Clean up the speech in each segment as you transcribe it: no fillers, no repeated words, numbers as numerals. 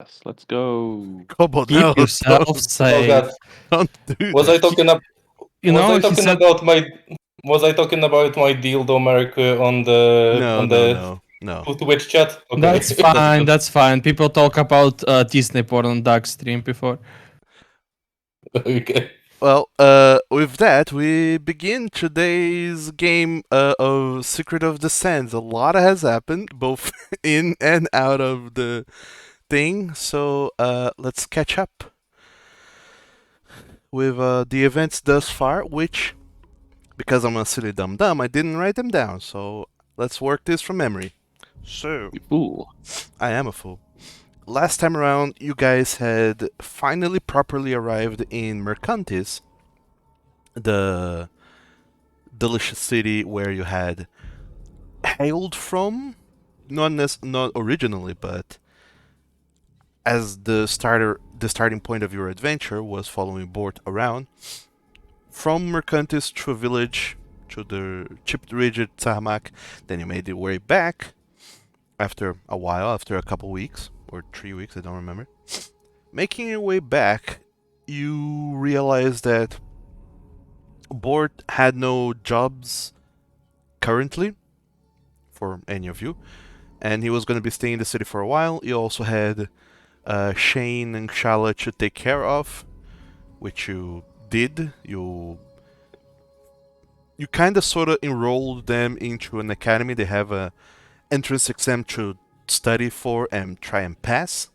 Yes, let's go. Kobo, Keep no, yourself Oh safe. god. don't do Was that. I talking about You was know, I he talking said, about my dildo mark on the Twitch chat? Okay. that's fine, that's fine. People talk about Disney porn on dark stream before. Okay. Well, with that, we begin today's game of Secret of the Sands. A lot has happened, both in and out of the thing, so let's catch up with the events thus far, which, because I'm a silly dum-dum, I didn't write them down, so let's work this from memory. So, You fool. I am a fool. Last time around, you guys had finally properly arrived in Mercantis, the delicious city where you had hailed from, not originally, but as the starting point of your adventure was following Bort around from Mercantis to a village to the chipped rigid Sahamak. Then you made your way back after a while, after a couple weeks or 3 weeks, I don't remember. Making your way back, you realize that Bort had no jobs currently for any of you, and he was going to be staying in the city for a while. You also had Shane and Shala to take care of, which you did. You kind of sort of enrolled them into an academy. They have a entrance exam to study for and try and pass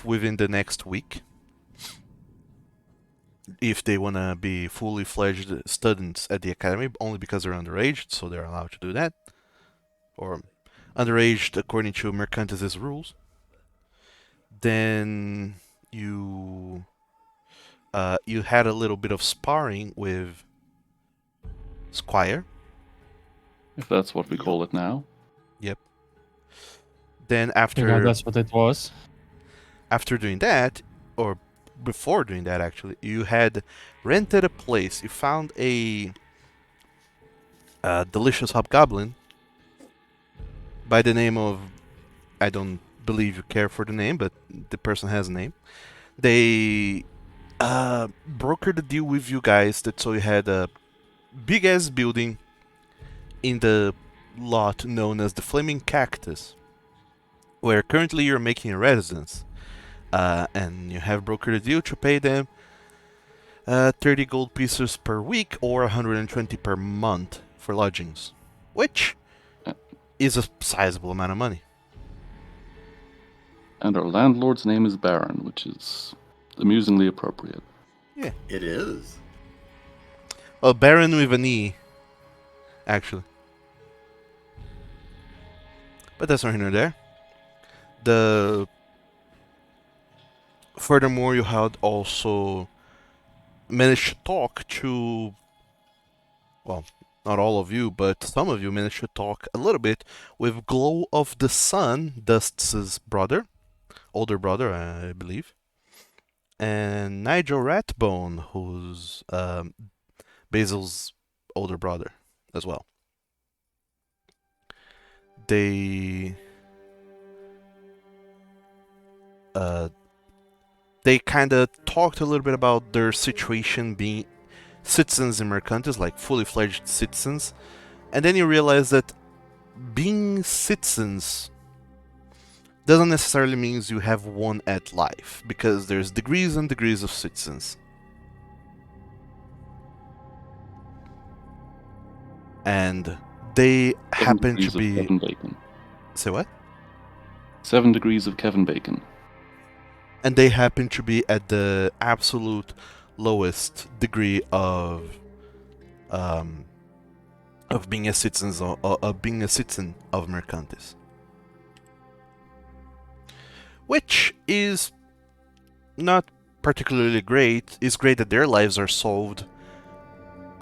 within the next week, if they want to be fully fledged students at the academy, only because they're underage, so they're allowed to do that, or underage according to Mercantis' rules. Then you had a little bit of sparring with Squire. If that's what we call it now. Yep. Then Yeah, that's what it was. after doing that, or before doing that actually, you had rented a place. You found a delicious hobgoblin by the name of, I don't believe you care for the name, but the person has a name. They brokered a deal with you guys that so you had a big ass building in the lot known as the Flaming Cactus, where currently you're making a residence. And you have brokered a deal to pay them 30 gold pieces per week or 120 per month for lodgings, which is a sizable amount of money. And our landlord's name is Baron, which is amusingly appropriate. Yeah. It is. A Baron with an E, actually. But that's not here nor there. Furthermore, you had also managed to talk to, well, not all of you, but some of you managed to talk a little bit with Glow of the Sun, Dust's brother, older brother, I believe, and Nigel Ratbone, who's Basil's older brother as well. They kind of talked a little bit about their situation being citizens in Mercantis, like fully fledged citizens, and then you realize that being citizens doesn't necessarily mean you have won at life, because there's degrees and degrees of citizens. And they happen to be... Kevin Bacon. Say what? 7 degrees of Kevin Bacon. And they happen to be at the absolute lowest degree of being a citizen of Mercantis, which is not particularly great. It's great that their lives are solved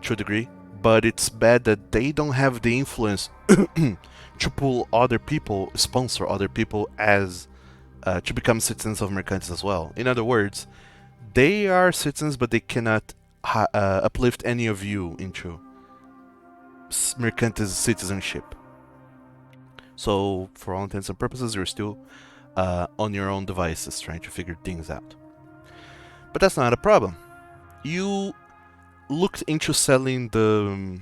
to a degree, but it's bad that they don't have the influence to pull other people, sponsor other people as to become citizens of Mercantis as well. In other words, they are citizens, but they cannot uplift any of you into Mercantis citizenship. So, for all intents and purposes, you're still on your own devices, trying to figure things out. But that's not a problem. You looked into selling the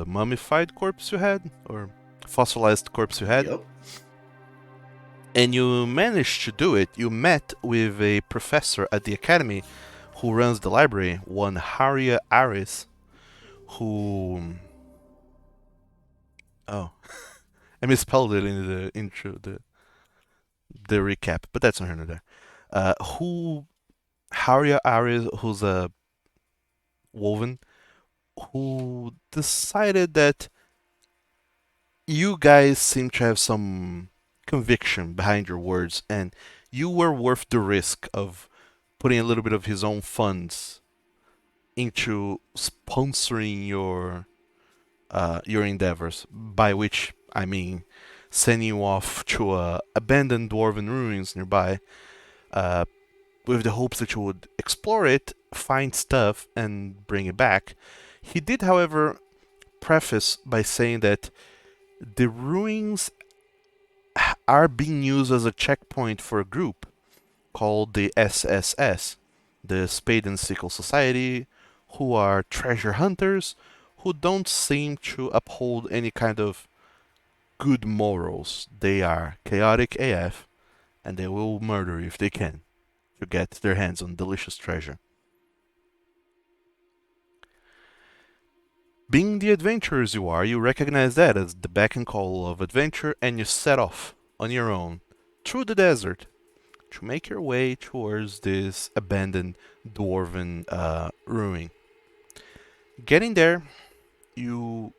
mummified corpse you had, or fossilized corpse you had. Yep. And you managed to do it. You met with a professor at the academy who runs the library, one Haria Aris, who... Oh. I misspelled it in the intro, the recap, but that's not here nor there. Haria Aris, who's a woven, who decided that you guys seem to have some conviction behind your words, and you were worth the risk of putting a little bit of his own funds into sponsoring your endeavors, by which I mean sending you off to abandoned dwarven ruins nearby, with the hopes that you would explore it, find stuff, and bring it back. He did, however, preface by saying that the ruins are being used as a checkpoint for a group called the SSS, the Spade and Sickle Society, who are treasure hunters who don't seem to uphold any kind of good morals. They are chaotic AF, and they will murder if they can to get their hands on delicious treasure. Being the adventurers you are, you recognize that as the beck and call of adventure, and you set off on your own through the desert to make your way towards this abandoned dwarven ruin. Getting there, you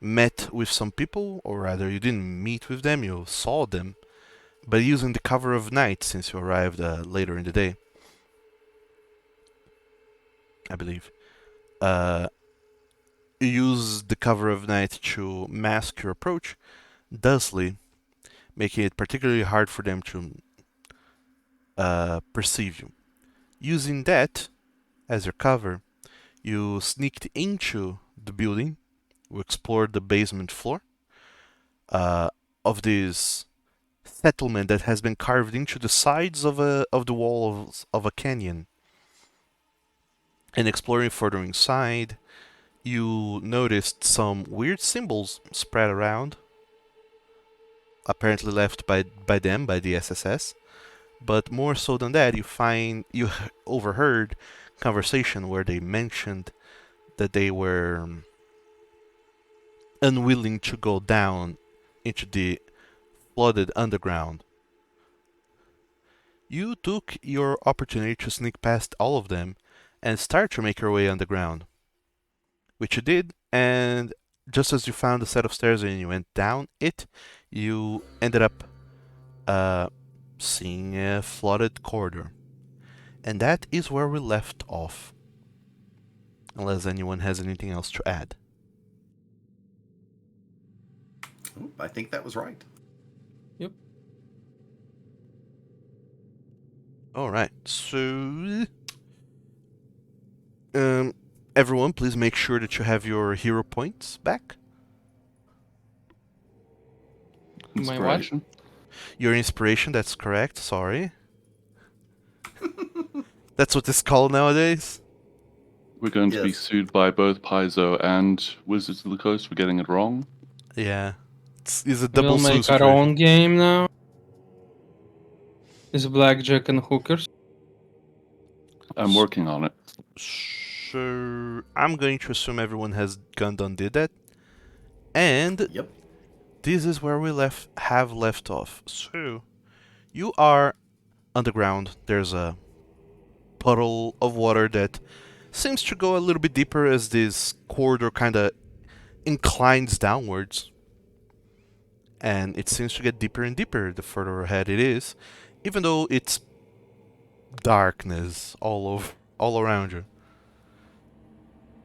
met with some people, or rather, you didn't meet with them, you saw them, but using the cover of night since you arrived later in the day, I believe. You use the cover of night to mask your approach, thusly making it particularly hard for them to perceive you. Using that as your cover, you sneaked into the building. You explored the basement floor of this settlement that has been carved into the sides of the walls of a canyon. And exploring further inside, you noticed some weird symbols spread around, apparently left by the SSS. But more so than that, you overheard conversation where they mentioned that they were unwilling to go down into the flooded underground. You took your opportunity to sneak past all of them and start to make your way underground, which you did, and just as you found a set of stairs and you went down it, you ended up seeing a flooded corridor. And that is where we left off. Unless anyone has anything else to add. Oh, I think that was right. Yep. Alright, so... everyone, please make sure that you have your hero points back. My what? Inspiration. Your inspiration, that's correct, sorry. That's what it's called nowadays? We're going to be Yes. sued by both Paizo and Wizards of the Coast for getting it wrong. Yeah. It's a double We'll sue make our situation. own game now. It's blackjack and hookers. I'm working on it. So, I'm going to assume everyone has gone done did that. And Yep. this is where we have left off. So, you are underground. There's a puddle of water that seems to go a little bit deeper as this corridor kind of inclines downwards. And it seems to get deeper and deeper the further ahead it is, even though it's darkness all around you.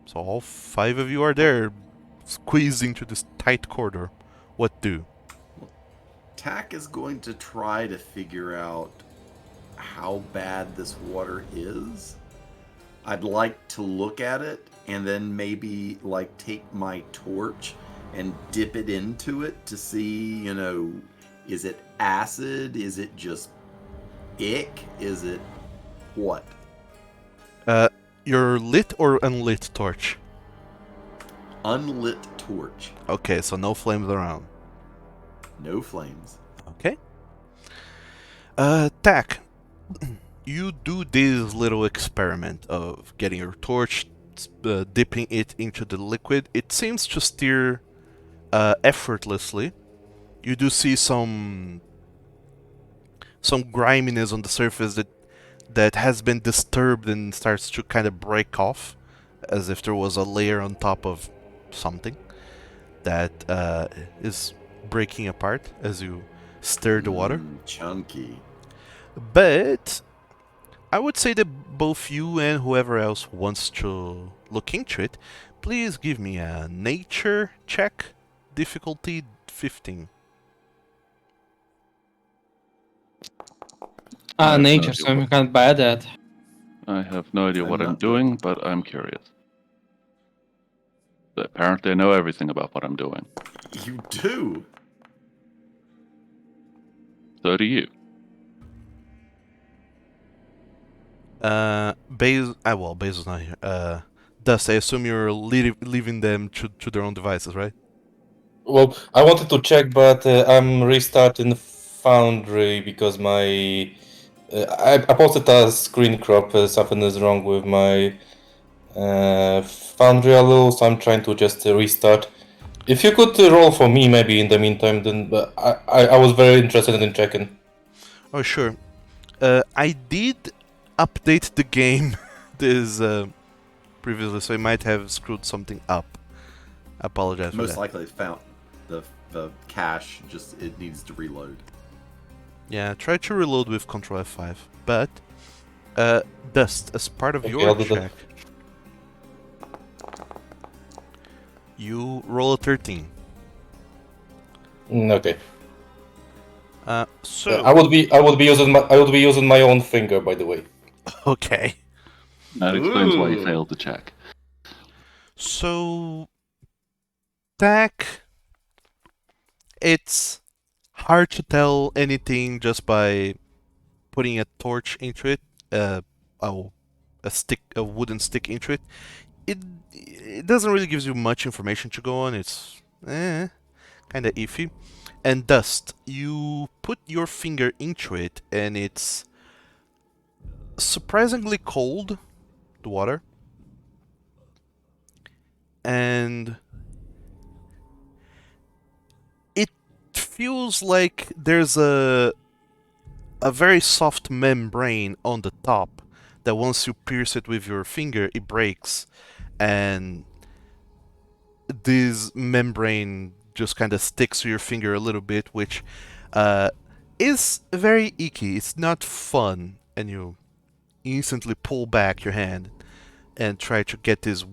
So all 5 of you are there, squeezed into this tight corridor. What do? Tack is going to try to figure out how bad this water is. I'd like to look at it and then maybe like take my torch and dip it into it to see, Is it acid? Is it just ick? Is it what? Your lit or unlit torch? Unlit torch. Okay, so no flames around. No flames. Okay. Tack, you do this little experiment of getting your torch, dipping it into the liquid. It seems to steer effortlessly. You do see some griminess on the surface that has been disturbed and starts to kind of break off, as if there was a layer on top of something that is breaking apart as you stir the water. Chunky. But I would say that both you and whoever else wants to look into it, please give me a nature check, difficulty 15. Nature, so I'm kind of bad at. I have no idea what I'm doing, but I'm curious. But apparently I know everything about what I'm doing. You do? So do you. Basil's not here. Dust, I assume you're leaving them to their own devices, right? Well, I wanted to check, but I'm restarting Foundry because my I posted a screen crop. Something is wrong with my Foundry a little, so I'm trying to just restart. If you could roll for me, maybe in the meantime, then. But I was very interested in checking. Oh sure. I did update the game this previously, so I might have screwed something up. I apologize for that. Most likely found the cache, just it needs to reload. Yeah, try to reload with Control F5. But Dust, as part of Okay, your I'll do that. check, you roll a 13. Okay. So I would be using my own finger, by the way. okay. That explains why you Ooh. failed to check. So Tack, it's hard to tell anything just by putting a torch into it. A wooden stick into it. It doesn't really give you much information to go on. It's kind of iffy. And Dust, you put your finger into it, and it's surprisingly cold, the water. And it feels like there's a very soft membrane on the top that once you pierce it with your finger, it breaks. And this membrane just kind of sticks to your finger a little bit, which is very icky. It's not fun, and you instantly pull back your hand and try to get this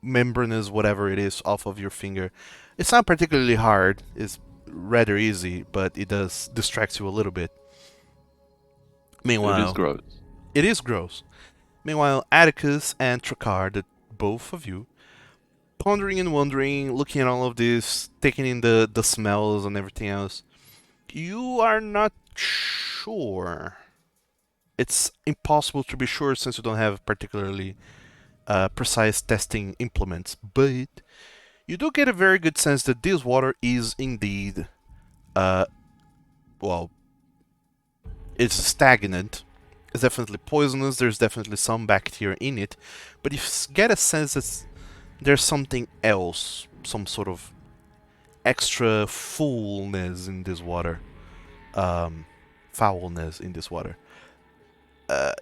membranous whatever it is off of your finger. It's not particularly hard. It's rather easy, but it does distract you a little bit. Meanwhile, It is gross. It is gross. Meanwhile, Atticus and Trakar, both of you, pondering and wondering, looking at all of this, taking in the smells and everything else, you are not sure. It's impossible to be sure since you don't have particularly precise testing implements, but you do get a very good sense that this water is indeed, it's stagnant. It's definitely poisonous. There's definitely some bacteria in it, but you get a sense that there's something else, some sort of extra foulness in this water, foulness in this water.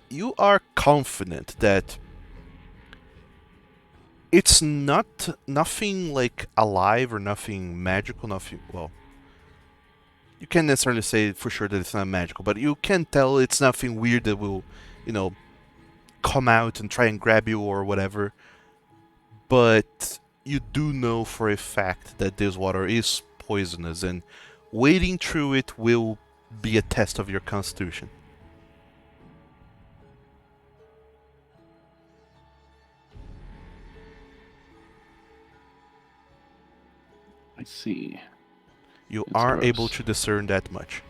You are confident that it's nothing like alive or nothing magical, nothing. Well, you can't necessarily say for sure that it's not magical, but you can tell it's nothing weird that will, come out and try and grab you or whatever. But you do know for a fact that this water is poisonous, and wading through it will be a test of your constitution. I see. You It's are able gross. to discern that much.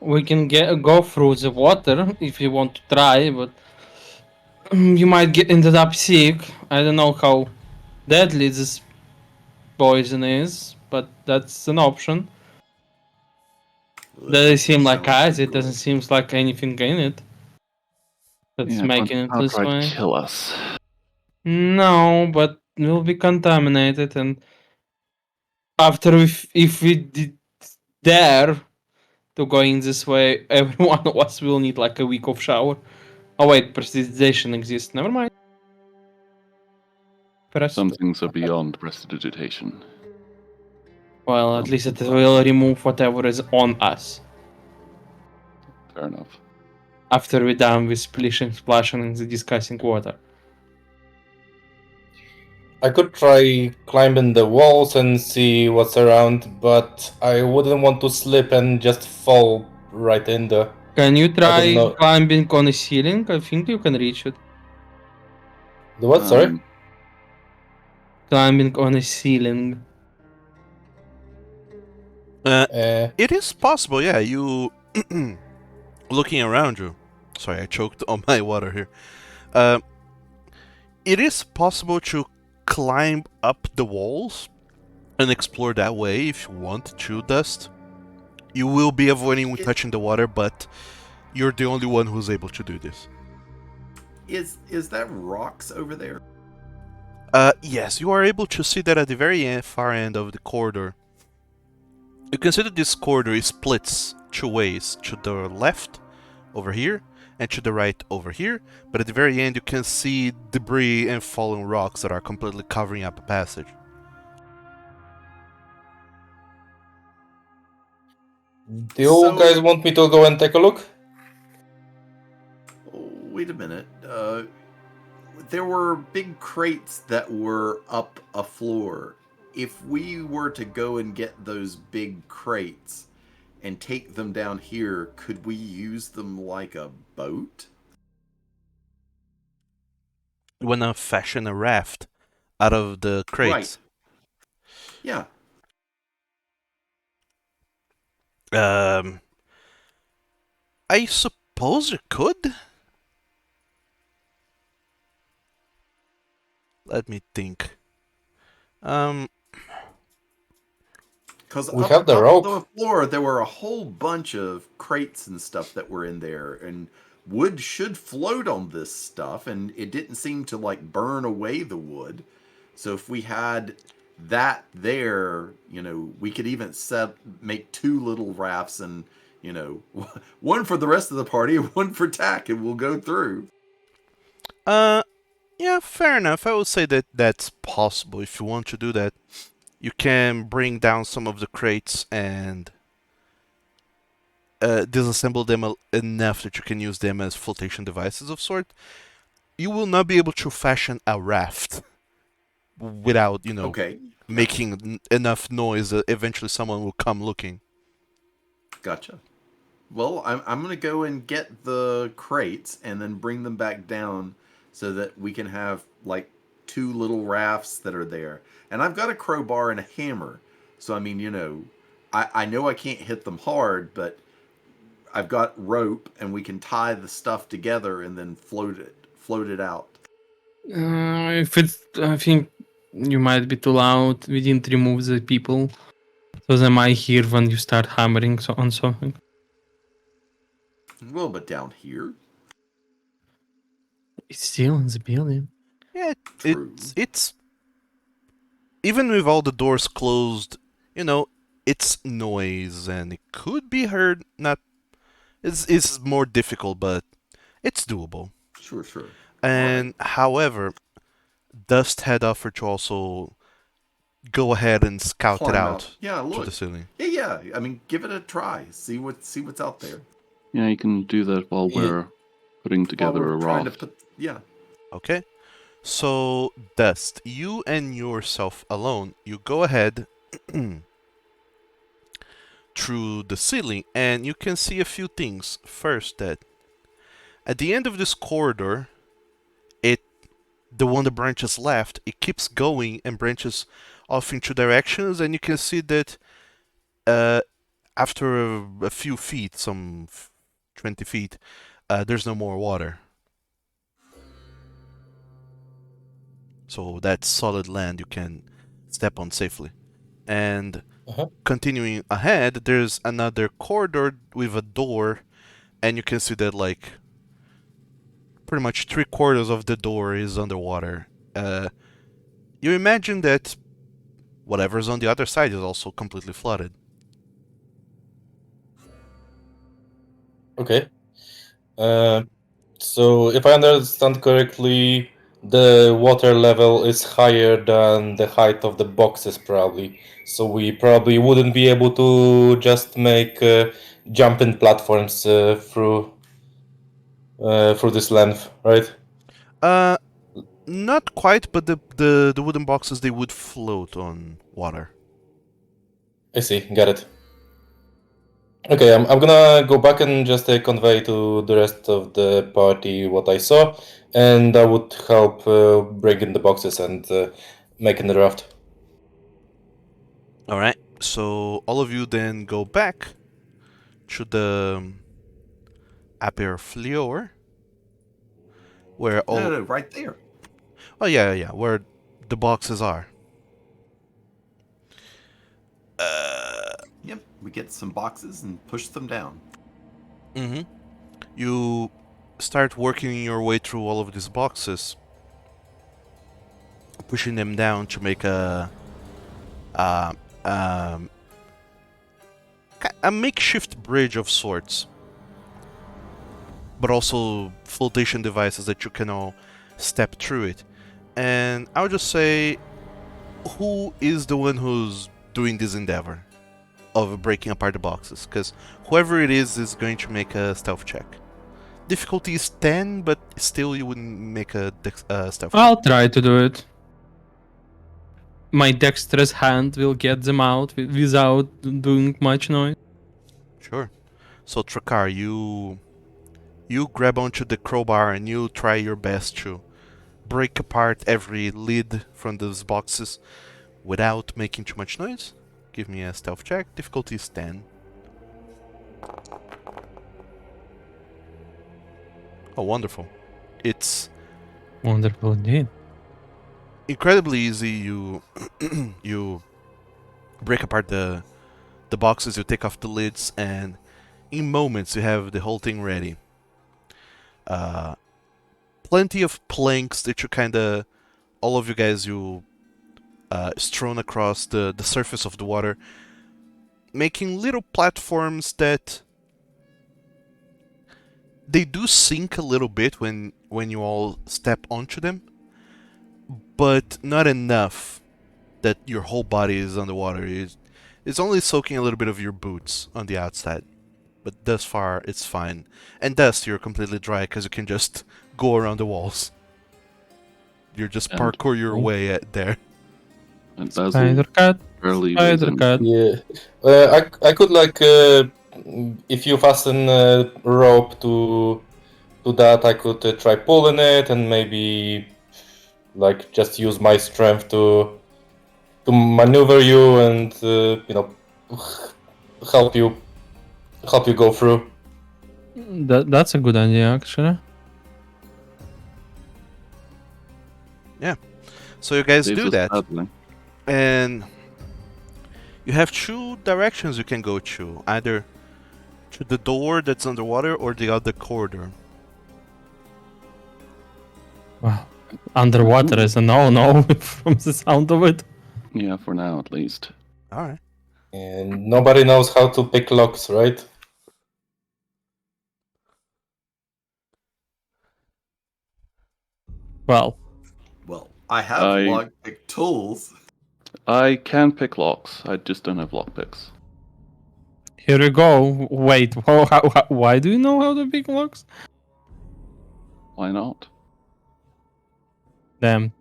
We can go through the water if you want to try, but you might get ended up sick. I don't know how deadly this poison is, but that's an option. That Doesn't doesn't seem like sound too acid. Doesn't great. seem like anything in it that's Yeah, it won't making it this outright way. kill us. No, but we'll be contaminated, and after if we dare to go in this way, every one of us will need like a week of shower. Oh wait, prestidigitation exists. Never mind. Some things are beyond prestidigitation. Well, at least it will remove whatever is on us Fair enough. after we're done with splashing in the disgusting water. I could try climbing the walls and see what's around, but I wouldn't want to slip and just fall right in there. Can you I don't try know. climbing on a ceiling? I think you can reach it. The what? Sorry. Climbing on a ceiling. It is possible, yeah. You looking around you. Sorry, I choked on my water here. It is possible to climb up the walls and explore that way if you want to, Dust. You will be avoiding touching the water, but you're the only one who's able to do this. Is that rocks over there? Yes, you are able to see that at the very far end of the corridor. You consider this corridor splits two ways, to the left over here and to the right over here, but at the very end you can see debris and fallen rocks that are completely covering up a passage. Do you guys want me to go and take a look? Oh, wait a minute. There were big crates that were up a floor. If we were to go and get those big crates and take them down here, could we use them like a boat? You wanna fashion a raft out of the crates. Right. Yeah. I suppose you could. Let me think. Because We up, have the up rope. the floor, there were a whole bunch of crates and stuff that were in there, and wood should float on this stuff, and it didn't seem to like burn away the wood. So if we had that there, we could even make two little rafts, and one for the rest of the party, and one for Tack, and we'll go through. Yeah, fair enough. I would say that that's possible if you want to do that. You can bring down some of the crates and disassemble them enough that you can use them as flotation devices of sort. You will not be able to fashion a raft without, Okay. making enough noise that eventually someone will come looking. Gotcha. Well, I'm going to go and get the crates and then bring them back down so that we can have like two little rafts that are there. And I've got a crowbar and a hammer. So, I mean, I know I can't hit them hard, but I've got rope and we can tie the stuff together and then float it out. If it's, I think you might be too loud. We didn't remove the people, so they might hear when you start hammering on something. Well, but down here, It's still in the building. Yeah, true. it's even with all the doors closed, it's noise and it could be heard. It's more difficult, but it's doable. Sure. And however, Dust had offered to also go ahead and scout it out Yeah, to look. the ceiling. Yeah. I mean, give it a try. See what's out there. Yeah, you can do that while we're putting together While a we're trying raft. Okay. So, Dust, you and yourself alone, you go ahead through the ceiling and you can see a few things. First, that at the end of this corridor, the one that branches left, it keeps going and branches off in two directions, and you can see that after a few feet, 20 feet, there's no more water. So that's solid land you can step on safely. And continuing ahead, there's another corridor with a door, and you can see that like pretty much 3/4 of the door is underwater. You imagine that whatever's on the other side is also completely flooded. Okay. So if I understand correctly, the water level is higher than the height of the boxes, probably. So we probably wouldn't be able to just make jumping platforms through this length, right? Not quite, but the wooden boxes they would float on water. I see. Got it. Okay, I'm gonna go back and just convey to the rest of the party what I saw, and that would help bring in the boxes and making the raft. All right. So all of you then go back to the upper floor, where all. No, right there. Oh yeah, where the boxes are. Yep, we get some boxes and push them down. Mm-hmm. You start working your way through all of these boxes, pushing them down to make a um, a makeshift bridge of sorts, but also flotation devices that you can all step through it. And I would just say, who is the one who's doing this endeavor of breaking apart the boxes? Because whoever it is going to make a stealth check. Difficulty is 10, but still you wouldn't make a stealth check. I'll try to do it. My dexterous hand will get them out without doing much noise. Sure. So Trakar, you grab onto the crowbar and you try your best to break apart every lid from those boxes without making too much noise. Give me a stealth check. Difficulty is 10. Oh, wonderful. It's Wonderful indeed. incredibly easy. You you break apart the boxes, you take off the lids, and in moments you have the whole thing ready. Plenty of planks that you kinda, all of you guys, you strewn across the surface of the water, making little platforms that they do sink a little bit when you all step onto them, but not enough that your whole body is underwater. It's only soaking a little bit of your boots on the outside, but thus far it's fine. And thus you're completely dry because you can just go around the walls. You're just And- parkour your way there. And Basil Spider cat. barely weighs Spider in. cat. Yeah, I could like if you fasten a rope to that, I could try pulling it and maybe like just use my strength to maneuver you and help you go through. That's a good idea, actually. So you guys Saves do us that. paddling. And you have two directions you can go to, either to the door that's underwater or the other corridor. Wow. Underwater is a no-no from the sound of it. Yeah, for now at least. All right. And nobody knows how to pick locks, right? Well, Well, I have I- lockpick tools. I can pick locks. I just don't have lockpicks. here you go. Wait, why do you know how to pick locks? Why not? Damn,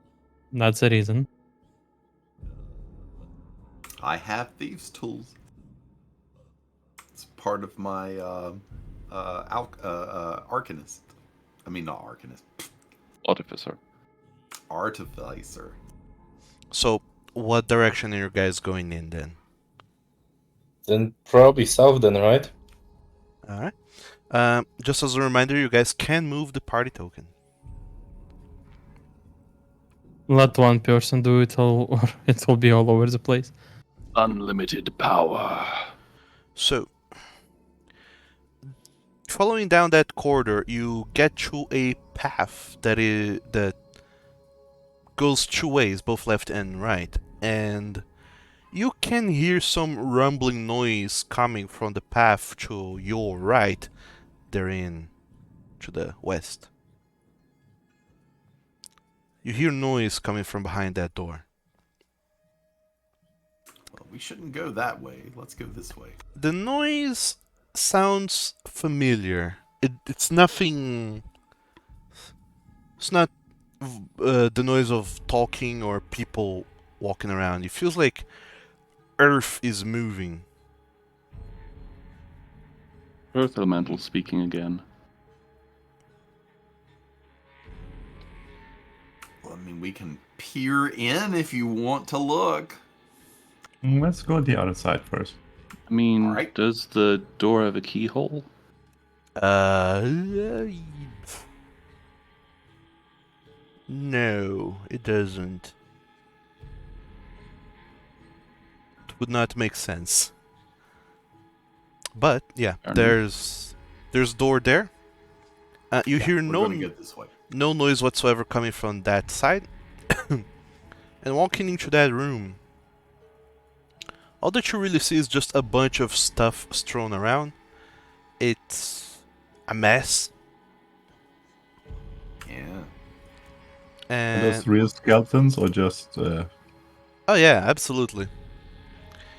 that's the reason. I have thieves' tools. It's part of my arcanist. I mean, not arcanist. Artificer. Artificer. So What direction are you guys going in then? Then probably south then, right? Alright. Just as a reminder, you guys can move the party token. Let one person do it all, or it will be all over the place. Unlimited power. So, following down that corridor, you get to a path that goes two ways, both left and right, and you can hear some rumbling noise coming from the path to your right, therein to the west. You hear noise coming from behind that door. Well, we shouldn't go that way. Let's go this way. The noise sounds familiar. It's nothing. It's not the noise of talking or people walking around. It feels like Earth is moving. Earth Elemental speaking again. Well, I mean, we can peer in if you want to look. Let's go the other side first. I mean, Alright. does the door have a keyhole? No, it doesn't. It would not make sense. But yeah, Fair there's door there. You Yeah, hear we're no gonna go this way. no noise whatsoever coming from that side. And walking into that room, all that you really see is just a bunch of stuff strewn around. It's a mess. Yeah. Are And those real skeletons or just... oh yeah, absolutely.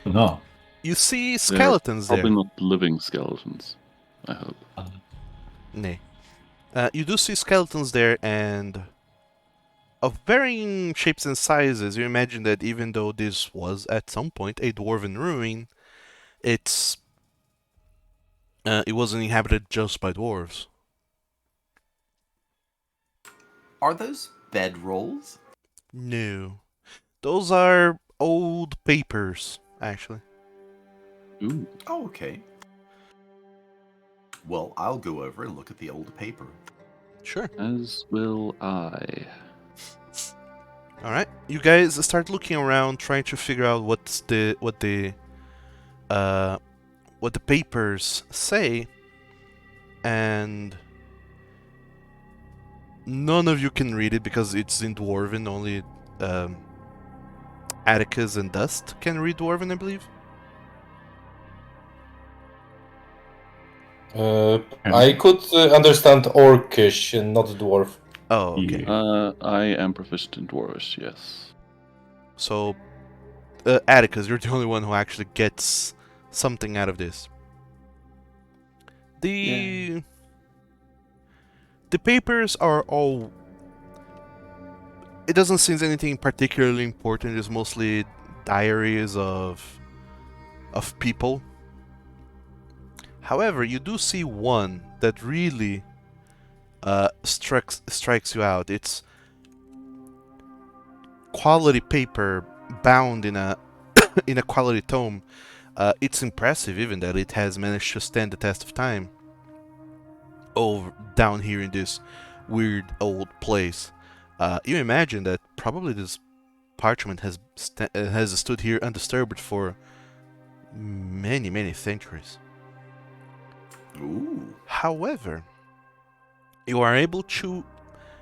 no. You see They're skeletons there. Probably not living skeletons, I hope. Nay. You do see skeletons there, and of varying shapes and sizes. You imagine that even though this was at some point a dwarven ruin, it wasn't inhabited just by dwarves. Are those bedrolls? No, those are old papers, actually. Ooh, Oh, okay. Well, I'll go over and look at the old paper. Sure. as will I. All right, you guys start looking around, trying to figure out what the papers say, and none of you can read it because it's in Dwarven. Only Atticus and Dust can read Dwarven, I believe. I could understand Orcish and not Dwarf. Oh, okay. Yeah. I am proficient in Dwarvish, yes. So, Atticus, you're the only one who actually gets something out of this. The papers are all. It doesn't seem anything particularly important. It's mostly diaries of people. However, you do see one that really strikes you out. It's quality paper bound in a in a quality tome. It's impressive even that it has managed to stand the test of time. Over down here in this weird old place, you imagine that probably this parchment has stood here undisturbed for many centuries. Ooh. However, you are able to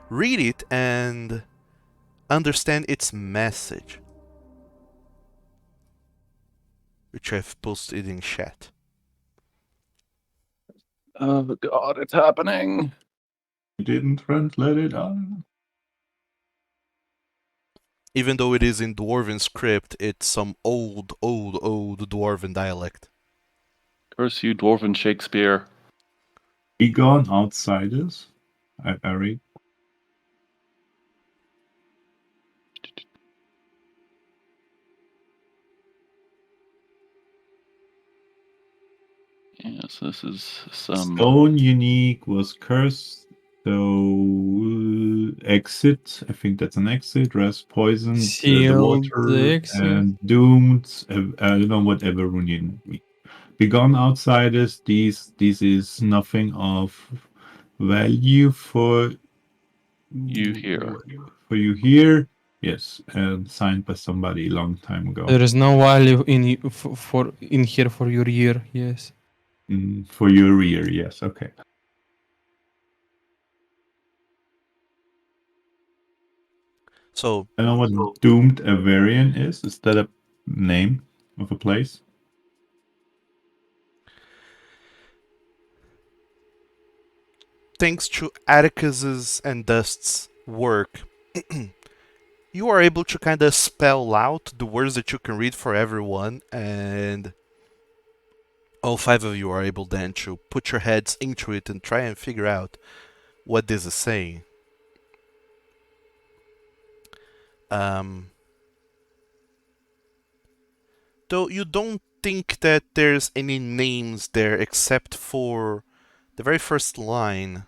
read it and understand its message, which I've posted in chat. Oh god, it's happening. You didn't translate it on. Even though it is in Dwarven script, it's some old Dwarven dialect. Curse you, Dwarven Shakespeare. Be gone, outsiders. I read. Yes, this is some... Stone unique was cursed, so exit. I think that's an exit. Rest, poisoned, the Sealed water, exit. and doomed. I don't know whatever runion. Begone outsiders. This is nothing of value for You here. For you here. Yes, and signed by somebody a long time ago. There is no value in here for your year. Yes. For your rear, yes. Okay. So I know what Doomed Avarian is. Is that a name of a place? thanks to Atticus's and Dust's work, you are able to kind of spell out the words that you can read for everyone, and all five of you are able then to put your heads into it and try and figure out what this is saying. Though you don't think that there's any names there except for the very first line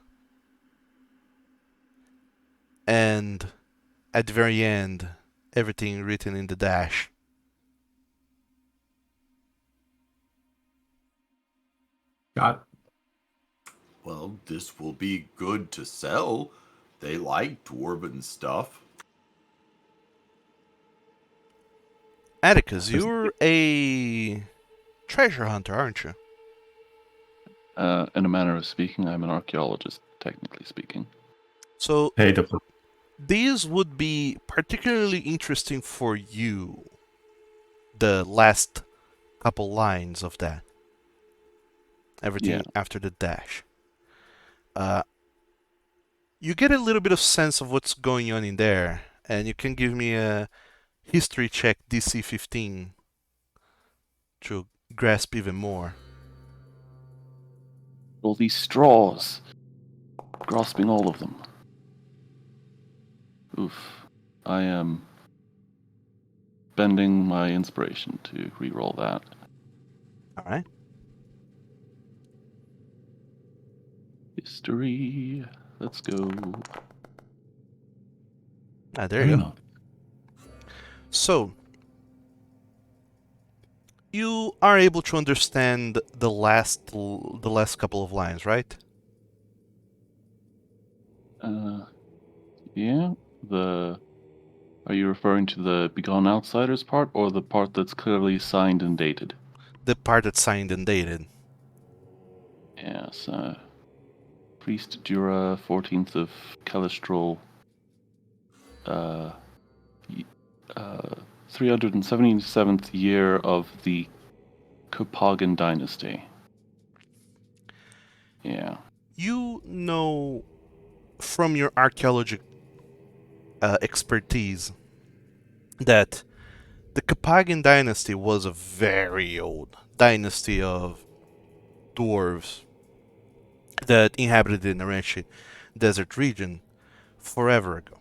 and at the very end, everything written in the dash. Got it. Well, this will be good to sell. They like dwarven stuff. Atticus, you're a treasure hunter, aren't you? In a manner of speaking, I'm an archaeologist, technically speaking. So Hey, these would be particularly interesting for you. The last couple lines of that. Everything Yeah. after the dash. You get a little bit of sense of what's going on in there, and you can give me a history check DC 15 to grasp even more. All these straws, grasping all of them. Oof. I am bending my inspiration to re-roll that. Alright. History. Let's go. There you go. So, you are able to understand the last couple of lines, right? Yeah. Are you referring to the Begone Outsiders part, or the part that's clearly signed and dated? The part that's signed and dated. Yes. Priest Dura, 14th of Calistral, 377th year of the Kopagan dynasty. Yeah. You know from your archaeology expertise that the Kopagan dynasty was a very old dynasty of dwarves that inhabited the Narenchi desert region forever ago.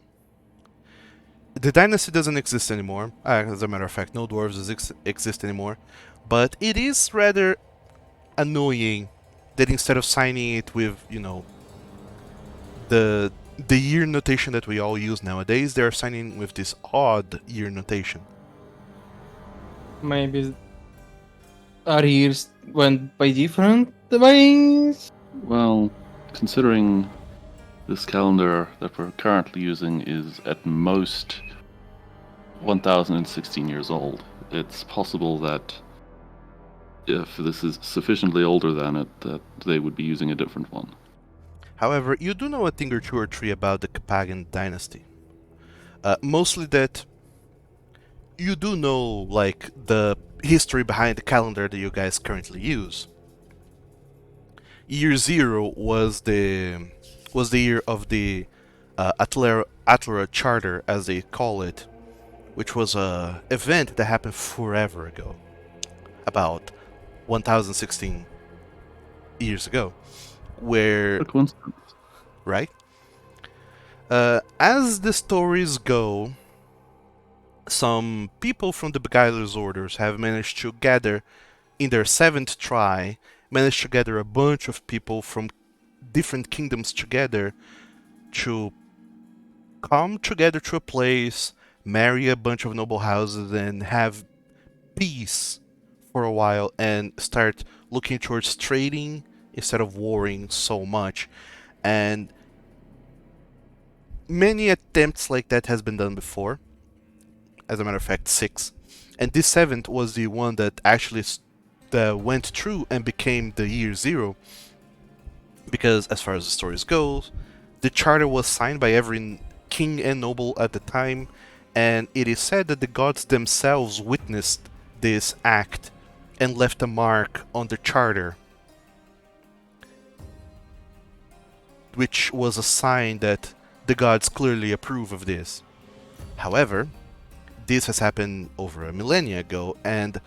The dynasty doesn't exist anymore. As a matter of fact, no dwarves exist anymore. But it is rather annoying that instead of signing it with, the year notation that we all use nowadays, they're signing with this odd year notation. Maybe our years went by different ways. Well, considering this calendar that we're currently using is at most 1016 years old, it's possible that if this is sufficiently older than it, that they would be using a different one. However, you do know a thing or two or three about the Kopagan dynasty. Mostly that you do know, like, the history behind the calendar that you guys currently use. Year 0 was the year of the Atlera Charter, as they call it, which was a event that happened forever ago, about 1016 years ago, where, A coincidence. right? As the stories go, some people from the Beguiler's orders have managed to gather, in their 7th try, managed to gather a bunch of people from different kingdoms together to come together to a place, marry a bunch of noble houses, and have peace for a while, and start looking towards trading instead of warring so much. And many attempts like that has been done before. As a matter of fact, 6. And this 7th was the one that actually went through and became the year 0. Because as far as the stories goes, the charter was signed by every king and noble at the time, and it is said that the gods themselves witnessed this act and left a mark on the charter, which was a sign that the gods clearly approve of this. However, this has happened over a millennia ago, and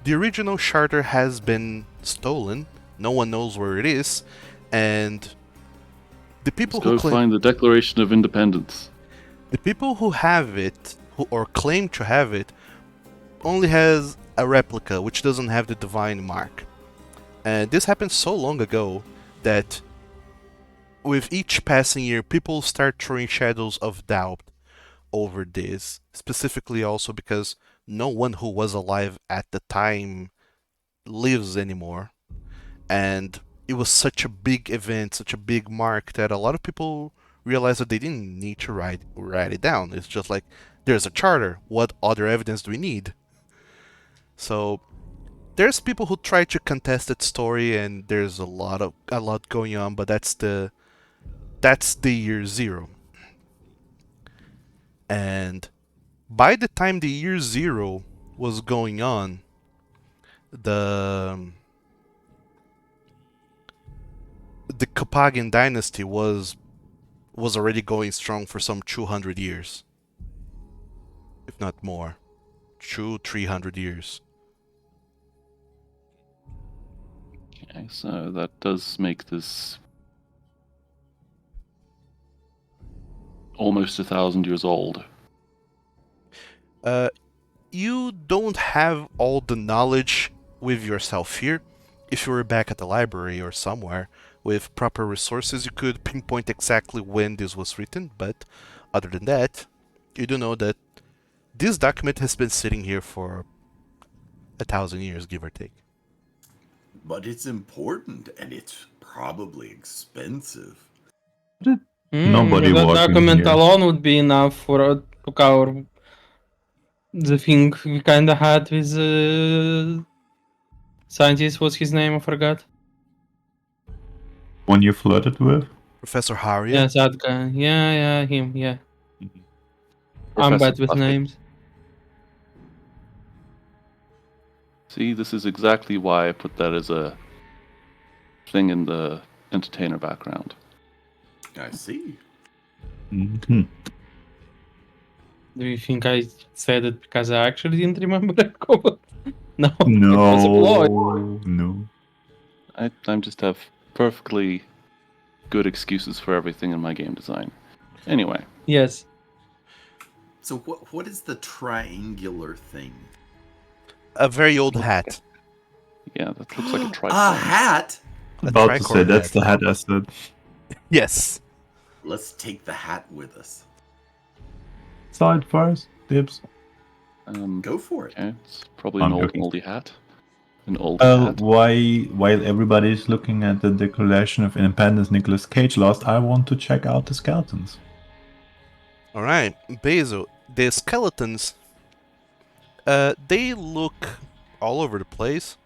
the original charter has been stolen. No one knows where it is, and the people Let's go find the Declaration of Independence. the people who have it, or claim to have it, only has a replica which doesn't have the divine mark. And this happened so long ago that with each passing year, people start throwing shadows of doubt over this. Specifically, also because no one who was alive at the time lives anymore. And it was such a big event, such a big mark, that a lot of people realized that they didn't need to write it down. It's just like, there's a charter. What other evidence do we need? So there's people who try to contest that story, and there's a lot going on, but that's the year 0. And by the time the year 0 was going on, the Carpathian dynasty was already going strong for some 200 years, if not more, 300 years. Okay, so that does make this almost 1,000 years old. You don't have all the knowledge with yourself here. If you were back at the library or somewhere with proper resources, you could pinpoint exactly when this was written, but other than that, you do know that this document has been sitting here for 1,000 years, give or take. But it's important, and it's probably expensive. Nobody that walking document here. alone would be enough to cover the thing we kind of had with scientist. What's his name? I forgot. One you flirted with? Professor Haria? Yeah, that guy. Yeah, him. Yeah, I'm Professor bad with Buffett. names. See, this is exactly why I put that as a thing in the entertainer background. I see. Hmm. Do you think I said it because I actually didn't remember that code? No, it was a No, ploy. no. I just have perfectly good excuses for everything in my game design. Anyway, Yes. So what is the triangular thing? A very old hat. yeah, that looks like a A tricorn. hat? A About to say tricorn that's hat. the hat I said. Yes. Let's take the hat with us. Side first, dibs. Go for it. Okay, it's probably an I'm old joking. moldy hat. An old Well, hat. while everybody's looking at the Declaration of Independence Nicolas Cage lost, I want to check out the skeletons. Alright, Bezo, the skeletons, they look all over the place.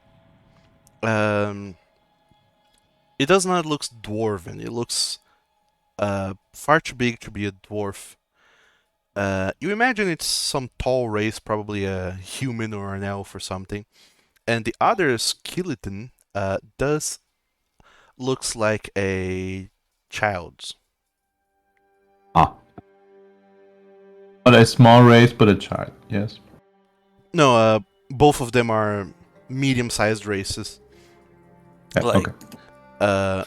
It does not look dwarven. It looks far too big to be a dwarf. You imagine it's some tall race, probably a human or an elf or something. And the other skeleton looks like a child's. Ah. Not a small race, but a child, yes. No, both of them are medium-sized races. Yeah, Like, okay.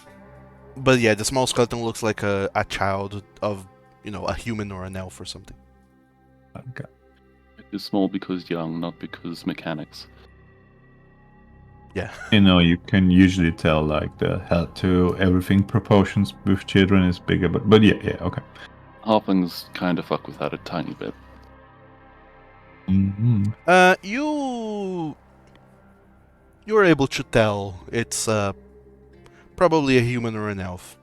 But yeah, the small skeleton looks like a child of, a human or an elf or something. Okay. It is small because young, not because mechanics. Yeah. You can usually tell like the head to everything proportions with children is bigger, but yeah, okay. Halflings kind of fuck with that a tiny bit. Hmm. You're able to tell it's probably a human or an elf,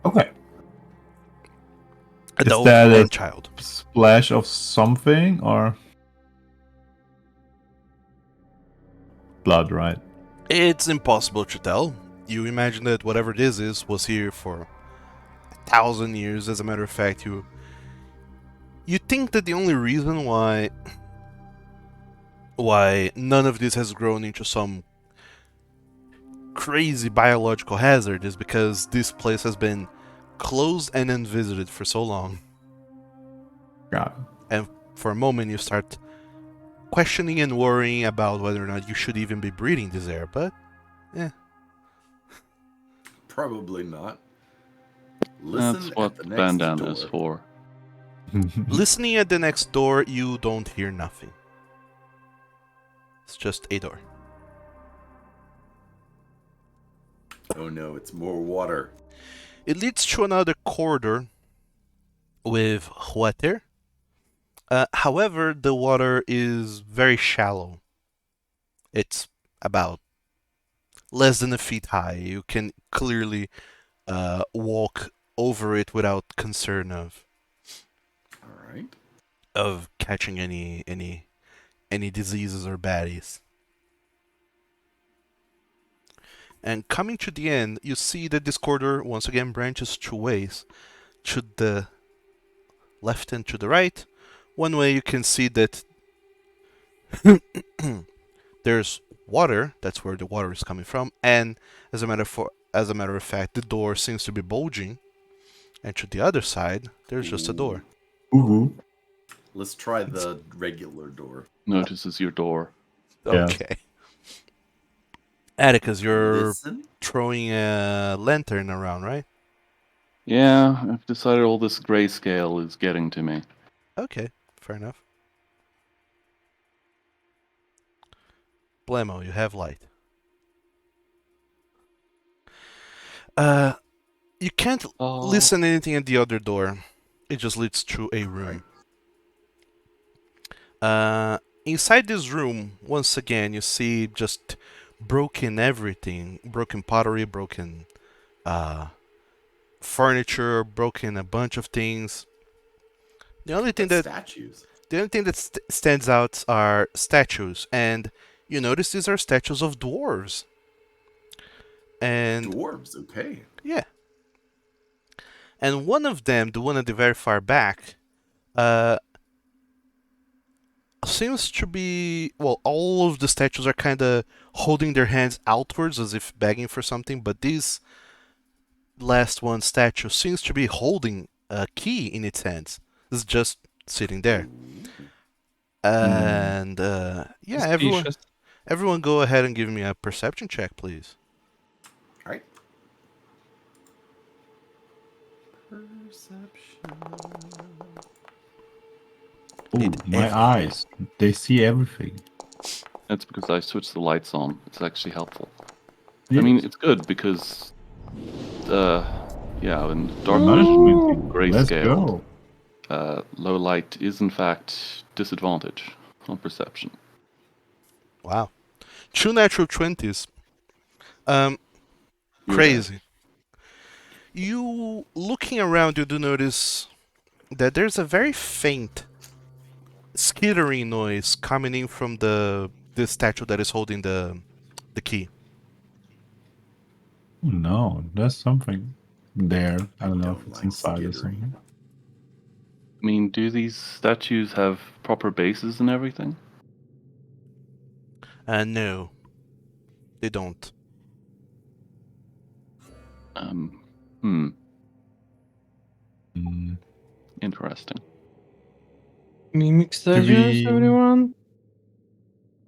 Okay. Is adult that a and child. splash of something or blood, right? It's impossible to tell. You imagine that whatever this is was here for 1,000 years. As a matter of fact, you think that the only reason why none of this has grown into some crazy biological hazard is because this place has been closed and unvisited for so long. Got it. And for a moment you start questioning and worrying about whether or not you should even be breathing this air, but Probably not. Listen That's at what the the next bandana door. is for. listening at the next door, you don't hear nothing. It's just a door. Oh no, it's more water. It leads to another corridor with water. However, the water is very shallow. It's about less than a feet high. You can clearly walk over it without concern All right. of catching any diseases or baddies. And coming to the end, you see that this corridor once again branches two ways, to the left and to the right. One way you can see that there's water. That's where the water is coming from, and as a matter of fact, the door seems to be bulging. And to the other side, there's just a door. Ooh. Let's try the regular door. Notices your door. Yes. Okay. Atticus, you're Listen. throwing a lantern around, right? Yeah, I've decided all this grayscale is getting to me. Okay, fair enough. Blemo, you have light. You can't Oh. listen to anything at the other door. It just leads to a room. Inside this room, once again, you see just broken everything. Broken pottery, broken furniture, broken a bunch of things. The only thing that Statues. stands out are statues, and you notice these are statues of dwarves. And Dwarves, okay. yeah, and one of them, the one at the very far back, seems to be, well, all of the statues are kind of holding their hands outwards as if begging for something, but this last one statue seems to be holding a key in its hands. It's just sitting there. And yeah, Suspicious. everyone go ahead and give me a perception check, please. All right. Perception. Ooh, Need my everything. eyes. They see everything. That's because I switched the lights on. It's actually helpful. Yes. I mean, it's good because, yeah, in dark Punishment. Let's grayscale, go. low light is in fact disadvantage on perception. Wow. Two natural 20s. Crazy. You looking around, you do notice that there's a very faint skittering noise coming in from the statue that is holding the key. Oh, no, there's something there. I don't know if don't it's like inside or skittering. something. I mean, do these statues have proper bases and everything? No, they don't. Hmm, Mm. interesting. Mimic Should statues, we, everyone.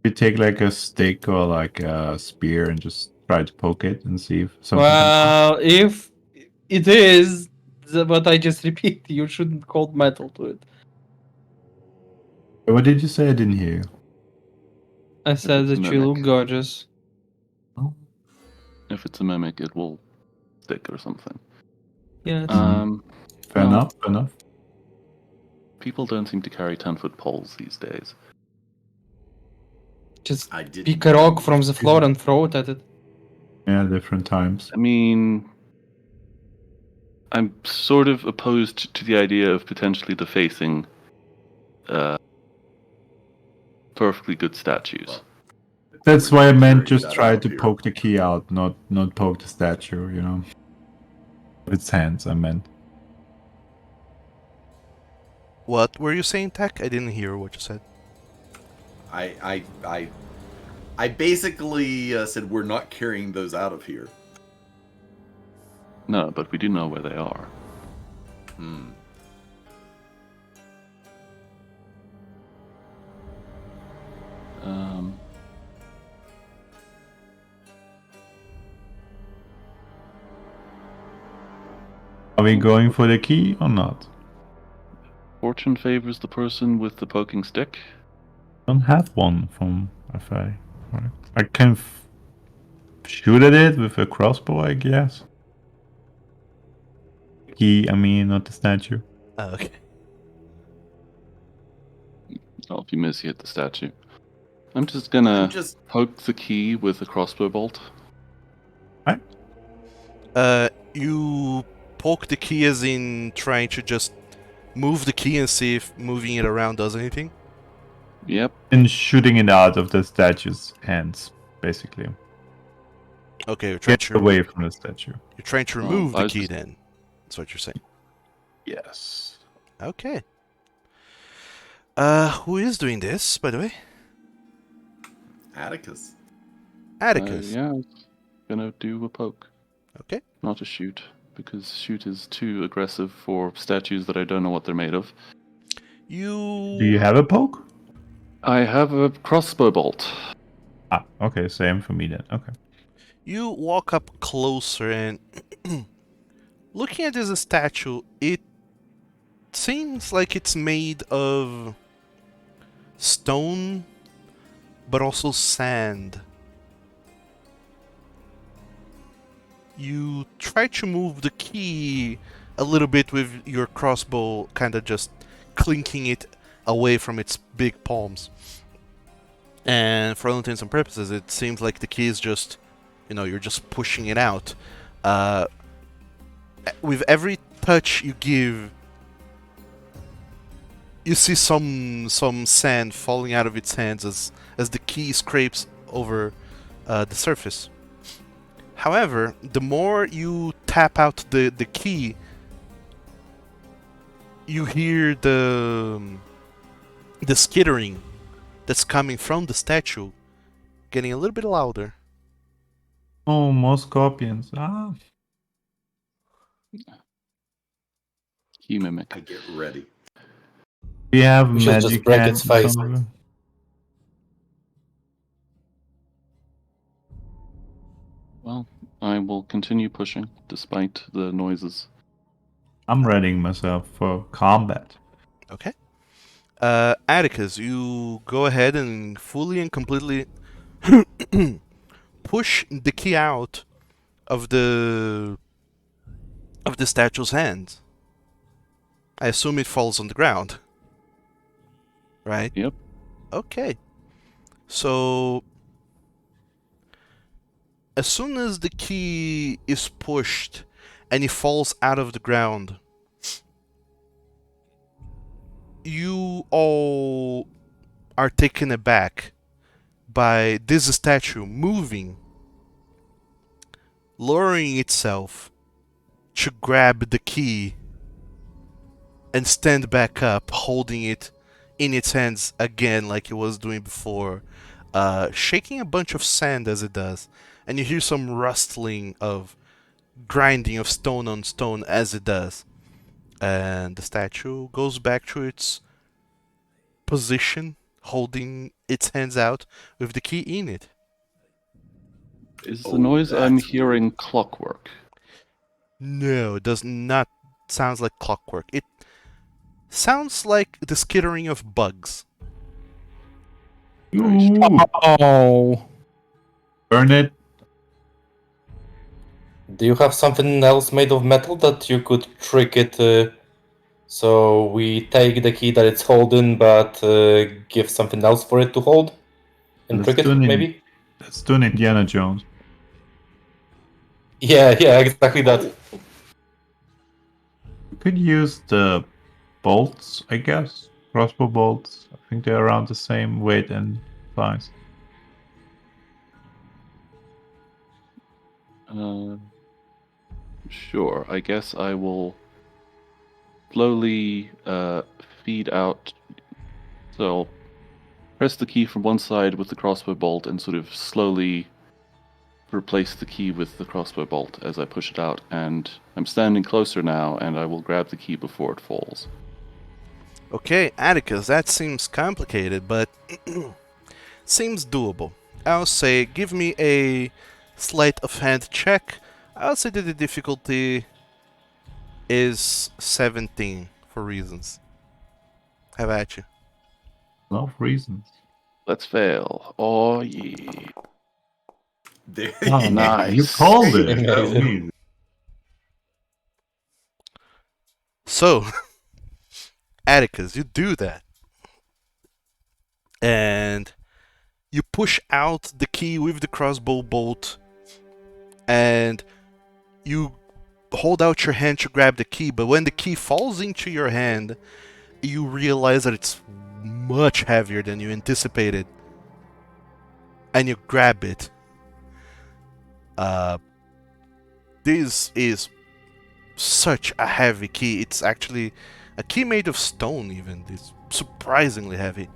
we take like a stick or like a spear and just try to poke it and see if something comes out? Well, if it is, but I just repeat, you shouldn't cold metal to it. What did you say? I didn't hear you. I said it's a that you look mimic. gorgeous. Oh. If it's a mimic, it will stick or something. Yes. Um, Fair Well- enough, fair enough. People don't seem to carry 10-foot poles these days. Just I did pick a rock from the floor and throw it at it. Yeah, different times. I mean, I'm sort of opposed to the idea of potentially defacing perfectly good statues. Well, That's we're why I not meant carrying just that try out to here. poke the key out, not poke the statue, you know. With its hands, I meant. What were you saying, Tech? I didn't hear what you said. I basically said we're not carrying those out of here. No, but we do know where they are. Hmm. Um, Are we going for the key or not? Fortune favors the person with the poking stick. Don't have one from FA. Right. I can shoot at it with a crossbow, I guess. Key, I mean, not the statue. Oh, okay. Oh, if you miss, you hit the statue. I'm just gonna I'm just poke the key with a crossbow bolt. You poke the key as in trying to just move the key and see if moving it around does anything? Yep. And shooting it out of the statue's hands, basically. Okay, you're trying Get to away from the statue. You're trying to Oh, remove I the was key just- then. That's what you're saying. Yes. Okay. Who is doing this, by the way? Atticus. Atticus. Yeah, I was gonna do a poke, Okay. not a shoot, because shoot is too aggressive for statues that I don't know what they're made of. Do you have a poke? I have a crossbow bolt. Ah, okay, same for me then. Okay. You walk up closer and looking at this statue, it seems like it's made of stone, but also sand. You try to move the key a little bit with your crossbow, kind of just clinking it away from its big palms. And for all intents and purposes, it seems like the key is just, you're just pushing it out. With every touch you give, you see some sand falling out of its hands as the key scrapes over the surface. However, the more you tap out the key, you hear the skittering that's coming from the statue getting a little bit louder. Oh, more scorpions. Ah. Key mimic. I get ready. We have We should just magic break hands its face. or something. Well, I will continue pushing despite the noises. I'm readying myself for combat. Okay. Atticus, you go ahead and fully and completely push the key out of the statue's hand. I assume it falls on the ground. Right? Yep. Okay. So as soon as the key is pushed and it falls out of the ground, you all are taken aback by this statue moving, lowering itself to grab the key and stand back up, holding it in its hands again like it was doing before, shaking a bunch of sand as it does, and you hear some rustling of grinding of stone on stone as it does. And the statue goes back to its position, holding its hands out with the key in it. Is Oh, the noise I'm that's hearing weird. clockwork? No, it does not sound like clockwork. It sounds like the skittering of bugs. Very strange. Oh. Burn it. Do you have something else made of metal that you could trick it So we take the key that it's holding, but give something else for it to hold and Let's trick do it, an maybe. Let's do an Indiana Jones. Yeah, exactly that. We could use the bolts, I guess. Crossbow bolts. I think they're around the same weight and size. Sure. I guess I will slowly feed out. So I'll press the key from one side with the crossbow bolt and sort of slowly replace the key with the crossbow bolt as I push it out. And I'm standing closer now, and I will grab the key before it falls. Okay, Atticus, that seems complicated, but seems doable. I'll say give me a sleight of hand check. I'll say that the difficulty is 17 for reasons. Have at you. Love reasons. Let's fail. Oh, yeah. There, Oh, yeah. nice. You called There it. you go. Amazing. So, Atticus, you do that. And you push out the key with the crossbow bolt, and you hold out your hand to grab the key, but when the key falls into your hand, you realize that it's much heavier than you anticipated. And you grab it. This is such a heavy key. It's actually a key made of stone, even. It's surprisingly heavy.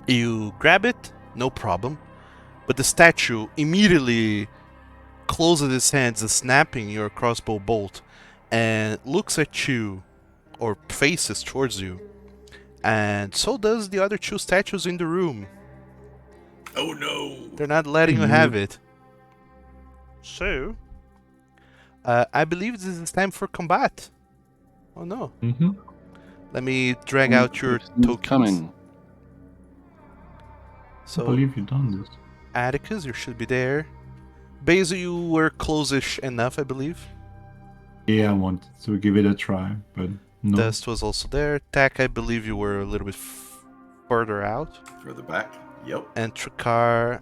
You grab it, no problem. But the statue immediately closes its hands, snapping your crossbow bolt, and looks at you, or faces towards you. And so does the other two statues in the room. Oh no! They're not letting you have it. So, I believe this is time for combat. Oh no. Mm-hmm. Let me drag out your tokens. Coming. I So, believe you've done this. Atticus, you should be there. Basil, you were close-ish enough, I believe. Yeah, I wanted to give it a try, but no. Dust was also there. Tak, I believe you were a little bit further out. Further back. Yep. And Trakar,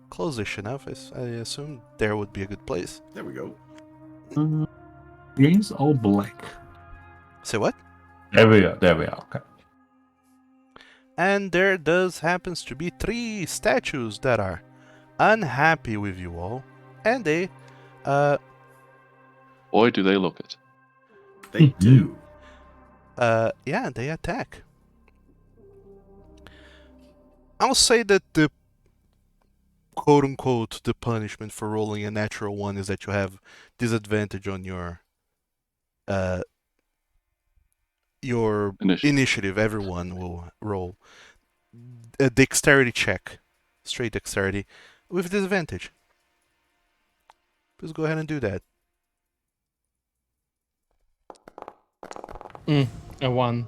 close-ish enough. I assume there would be a good place. There we go. Green's all black. Say what? There we are. Okay. And there does happens to be 3 statues that are unhappy with you all. And they, Boy, do they look it. They do. yeah, they attack. I'll say that the quote-unquote the punishment for rolling a natural one is that you have disadvantage on your initiative. Everyone will roll a dexterity check, straight dexterity, with disadvantage. Please go ahead and do that. A 1.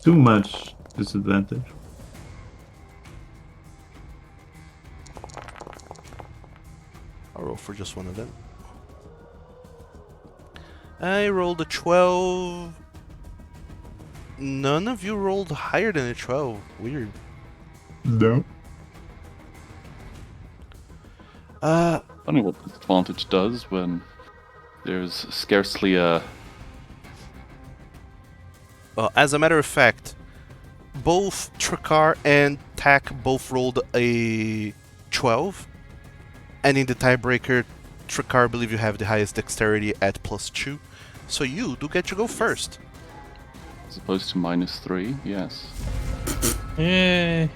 Too much disadvantage. I'll roll for just one of them. I rolled a 12. None of you rolled higher than a 12. Weird. No. Funny what disadvantage does when there's scarcely a... Well, as a matter of fact, both Trakar and Tak both rolled a 12. And in the tiebreaker, Trakar, I believe you have the highest dexterity at +2. So you do get to go first. As opposed to -3, yes. Yay.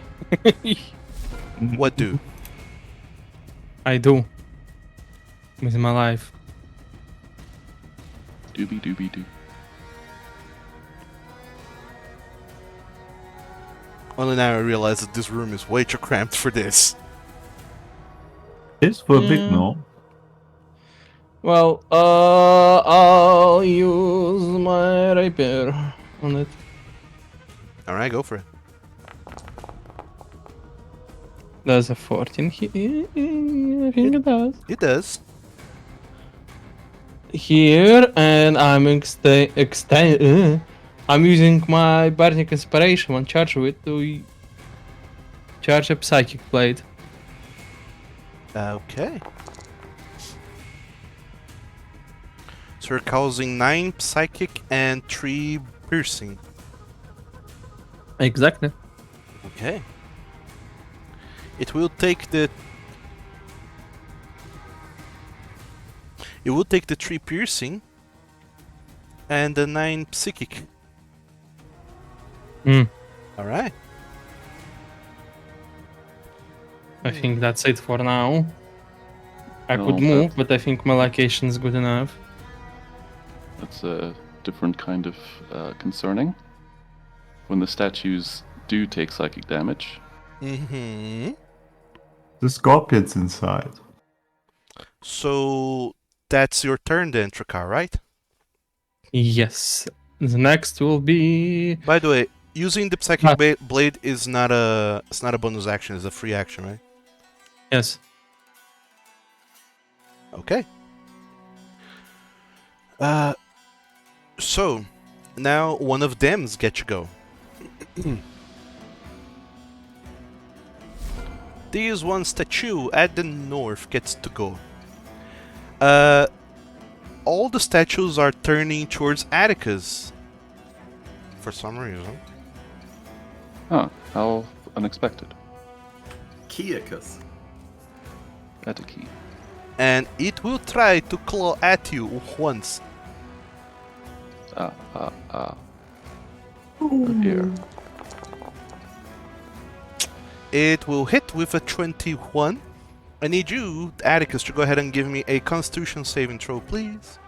What do? I do. With my life. Doobie doobie doo. Only now I realize that this room is way too cramped for this. This for a big no. Well, I'll use my rapier on it. Alright, go for it. Does a 14 hit? I think it does. It does. here, and I'm I'm using my Bardic Inspiration when charged with to charge a Psychic Blade. Okay. So you're causing 9 psychic and 3 piercing. Exactly. Okay. It will take the 3 piercing and the 9 psychic. Hmm. All right. I think that's it for now. I could Oh, move, but I think my location is good enough. That's a different kind of concerning. When the statues do take psychic damage, Mm-hmm. The scorpion's inside. So that's your turn then, Trakar, right? Yes. The next will be By the way, using the psychic blade is not a bonus action, it's a free action, right? yes. Okay. So now one of them's get to go. This one statue at the north gets to go. All the statues are turning towards Atticus. For some reason. huh? How unexpected. Kiakus. That's a key. And it will try to claw at you once. Oh dear. It will hit with a 21. I need you, Atticus, to go ahead and give me a Constitution saving throw, please.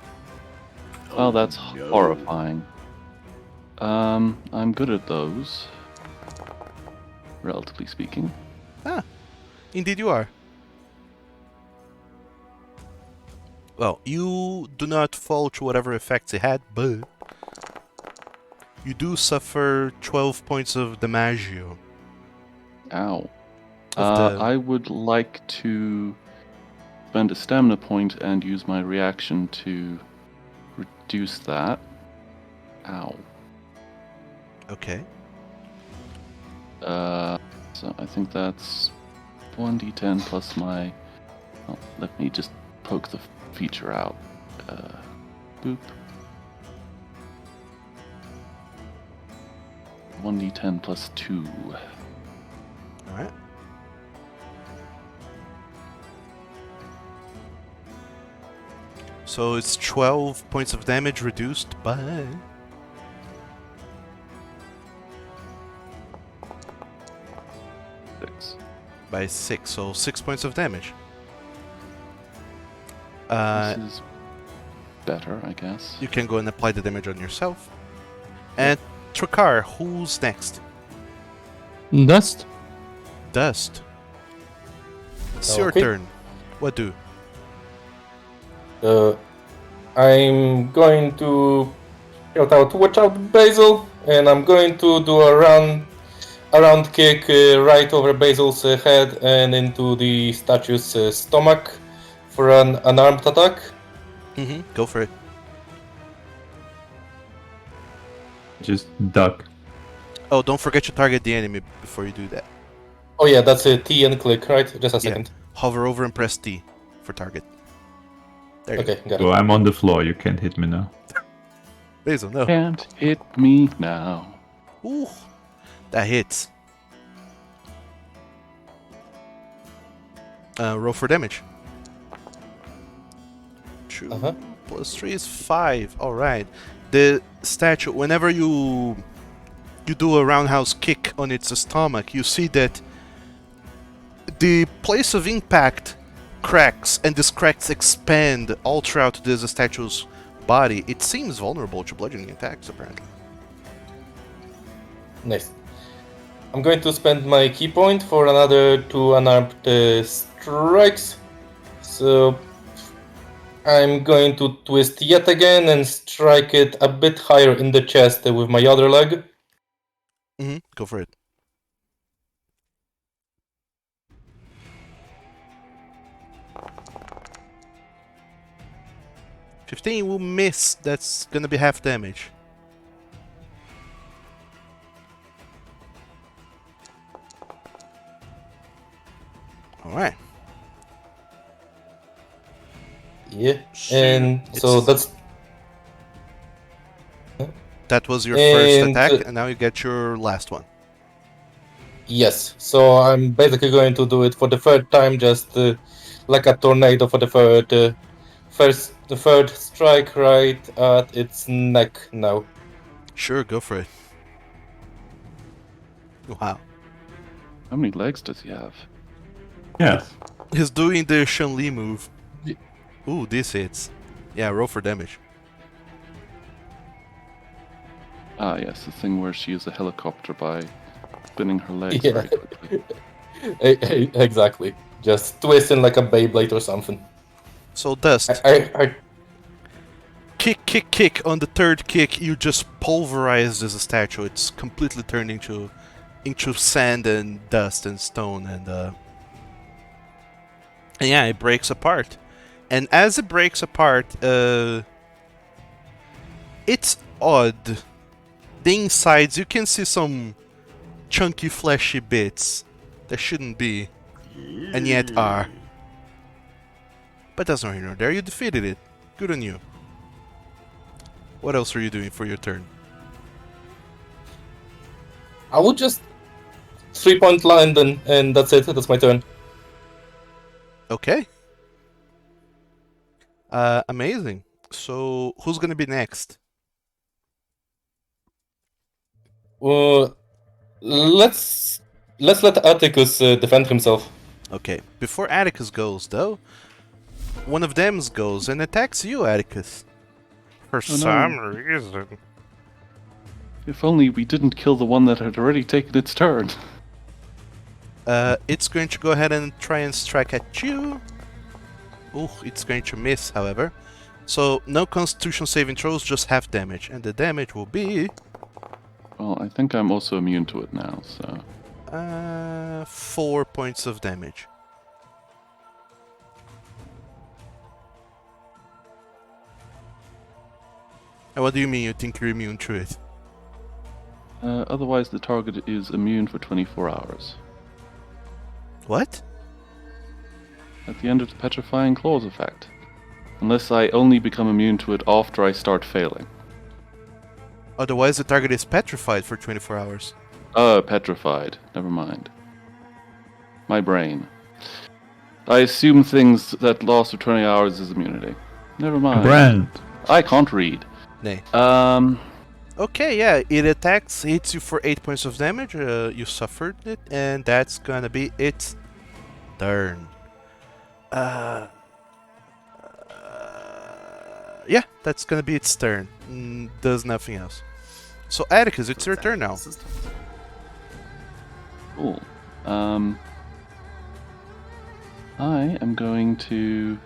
Well, that's no. horrifying. I'm good at those, relatively speaking. Indeed you are. Well, you do not fall to whatever effects it had, but you do suffer 12 points of damaggio. Ow. Of the- I would like to spend a stamina point and use my reaction to reduce that. Ow. Okay. So I think that's 1d10 plus my... Oh, let me just poke the feature out. Boop. 1d10 plus 2. Alright. So it's 12 points of damage reduced by... By 6, so 6 points of damage. This is better, I guess. You can go and apply the damage on yourself. And Trakar, who's next? Dust. Dust. It's your Okay. turn. What do? I'm going to shout out, "Watch out, Basil!" And I'm going to do a round kick right over Basil's head and into the statue's stomach for an unarmed attack. Mm-hmm. Go for it. Just duck. Oh, don't forget to target the enemy before you do that. Oh yeah, that's a T and click, right? Just a Yeah. second. Hover over and press T for target. There you Okay, got So it. I'm on the floor. You can't hit me now. go. Basil, no. Can't hit me now. Ooh, that hits. Roll for damage. 2 Uh-huh. plus 3 is 5. Alright. The statue, whenever you do a roundhouse kick on its stomach, you see that the place of impact cracks, and these cracks expand all throughout this statue's body. It seems vulnerable to bludgeoning attacks, apparently. Nice. I'm going to spend my key point for another 2 unarmed strikes. So I'm going to twist yet again and strike it a bit higher in the chest with my other leg. Mm-hmm. Go for it. 15 will miss. That's gonna be half damage. Alright. Yeah. And so that was your first and, attack, and now you get your last one. yes. So I'm basically going to do it for the third time, just like a tornado for the third strike right at its neck now. Sure, go for it. Wow. How many legs does he have? Yes. He's doing the Chun-Li move. Ye- Ooh, this hits. Yeah, roll for damage. Ah, yes, the thing where she is a helicopter by spinning her legs Yeah. very quickly. Exactly. Just twisting like a Beyblade or something. So, Dust. I Kick. On the third kick, you just pulverize this statue. It's completely turned into sand and dust and stone, and yeah, it breaks apart. And as it breaks apart, it's odd. The insides, you can see some chunky, fleshy bits that shouldn't be, and yet are. But that's not here nor there. You defeated it. Good on you. What else are you doing for your turn? would just 3-point land and that's it. That's my turn. Okay. Amazing. So, who's gonna be next? Let's let Atticus defend himself. Okay. Before Atticus goes, though, one of them goes and attacks you, Atticus. For Oh, no. some reason. If only we didn't kill the one that had already taken its turn. It's going to go ahead and try and strike at you. Ooh, it's going to miss, however. So, no Constitution saving throws, just half damage. And the damage will be... Well, I think I'm also immune to it now, so... 4 points of damage. And what do you mean you think you're immune to it? Otherwise, the target is immune for 24 hours. What? At the end of the Petrifying Claws effect. Unless I only become immune to it after I start failing. Otherwise, the target is petrified for 24 hours. Petrified. Never mind. My brain. I assume things that last for 20 hours is immunity. Never mind. Brand. I can't read. Nay. Um... Okay, yeah, it attacks, hits you for 8 points of damage. You suffered it, and that's gonna be its turn. Yeah, that's gonna be its turn. Does nothing else. So, Atticus, it's your turn now. Cool. I am going to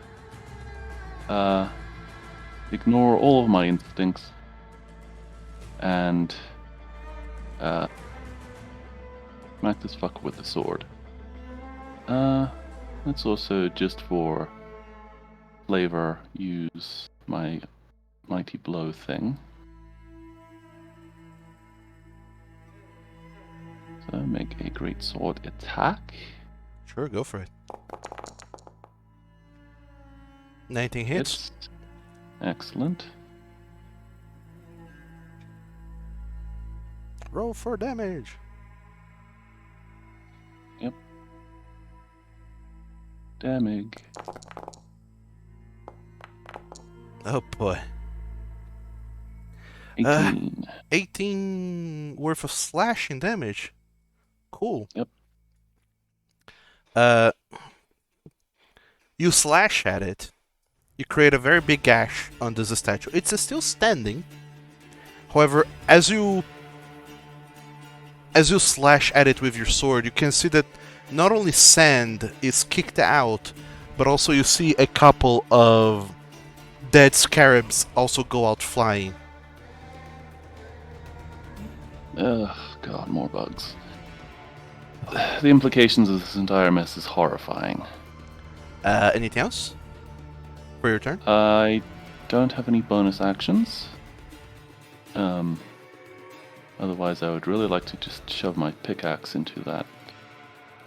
ignore all of my instincts and smack this fucker with the sword. Let's also, just for flavor, use my mighty blow thing. So make a great sword attack. Sure, go for it. 19 hits. It's excellent. Roll for damage. Yep. Damage. Oh boy. 18. 18 worth of slashing damage. Cool. Yep. You slash at it. You create a very big gash on this statue. It's still standing. However, as you slash at it with your sword, you can see that not only sand is kicked out, but also you see a couple of dead scarabs also go out flying. Ugh, God, more bugs. The implications of this entire mess is horrifying. Anything else for your turn? I don't have any bonus actions. Otherwise, I would really like to just shove my pickaxe into that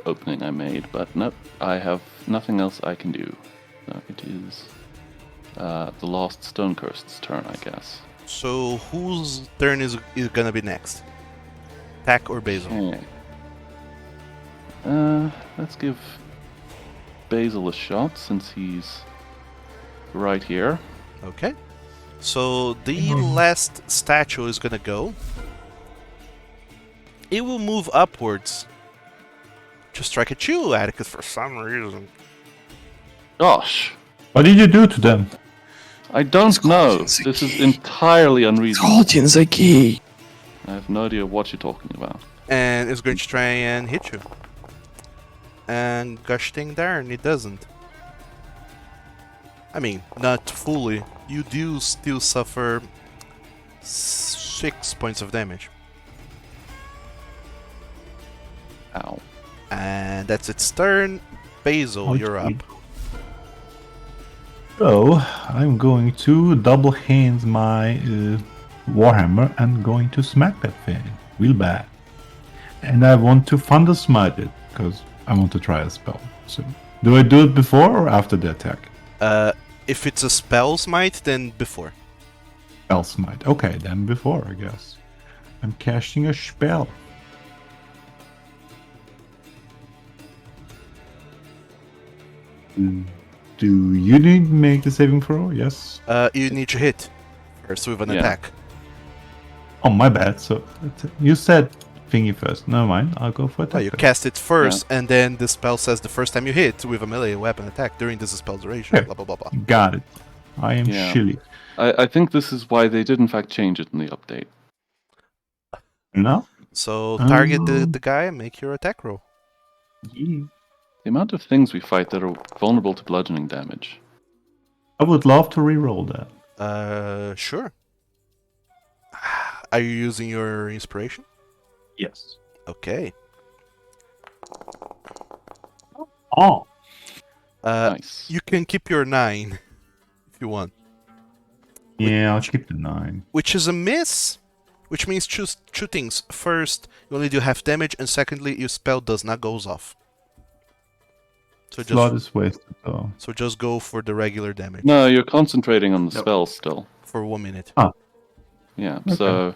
opening I made, but nope, I have nothing else I can do. So it is the Lost Stonecurst's turn, I guess. So whose turn is gonna be next? Tack or Basil? Okay. Let's give Basil a shot since he's right here. Okay. So the last statue is gonna go. It will move upwards to strike at you, Atticus, for some reason. Gosh, What did you do to them? I don't know. Scorchion's a This is key. entirely unreasonable. Scorchion's a key. I have no idea what you're talking about. And it's going to try and hit you. And gosh dang darn, it doesn't. I mean, not fully. You do still suffer 6 points of damage. Ow. And that's its turn. Basil, Oh, you're up. gee. So, I'm going to double hand my Warhammer and going to smack that thing real bad. And I want to Thunder Smite it, because I want to try a spell. So, do I do it before or after the attack? If it's a spell smite, then before. Spell Smite. Okay, then before, I guess. I'm casting a spell. Do you need to make the saving throw? Yes. You need to hit first with an Yeah. attack. Oh, my bad. So, you said thingy first. Never mind. I'll go for Oh, attack. you then. cast it first, and then the spell says the first time you hit with a melee weapon attack during this spell duration. Yeah. Blah blah blah blah. Got it. I am Yeah. chilly. I think this is why they did in fact change it in the update. No? So target the, Um. the guy and make your attack roll. Yeah. The amount of things we fight that are vulnerable to bludgeoning damage. I would love to re-roll that. Sure. Are you using your inspiration? Yes. Okay. Oh. Nice. You can keep your 9 if you want, Yeah, I'll keep the 9. which is a miss. Which means choose two things. First, you only do half damage, and secondly, your spell does not goes off. So Slot just is wasted though. just go for the regular damage No, you're concentrating on the Nope. spell still. for 1 minute. Yeah, Okay. so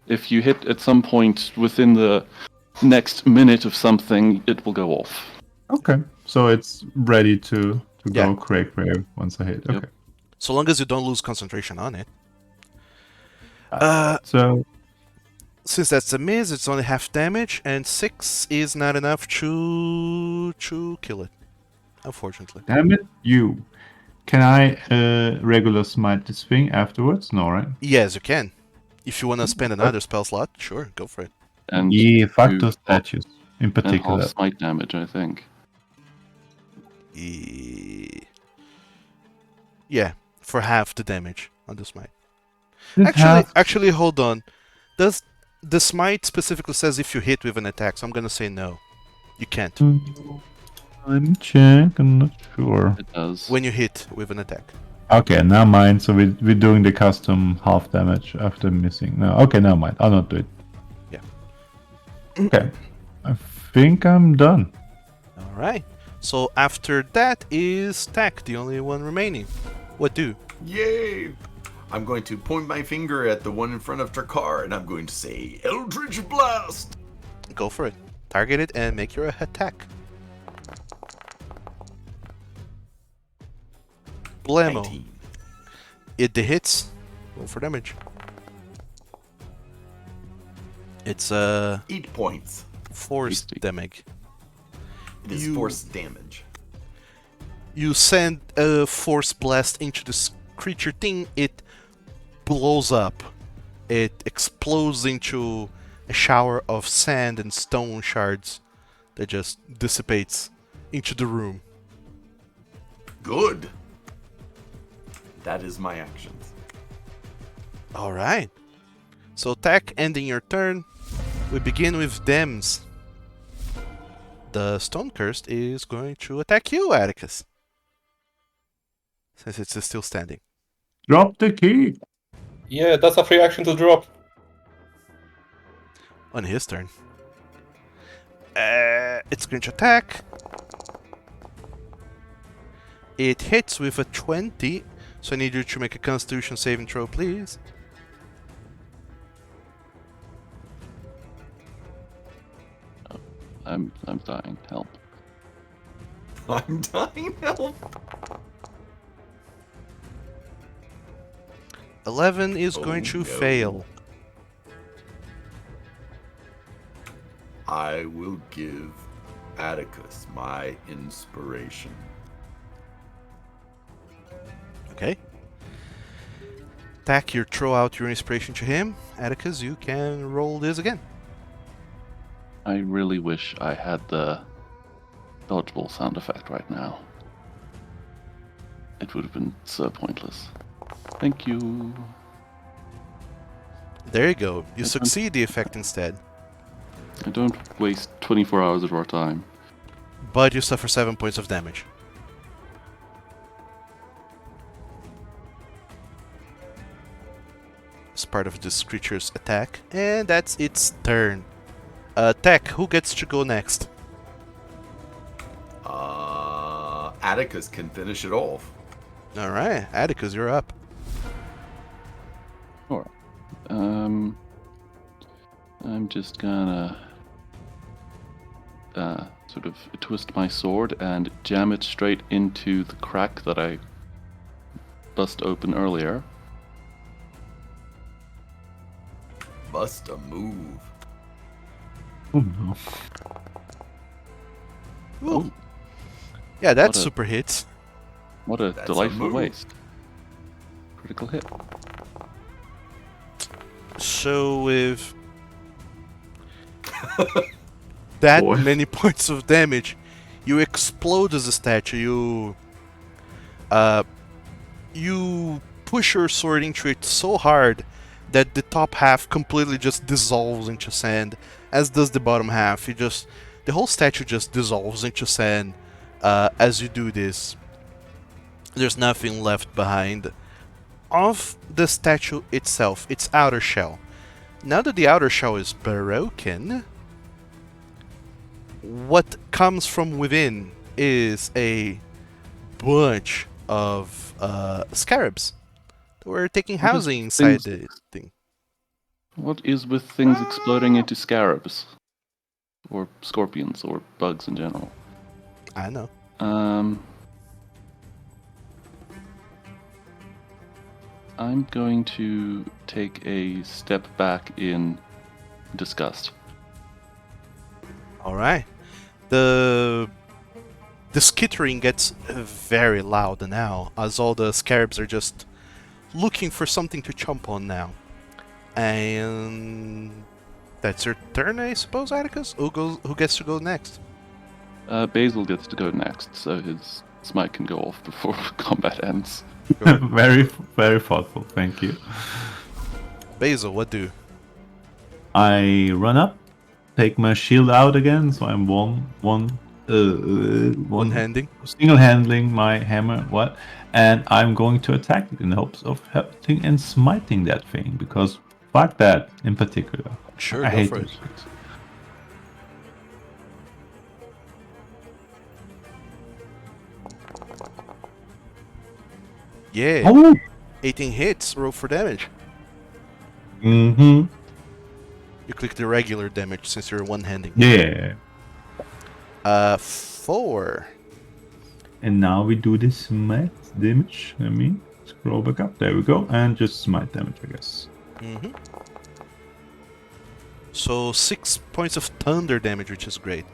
if you hit at some point within the next minute of something, it will go off. Okay. So it's ready to Yeah. go cray once I hit. Yep. Okay. So long as you don't lose concentration on it. So Since that's a miss, it's only half damage, and 6 is not enough to kill it. Unfortunately. damn it, you. Can I regular smite this thing afterwards? No, right? Yes, you can. If you want to spend another spell slot, sure, go for it. And Yeah, fuck do those statues in and particular. half smite damage, I think. Yeah, for half the damage on the smite. This half- Actually, hold on. Does the smite specifically says if you hit with an attack? So I'm gonna say no. You can't Let me check. I'm not sure. It does. when you hit with an attack. Okay, now mind. So we're doing the custom half damage after missing. No, okay, never mind. I'll not do it. Yeah. Okay. I think I'm done. All right. So after that is Tack, the only one remaining. What do? Yay! I'm going to point my finger at the one in front of Trakar, and I'm going to say Eldritch Blast! Go for it. Target it and make your attack. Blammo. 19. The hits. Roll for damage. It's 8 points. force Tasty. damage. It is You- force damage. You send a force blast into this creature thing, it blows up. It explodes into a shower of sand and stone shards that just dissipates into the room. Good. That is my actions. Alright. So attack ending your turn. We begin with Dems. The Stone Cursed is going to attack you, Atticus. Since it's still standing. Drop the key. Yeah, that's a free action to drop. On his turn. It's going to attack. It hits with a 20, so I need you to make a Constitution saving throw, please. I'm dying. Help. I'm dying. Help. 11 is going Oh, to no. fail. I will give Atticus my inspiration. Okay. Tack, you throw out your inspiration to him. Atticus, you can roll this again. I really wish I had the dodgeball sound effect right now. It would have been so pointless. Thank you. There you go. You Okay. succeed the effect instead. I don't waste 24 hours of our time. But you suffer 7 points of damage. As part of this creature's attack. And that's its turn. Tack, who gets to go next? Atticus can finish it off. Alright, Atticus, you're up. Sure. I'm just gonna sort of twist my sword and jam it straight into the crack that I bust open earlier. Bust a move. Oh no. Ooh. Yeah, that What a- super hits. What a That's a delightful move. waste. Critical hit. So with that Boy. many points of damage, you explode as a statue. You push your sword into it so hard that the top half completely just dissolves into sand, as does the bottom half. The whole statue just dissolves into sand as you do this. There's nothing left behind of the statue itself, its outer shell. Now that the outer shell is broken, what comes from within is a bunch of scarabs. We're taking What is housing inside things- the thing. What is with things exploding into scarabs? Or scorpions, or bugs in general? I know. I'm going to take a step back in disgust. All right. The skittering gets very loud now, as all the scarabs are just looking for something to chomp on now. And that's your turn, I suppose, Atticus? Who gets to go next? Basil gets to go next, so his smite can go off before combat ends. Very, very thoughtful. Thank you. Basil, what do? I run up, take my shield out again, so I'm one One-handing? single handling my hammer. What? And I'm going to attack it in the hopes of helping and smiting that thing because fuck that in particular. Sure, I go hate for it. those things. Yeah. Oh. 18 hits, roll for damage. Mm-hmm. You click the regular damage since you're one-handing. Yeah. 4. And now we do this smite damage. Let me scroll back up. There we go. And just smite damage, I guess. Mm-hmm. So 6 points of thunder damage, which is great.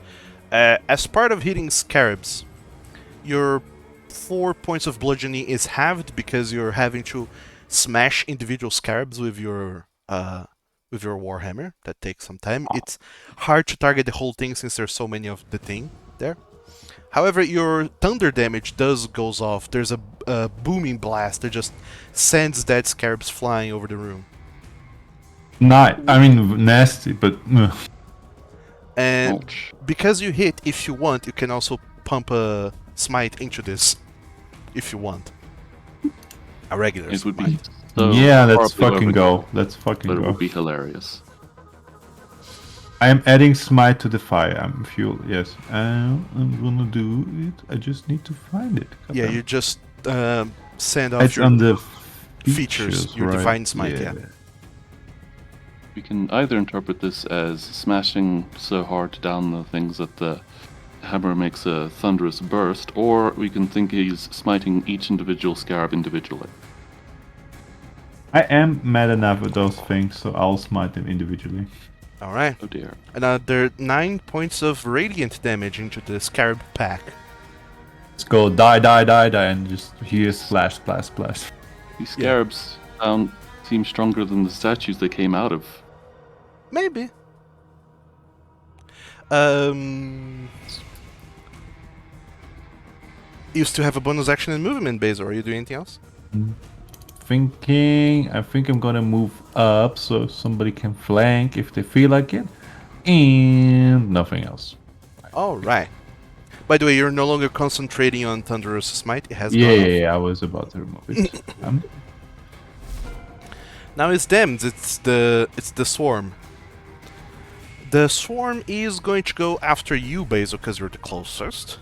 As part of hitting scarabs, your 4 points of bludgeoning is halved because you're having to smash individual scarabs with your warhammer. That takes some time. It's hard to target the whole thing since there's so many of the thing there. However, your thunder damage goes off. There's a booming blast that just sends dead scarabs flying over the room. I mean, nasty, but And Ouch. because you hit, if you want, you can also pump a smite into this. If you want. A regular It would be smite. so yeah, let's horribly fucking overkill, go. Let's fucking but it go. would be hilarious. I am adding smite to the fire. I'm fuel. Yes, I'm gonna do it. I just need to find it. Yeah, Goddamn. you just send off It's your on the features, your right? divine smite, yeah. We can either interpret this as smashing so hard down the things that the hammer makes a thunderous burst, or we can think he's smiting each individual scarab individually. I am mad enough with those things, so I'll smite them individually. All right. Oh dear. Another 9 points of radiant damage into the scarab pack. Let's go, die, die, die, die, and just here, splash, splash, splash. These scarabs seem stronger than the statues they came out of. Maybe. You still have a bonus action and movement, Basil. Are you doing anything else? I think I'm gonna move up so somebody can flank if they feel like it, and nothing else. All right. By the way, you're no longer concentrating on Thunderous Smite. It has Yeah, gone yeah, off. yeah, I was about to remove it. Now it's them. It's the swarm. The swarm is going to go after you, Basil, because you're the closest.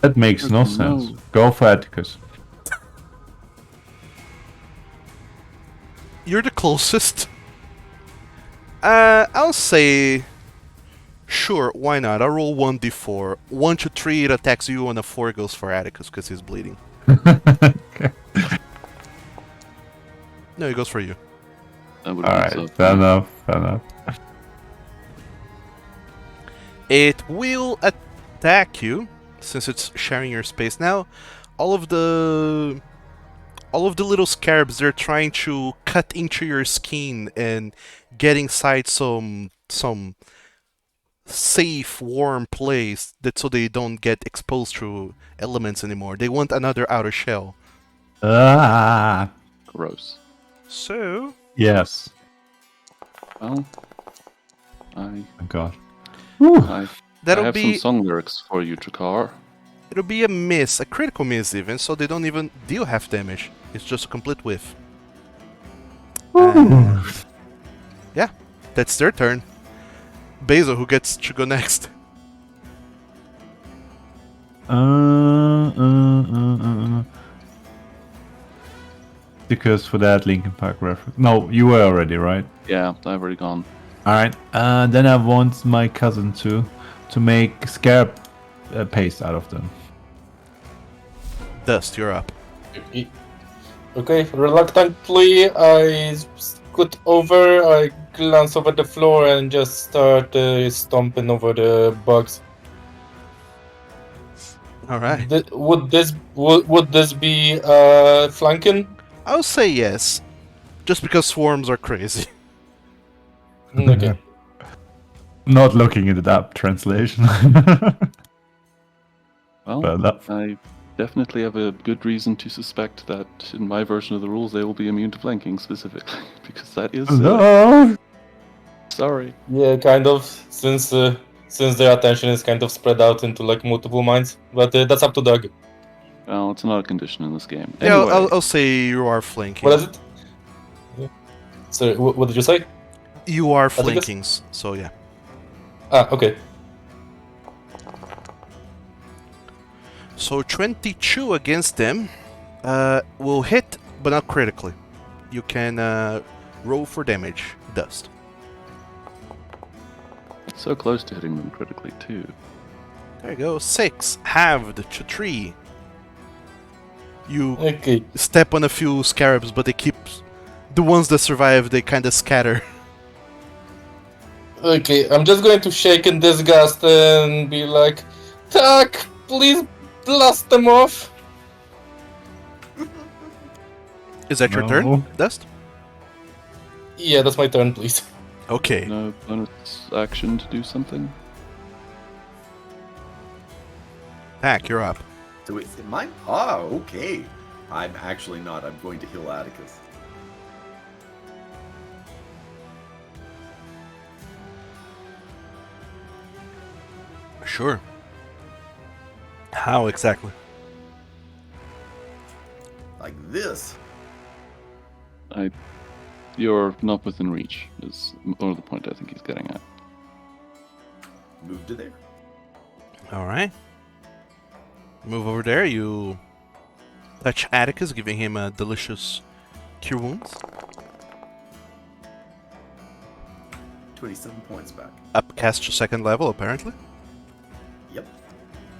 That makes no sense. Go for Atticus. You're the closest. I'll say... Sure, why not? I'll roll 1d4. 1 to 3, it attacks you, and a 4 goes for Atticus, because he's bleeding. Okay. No, it goes for you. That would Alright, so fair enough, fair enough. It will attack you, since it's sharing your space. Now, all of the little scarabs, they're trying to cut into your skin and get inside some safe, warm place so they don't get exposed to elements anymore. They want another outer shell. Ah, gross. So, yes. Well, Oh god. Whew. I that'll have be some song lyrics for you, Trakar. it'll be a miss, a critical miss even, so they don't even deal half damage. It's just a complete whiff. And yeah, that's their turn. Basil, who gets to go next? Because for that Linkin Park reference. No, you were already, right? Yeah, I've already gone. Alright, then I want my cousin to make scarab paste out of them. Dust, you're up. Okay, reluctantly I scoot over, I glance over the floor and just start stomping over the bugs. All right. Would this be flanking? I'll say yes, just because swarms are crazy. Okay. Not looking into that translation. Well, But I definitely have a good reason to suspect that in my version of the rules they will be immune to flanking specifically, because that is no! sorry. Yeah, kind of. Since their attention is kind of spread out into like multiple minds, but that's up to Doug. Well, it's not a condition in this game. Yeah, Anyway, I'll say you are flanking. What is it? Yeah. Sorry, what did you say? You are think it's- flanking, so yeah. Ah, okay. So 22 against them will hit, but not critically. You can roll for damage, Dust. so close to hitting them critically too. There you go, 6, halved to 3. You Okay. step on a few scarabs, but they keep... The ones that survive, they kind of scatter. Okay, I'm just going to shake in disgust and be like, "Tak, please blast them off." Is that your turn, No. Dust? Yeah, that's my turn, please. Okay. No bonus action to do something. Pack, you're up. So is it mine? Oh, okay. I'm actually not. I'm going to heal Atticus. Sure. How exactly? Like this. You're not within reach, is more the point I think he's getting at. Move to there. Alright. Move over there, you touch Atticus, giving him a delicious cure wounds. 27 points back. Upcast to second level, apparently. Yep,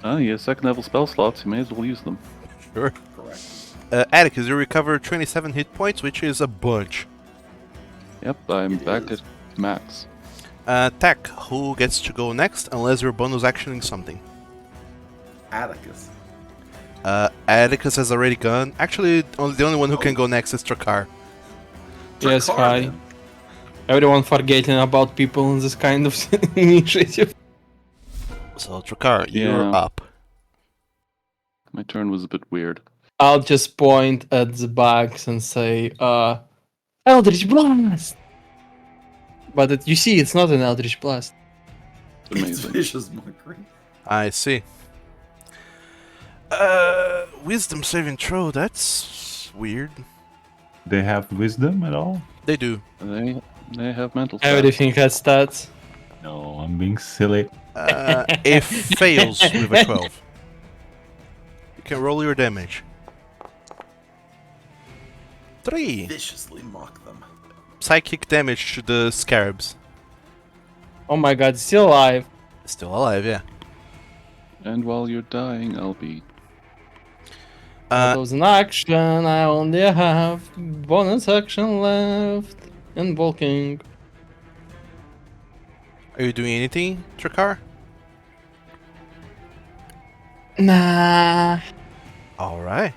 Oh, you have second level spell slots, you may as well use them. Sure. correct. Atticus, you recover 27 hit points, which is a bunch. Yep, I'm It back is. at max. Tech, who gets to go next unless you're bonus actioning something? Atticus. Atticus has already gone. Actually, the only one who can go next is Trakar. Yes, Drakkar, hi. then. Everyone forgetting about people in this kind of initiative. So, Trakar, you're Yeah. up. My turn was a bit weird. I'll just point at the bags and say, Eldritch Blast! But you see, it's not an Eldritch Blast. It's It's amazing. vicious mockery. I see. Wisdom saving throw, that's weird. They have wisdom at all? They do. They have mental stats. Everything has stats. No, I'm being silly. It fails with a 12. You can roll your damage. 3. Viciously mock them. Psychic damage to the scarabs. Oh my god, it's still alive. Still alive, yeah. And while you're dying, I'll be... That was an action. I only have bonus action left. And bulking. Are you doing anything, Trakar? Nah. Alright.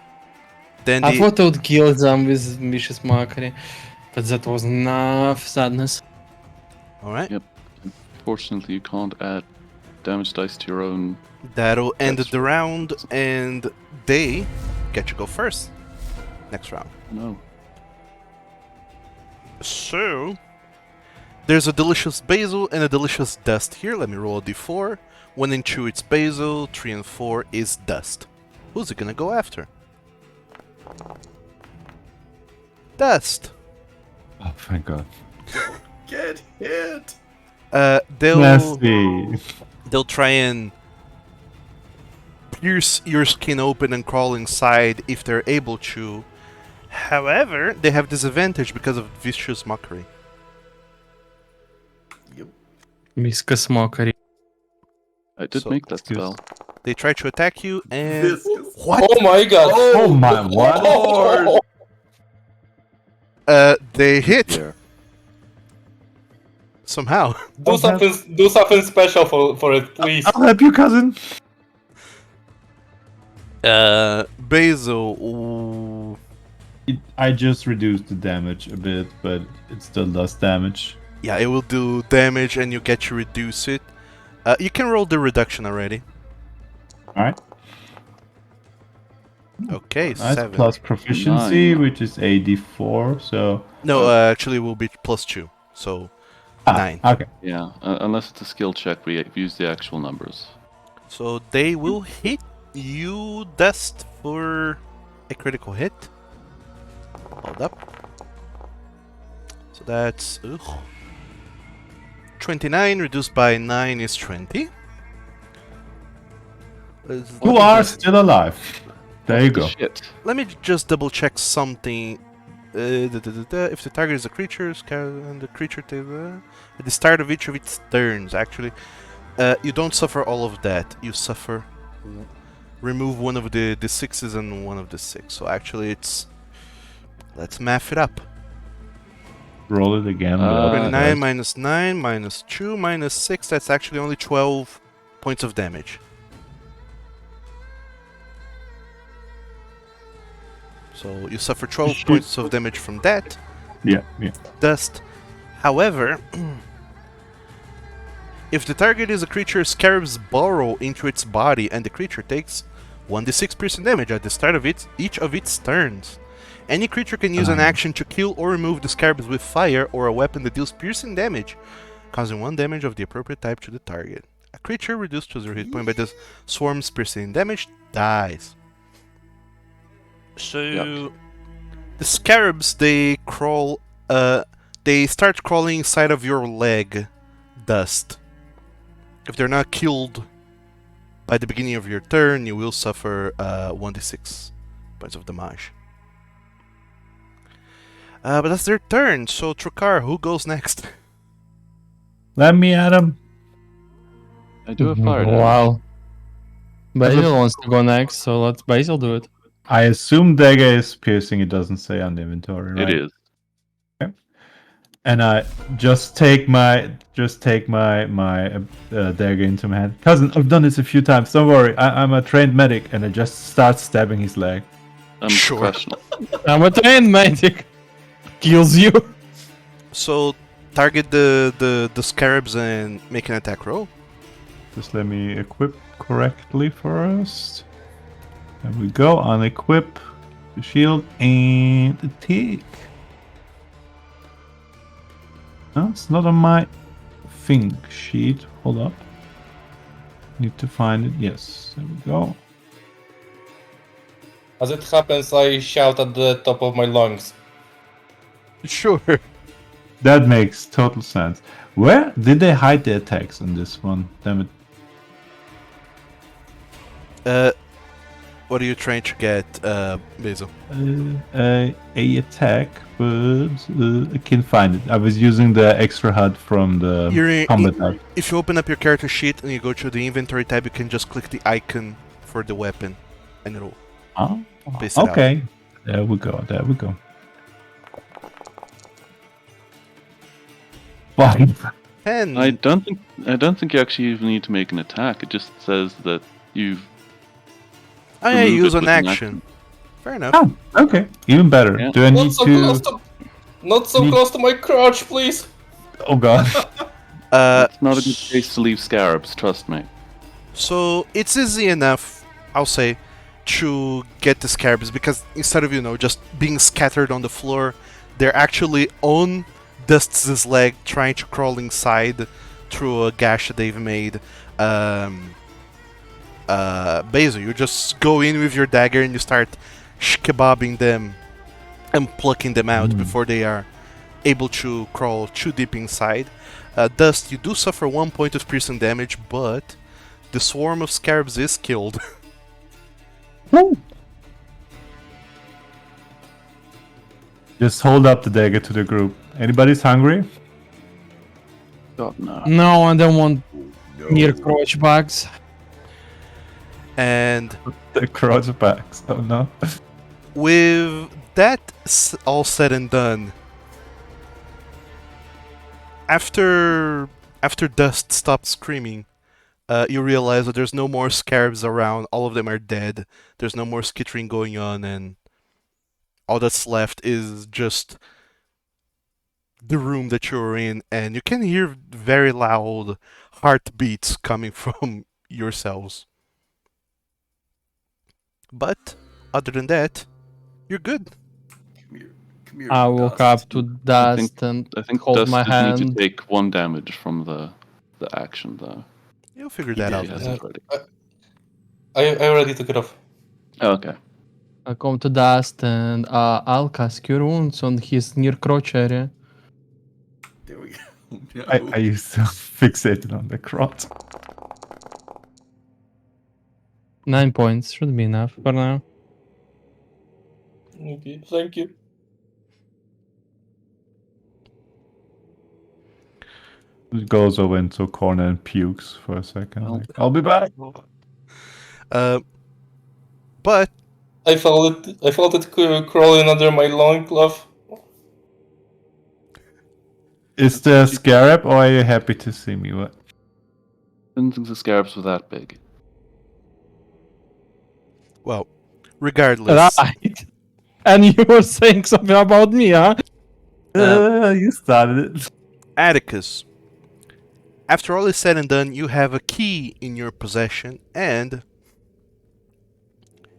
Then I the... thought I would kill them with vicious mockery, but that was enough sadness. Alright. Yep. Fortunately, you can't add damage dice to your own... That'll end That's- the round, and they get to go first. Next round. No. So, there's a delicious basil and a delicious dust here. Let me roll a d4. 1 and 2 it's basil, 3 and 4 is dust. Who's it gonna go after? Dust. Oh, thank God. Get hit! They'll Nasty. they'll try and pierce your skin open and crawl inside if they're able to. However, they have disadvantage because of vicious mockery. Yep. Viscous mockery. I did So- make that Excuse- spell. They try to attack you and Viscous. what? Oh my god! Oh my, what? Lord! They hit There. somehow. Do something special for it, please. I'll help you, cousin. Basil. Ooh. I just reduced the damage a bit, but it still does damage. Yeah, it will do damage and you get to reduce it. You can roll the reduction already. Alright. Okay, Nice. 7. Plus proficiency, 9. which is AD4, so... No, actually, it will be plus 2. So, 9. Okay. Yeah, unless it's a skill check, we use the actual numbers. So they will hit you, Dust, for a critical hit. Hold up. So that's 29 reduced by 9 is 20. You are still alive. There you go. Shit. Let me just double check something. If the target is a creature, and the creature at the start of each of its turns, actually, you don't suffer all of that. You suffer. Remove one of the 6s and one of the 6. So actually, it's. Let's math it up. Roll it again. with other 29 dice. minus 9 minus 2 minus 6. That's actually only 12 points of damage. So you suffer 12 Shoot. points of damage from that. Yeah. Dust. However, if the target is a creature, scarabs burrow into its body and the creature takes 1d6 piercing damage at the start of each of its turns. Any creature can use an action to kill or remove the scarabs with fire or a weapon that deals piercing damage, causing 1 damage of the appropriate type to the target. A creature reduced to 0 hit point by the swarm's piercing damage dies. So Yuck. The scarabs, they crawl. They start crawling inside of your leg, Dust. If they're not killed by the beginning of your turn, you will suffer 1d6 points of damage. But that's their turn. So Trukar, who goes next? Let me at him. I do have fire damage. Wow. As a- Basil wants to go next, so let's Basil do it. I assume dagger is piercing. It doesn't say on the inventory, right? It is. And I just take my dagger into my hand. Cousin, I've done this a few times. Don't worry, I'm a trained medic, and I just start stabbing his leg. I'm Sure. professional. I'm a trained medic. Kills you. So target the scarabs and make an attack roll. Just let me equip correctly first. There we go. Unequip the shield and attack. No, it's not on my thing sheet. Hold up. Need to find it. Yes, there we go. As it happens, I shout at the top of my lungs. Sure. That makes total sense. Where did they hide the attacks on this one? Damn it. What are you trying to get, Basil? A attack, but I can't find it. I was using the extra HUD from the combat HUD. If you open up your character sheet and you go to the inventory tab, you can just click the icon for the weapon, and it'll Oh, paste it out. okay. There we go. There we go. Fine. 10. I don't think you actually even need to make an attack. It just says that you've Oh yeah, remove use it an with an action. Fair enough. Oh, okay. Even better. Yeah. Do I need Not so Need- close to my crotch, please. Oh god. It's not a good place to leave scarabs, trust me. So it's easy enough, I'll say, to get the scarabs because instead of just being scattered on the floor, they're actually on Dust's leg, trying to crawl inside through a gash that they've made. Basil, you just go in with your dagger and you start kebabbing them and plucking them out before they are able to crawl too deep inside. Dust, you do suffer 1 point of piercing damage, but the swarm of scarabs is killed. Just hold up the dagger to the group. Anybody's hungry? God, no. No, I don't want near crotch bugs. And The crotch backs. Oh no. with that all said and done, after Dust stopped screaming, you realize that there's no more scarabs around. All of them are dead. There's no more skittering going on, and all that's left is just the room that you're in, and you can hear very loud heartbeats coming from yourselves. But other than that, you're good. Come here, I woke Dust. up to Dust and I think hold Dust my just needs to hand. take 1 damage from the action, though. You'll figure that He out. has later. it ready. I already took it off. Oh, okay. I come to Dust and I'll cast Cure Wounds on his near crotch area. There we go. No. I used to fixate on the crotch. 9 points should be enough for now. Okay, thank you. It goes over into a corner and pukes for a second. Well, Like, I'll be back. But I felt it crawling under my loincloth. Is there a scarab or are you happy to see me? What? Didn't think the scarabs were that big. well, regardless, Right. And you were saying something about me, huh? You started it. Atticus, after all is said and done, you have a key in your possession, and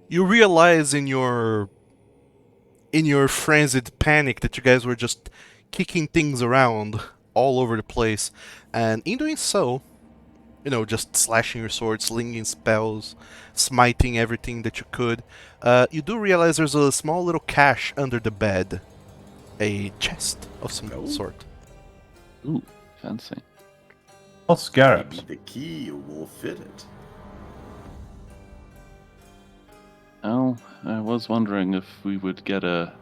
you realize in your frenzied panic that you guys were just kicking things around all over the place, and in doing so, just slashing your sword, slinging spells, smiting everything that you could. You do realize there's a small little cache under the bed, a chest of some Oh. sort. Ooh, fancy. All Maybe scarabs. the key will fit it. Oh, I was wondering if we would get a.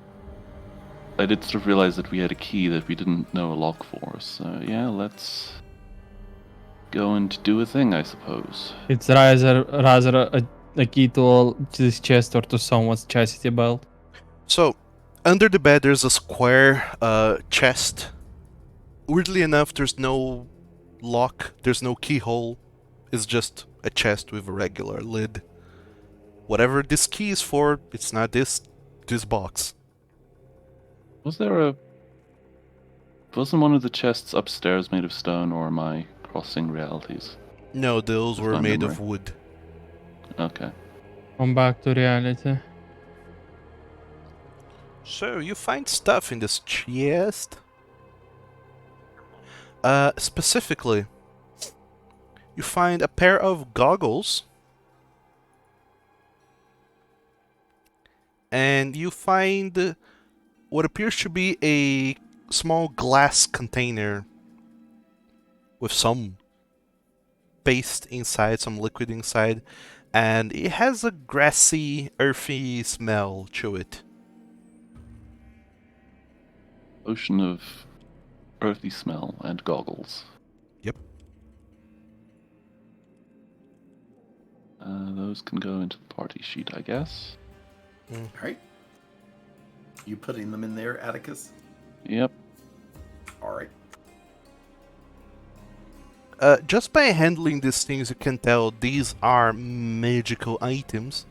I did sort of realize that we had a key that we didn't know a lock for. So yeah, let's go and do a thing, I suppose. It's rather a key to all this chest or to someone's chastity belt. So, under the bed there's a square chest. Weirdly enough, there's no lock, there's no keyhole. It's just a chest with a regular lid. Whatever this key is for, it's not this box. Was there a? Wasn't one of the chests upstairs made of stone, or am I crossing realities? No, those That's were my made of memory. wood. Okay. Come back to reality. So, you find stuff in this chest. Specifically, you find a pair of goggles. And you find what appears to be a small glass container with some paste inside, some liquid inside, and it has a grassy, earthy smell to it. Ocean of earthy smell and goggles. Yep. Those can go into the party sheet, I guess. All right. You putting them in there, Atticus? Yep. All right. Just by handling these things, you can tell these are magical items,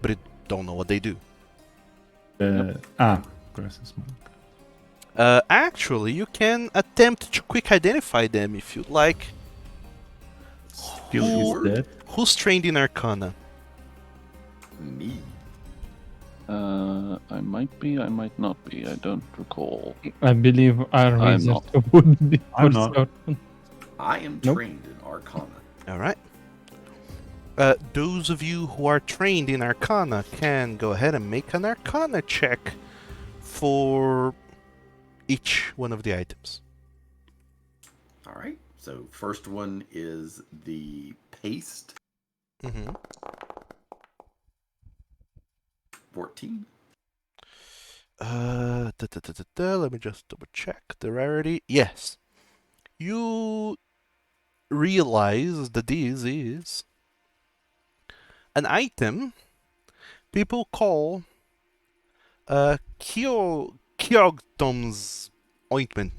but you don't know what they do. Grass is smoke. Actually, you can attempt to quick identify them if you'd like. Skill Who- is dead. Who's trained in Arcana? Me. I might be, I might not be. I don't recall. I believe our I'm wizard not. would be I'm for not. certain. I am Nope. trained in Arcana. Alright. Those of you who are trained in Arcana can go ahead and make an Arcana check for each one of the items. All right. So first one is the paste. Mm-hmm. 14. Let me just double check the rarity. Yes. You realize that this is an item people call Kyogdom's ointment.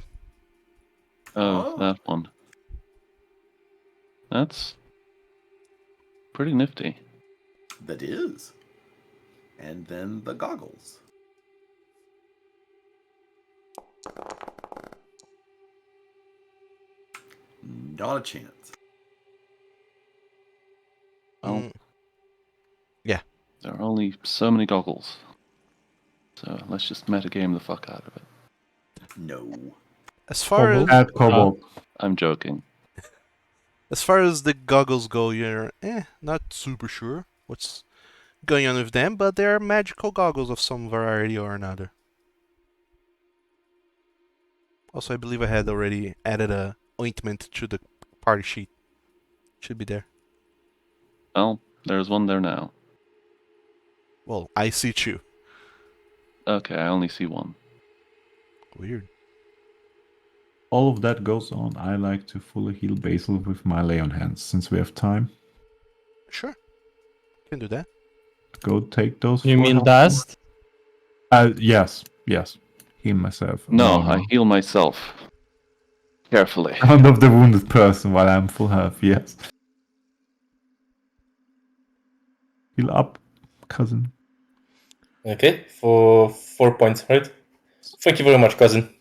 Oh, Oh. that one. That's pretty nifty. That is. And then the goggles. Not a chance. Well, Mm, there are only so many goggles. So let's just metagame the fuck out of it. No. As far as Cobalt. Add cobalt. I'm joking. the goggles go, you're not super sure what's going on with them, but they're magical goggles of some variety or another. Also, I believe I had already added a ointment to the party sheet. Should be there. Well, there's one there now. Well, I see you. Okay, I only see one. Weird. All of that goes on. I like to fully heal Basil with my lay on hands since we have time. Sure. Can do that. Go take those. You four mean health dust? Yes. Heal myself. No, I heal myself. Carefully. Hand of the wounded person while I'm full health, yes. Heal up, cousin. Okay, for 4 points, right? Thank you very much, cousin.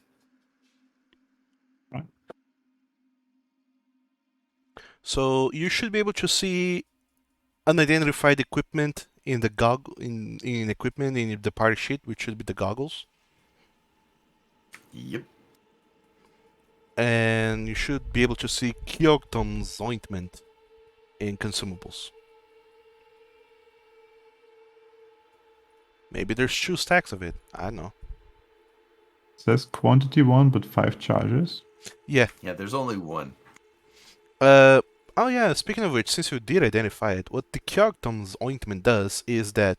So you should be able to see unidentified equipment in the in equipment in the party sheet, which should be the goggles. Yep. and you should be able to see Kyogdom's ointment in consumables. Maybe there's 2 stacks of it. I don't know. It says quantity 1, but 5 charges. Yeah. Yeah, there's only one. Oh yeah, speaking of which, since you did identify it, what the Kyogdom's ointment does is that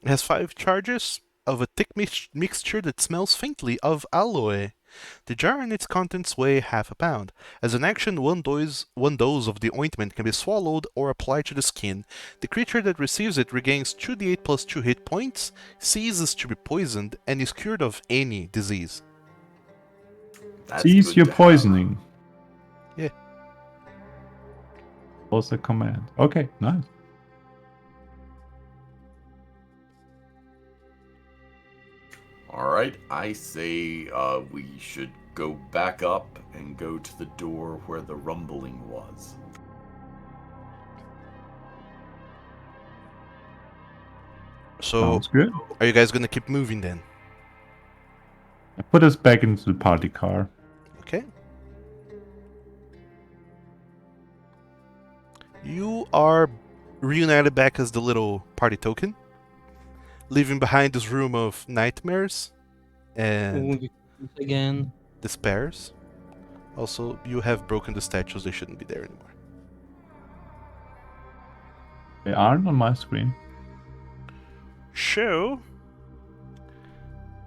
it has 5 charges of a thick mixture that smells faintly of aloe. The jar and its contents weigh half a pound. As an action, one dose of the ointment can be swallowed or applied to the skin. The creature that receives it regains 2d8 plus 2 hit points, ceases to be poisoned, and is cured of any disease. That's Cease good your to have. poisoning. Yeah. Was a command. Okay, nice. All right, I say we should go back up and go to the door where the rumbling was. So, Sounds good. are you guys gonna keep moving then? I put us back into the party car. Okay. You are reunited back as the little party token, leaving behind this room of nightmares and Again. despairs. Also, you have broken the statues, they shouldn't be there anymore. They aren't on my screen. So,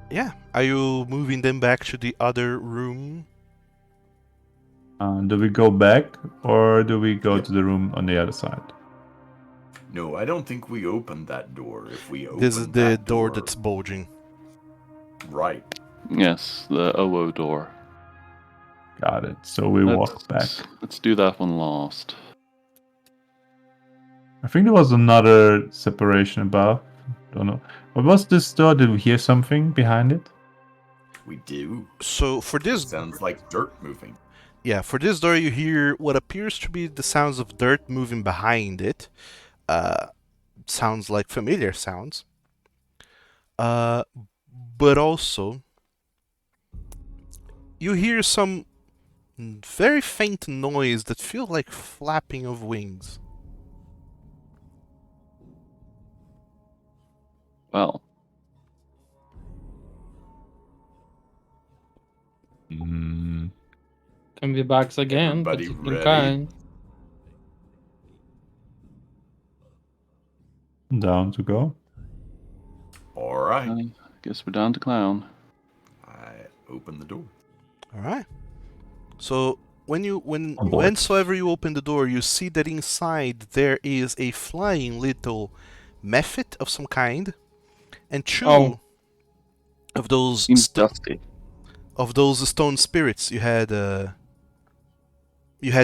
yeah, are you moving them back to the other room? Do we go back or do we go Yep. to the room on the other side? No, I don't think we opened that door. If we opened This is the that door that's bulging. right. Yes, the OO door. Got it. So we walk back. Let's do that one last. I think there was another separation above. Don't know. What was this door? Did we hear something behind it? We do. So for It this, sounds like dirt moving. yeah, for this door you hear what appears to be the sounds of dirt moving behind it. Sounds like familiar sounds. But also you hear some very faint noise that feels like flapping of wings. Well, Mm, Can be bugs again, Everybody but different ready? kind. down to go. All right. I guess we're down to clown. I open the door. All right. So Aboard. whensoever you open the door, you see that inside there is a flying little mephit of some kind, and 2 Oh. of those Seems dusty. stone spirits you had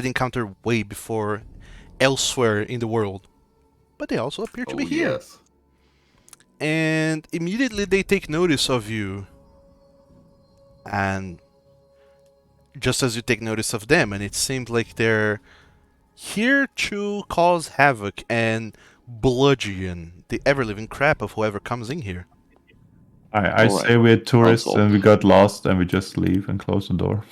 encountered way before elsewhere in the world, but they also appear to Oh be here. yes. And immediately they take notice of you, and just as you take notice of them, and it seems like they're here to cause havoc and bludgeon the ever-living crap of whoever comes in here. I All right. say we're tourists Consult. and we got lost and we just leave and close the door.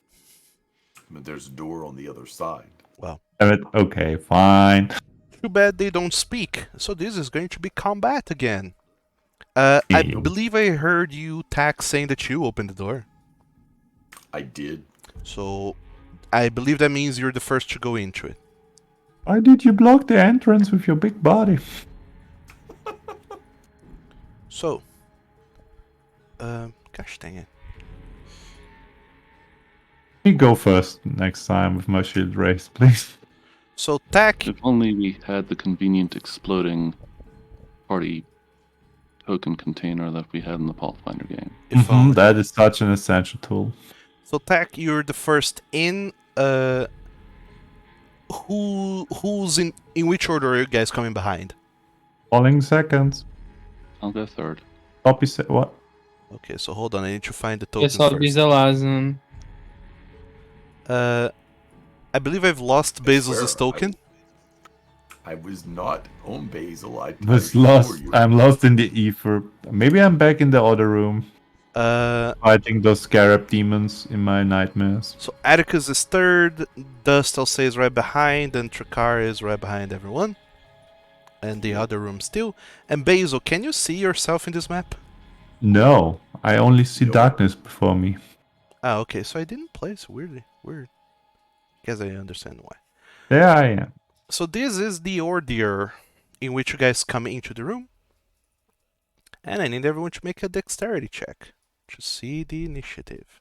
But there's a door on the other side. Damn it. Okay, fine. Too bad they don't speak, so this is going to be combat again. I Yeah. believe I heard you, Tax, saying that you opened the door. I did. So I believe that means you're the first to go into it. Why did you block the entrance with your big body? So, gosh dang it. You go first next time with my shield raised, please. So, Tack, If only we had the convenient exploding party token container that we had in the Pathfinder game. if only. That is such an essential tool. So, Tack, you're the first in. Who's in which order are you guys coming behind? Falling seconds. I'll go third. Copy set. What? Okay, so hold on, I need to find the tokens Guess I'll be first. the last one. I believe I've lost Basil's swear, token. I was not on Basil. I Was assure lost. you. I'm lost in the ether. Maybe I'm back in the other room. Fighting those scarab demons in my nightmares. So Atticus is third, Dust I'll say is right behind, and Trakar is right behind everyone. And the other rooms too. And Basil, can you see yourself in this map? No, I only see Nope. darkness before me. Ah, okay, so I didn't place weirdly. Weird. Guess I understand why. There I am. So this is the order in which you guys come into the room. And I need everyone to make a dexterity check to see the initiative.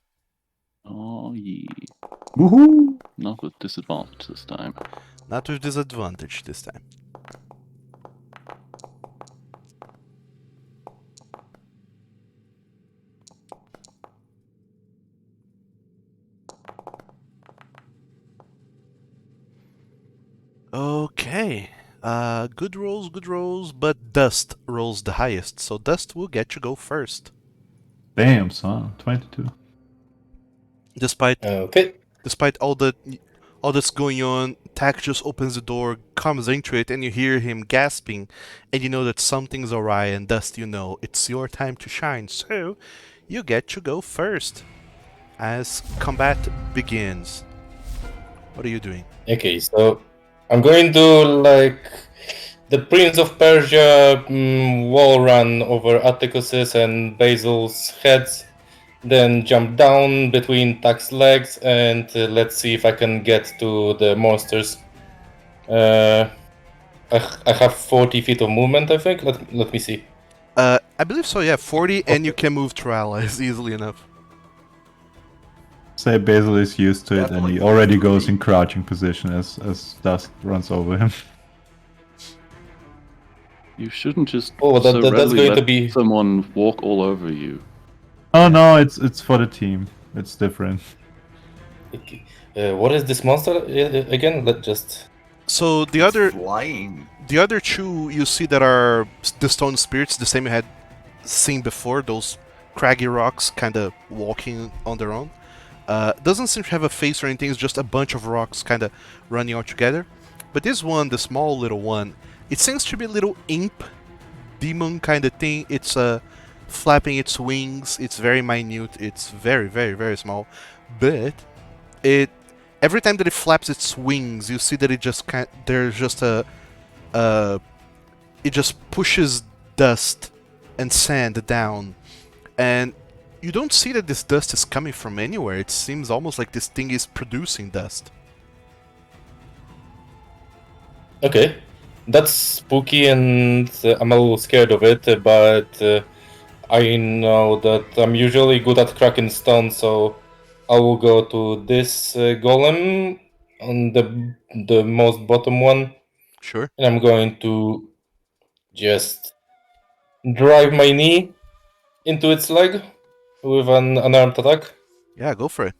Oh, yeah. Woohoo! Not with disadvantage this time. Not with disadvantage this time. Okay. Good rolls, but Dust rolls the highest, so Dust will get to go first. Damn, son. 22. Despite Okay. all that's going on, Tak just opens the door, comes into it, and you hear him gasping, and you know that something's awry, and Dust, you know it's your time to shine, so you get to go first as combat begins. What are you doing? Okay, so I'm going to like the Prince of Persia wall run over Atticus's and Basil's heads, then jump down between Tak's legs, and let's see if I can get to the monsters. I have 40 feet of movement, I think. Let me see. I believe so, yeah, 40, and you can move through allies easily enough. Say Basil is used to it That's and like he already 3. goes in crouching position as Dust runs over him. You shouldn't just Oh, so that's readily going to let be. someone walk all over you. Oh no, it's for the team. It's different. What is this monster again? Let just. So the It's other flying. two you see that are the stone spirits, the same you had seen before, those craggy rocks kind of walking on their own. Doesn't seem to have a face or anything, it's just a bunch of rocks kind of running all together. But this one, the small little one, it seems to be a little imp demon kind of thing. It's flapping its wings, it's very minute, it's very, very, very small. But it every time that it flaps its wings, you see that it just there's just it just pushes dust and sand down, and you don't see that this dust is coming from anywhere. It seems almost like this thing is producing dust. Okay, that's spooky, and I'm a little scared of it. But I know that I'm usually good at cracking stone, so I will go to this golem on the most bottom one, Sure. and I'm going to just drive my knee into its leg with an unarmed attack. Yeah, go for it.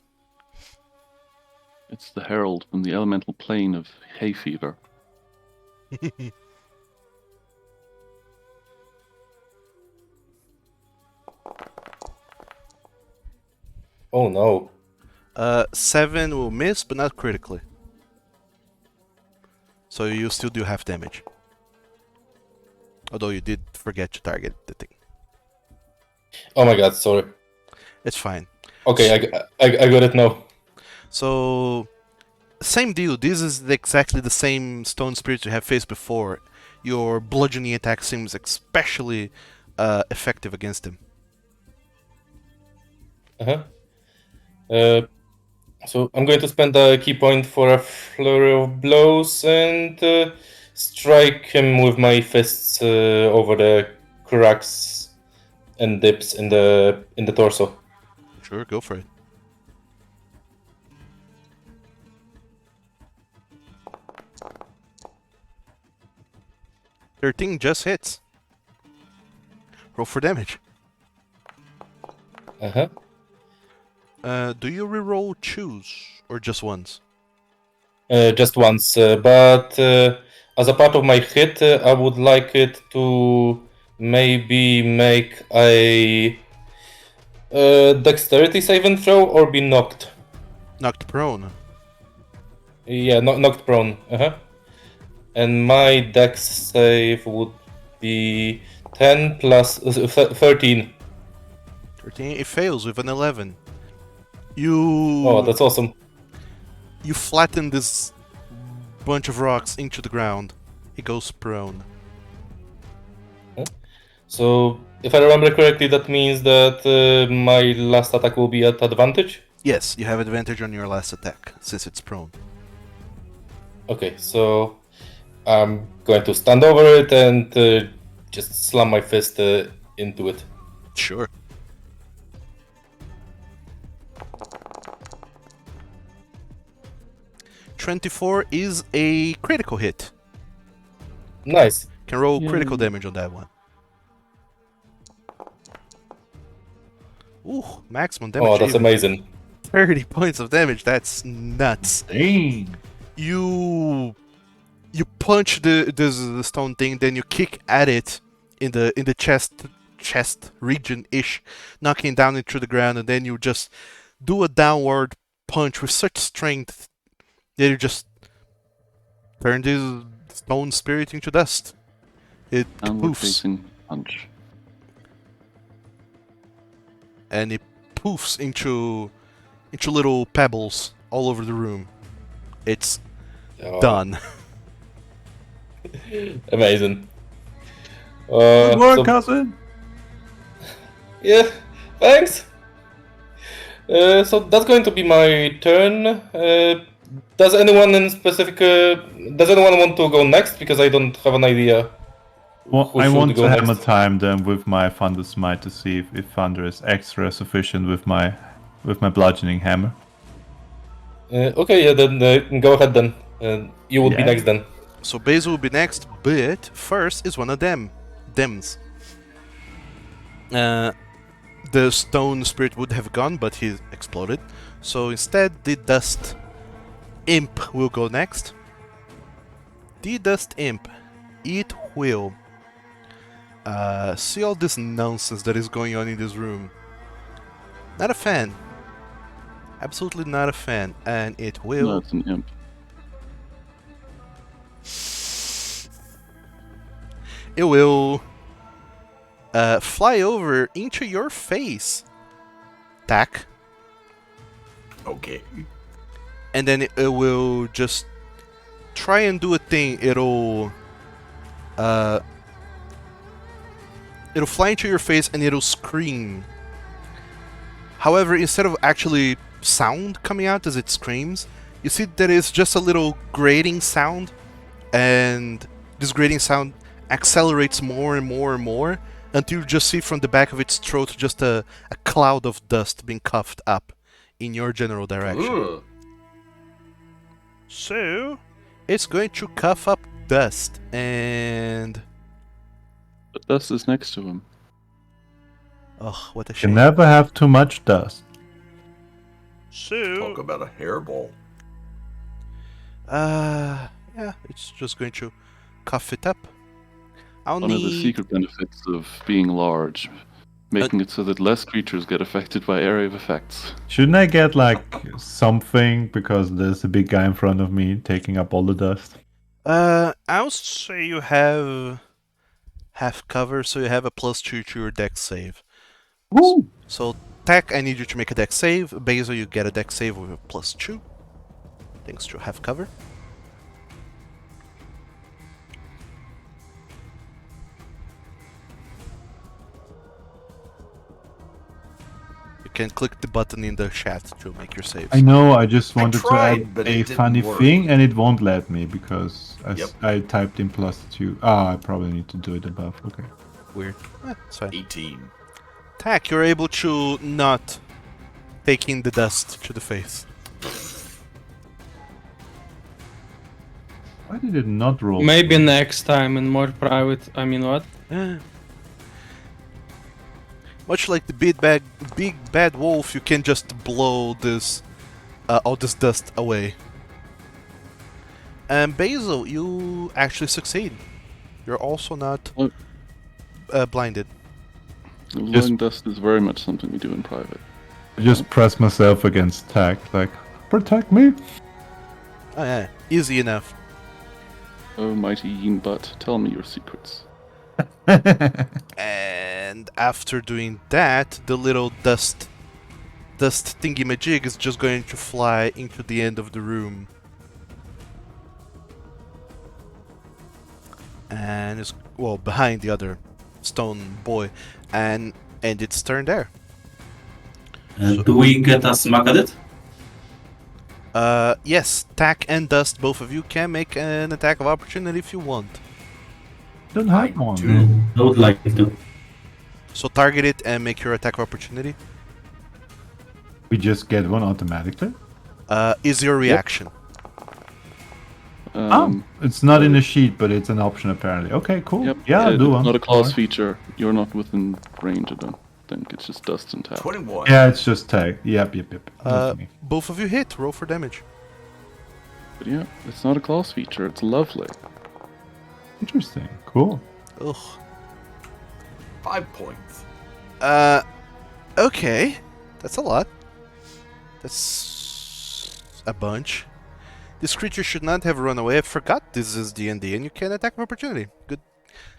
It's the herald from the elemental plane of hay fever. Oh no. 7 will miss, but not critically. So you still do half damage. Although you did forget to target the thing. Oh my god, sorry. It's fine. Okay, I got it now. So, same deal. This is exactly the same stone spirit you have faced before. Your bludgeoning attack seems especially effective against him. So I'm going to spend a key point for a flurry of blows and strike him with my fists over the cracks and dips in the torso. Sure, go for it. "13 just hits. Roll for damage. Uh-huh. Do you reroll choose or just once? Just once, but as a part of my hit, I would like it to maybe make a dexterity saving throw or be knocked. Knocked prone. Yeah, knocked prone. Uh-huh. And my dex save would be 10 plus 13. 13. It fails with an 11. You Oh, that's awesome. you flatten this bunch of rocks into the ground. It goes prone. So, if I remember correctly, that means that my last attack will be at advantage? Yes, you have advantage on your last attack since it's prone. Okay, so I'm going to stand over it and just slam my fist into it. Sure. $24 is a critical hit. Nice. Can roll Yeah. critical damage on that one. Ooh, maximum damage. Oh, that's even. amazing. 30 points of damage. That's nuts. Dang. You punch the stone thing, then you kick at it in the chest region ish, knocking it down into the ground, and then you just do a downward punch with such strength that you just turn this stone spirit into dust. It Downward poofs, facing punch. and it poofs into little pebbles all over the room. It's Oh, done. Amazing. Good work, so- cousin. Yeah, thanks. So that's going to be my turn. Does anyone in specific? Does anyone want to go next? Because I don't have an idea. Well, Who I should want go to hammer next? time them with my Thunder Smite to see if Thunder is extra sufficient with my bludgeoning hammer. Okay, yeah, then go ahead then. You would be Yeah. next then. So Basil will be next, but first is one of Dems. The stone spirit would have gone, but he exploded. So instead, the dust imp will go next. The dust imp, it will see all this nonsense that is going on in this room. Not a fan. Absolutely not a fan, and it will. No, it's an imp. It will fly over into your face, Tack, Okay. and then it will just try and do a thing. It'll fly into your face and it'll scream. However, instead of actually sound coming out as it screams, you see that it's just a little grating sound, and this grating sound accelerates more and more and more until you just see from the back of its throat just a cloud of dust being coughed up in your general direction. Ugh. So, it's going to cough up dust, and... But dust is next to him. Oh, what a You shame. never have too much dust. So... Talk about a hairball. Yeah, it's just going to cough it up. I'll One of the need... secret benefits of being large, making it so that less creatures get affected by area of effects. Shouldn't I get like something because there's a big guy in front of me taking up all the dust? I'll say you have half cover, so you have a +2 to your dex save. Woo! So, Tack, I need you to make a dex save. Basil, you get a dex save with a +2. Thanks to half cover. You can click the button in the chat to make your saves. I know, I just wanted tried, to but add it a didn't funny work. thing and it won't let me because Yep. I typed in +2. Ah, I probably need to do it above. Okay. Weird. It's fine. 18. Tack, you're able to not take in the dust to the face. Why did it not roll? Maybe next time in more private. I mean, what? Much like the big bad wolf, you can just blow this all this dust away. And Basil, you actually succeed. You're also not Oh. blinded. Blowing dust is very much something we do in private. I just press myself against Tack, like, protect me. Oh yeah, easy enough. Oh, mighty Yin Butt, tell me your secrets. And after doing that, the little dust thingy-majig is just going to fly into the end of the room. And it's, well, behind the other stone boy. And end its turn there. Do we get a smack at it? Yes, Tack and Dust, both of you can make an attack of opportunity if you want. Don't have one. I would like to. So target it and make your attack of opportunity. We just get one automatically. Is your reaction. It's not in the sheet, but it's an option apparently. Okay, cool. Yep. Yeah, I'll do it's one. not a class Alright. feature. You're not within range, I don't think. It's just dust and tap. 21. Yeah, it's just tag. Yep. Nothing. Both of you hit. Roll for damage. But yeah, it's not a class feature. It's lovely. Interesting. Cool. Ugh. 5 points. Okay. That's a lot. That's a bunch. This creature should not have run away. I forgot this is D&D and you can attack of opportunity.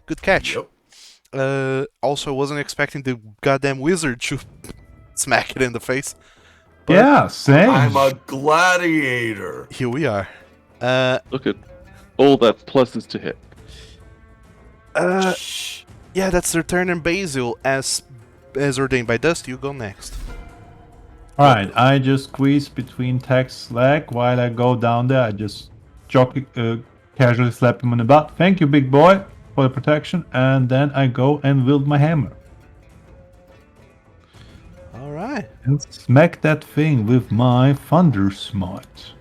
Good catch. Yep. Also wasn't expecting the goddamn wizard to smack it in the face. But Yeah, same. I'm a gladiator. here we are. Look at all that pluses to hit. Yeah, that's their turn, and Basil, as ordained by Dust, you go next. Alright, I just squeeze between Tech's leg while I go down there. I just casually slap him on the butt. Thank you, big boy, for the protection. And then I go and wield my hammer. Alright. And smack that thing with my Thunder Smite.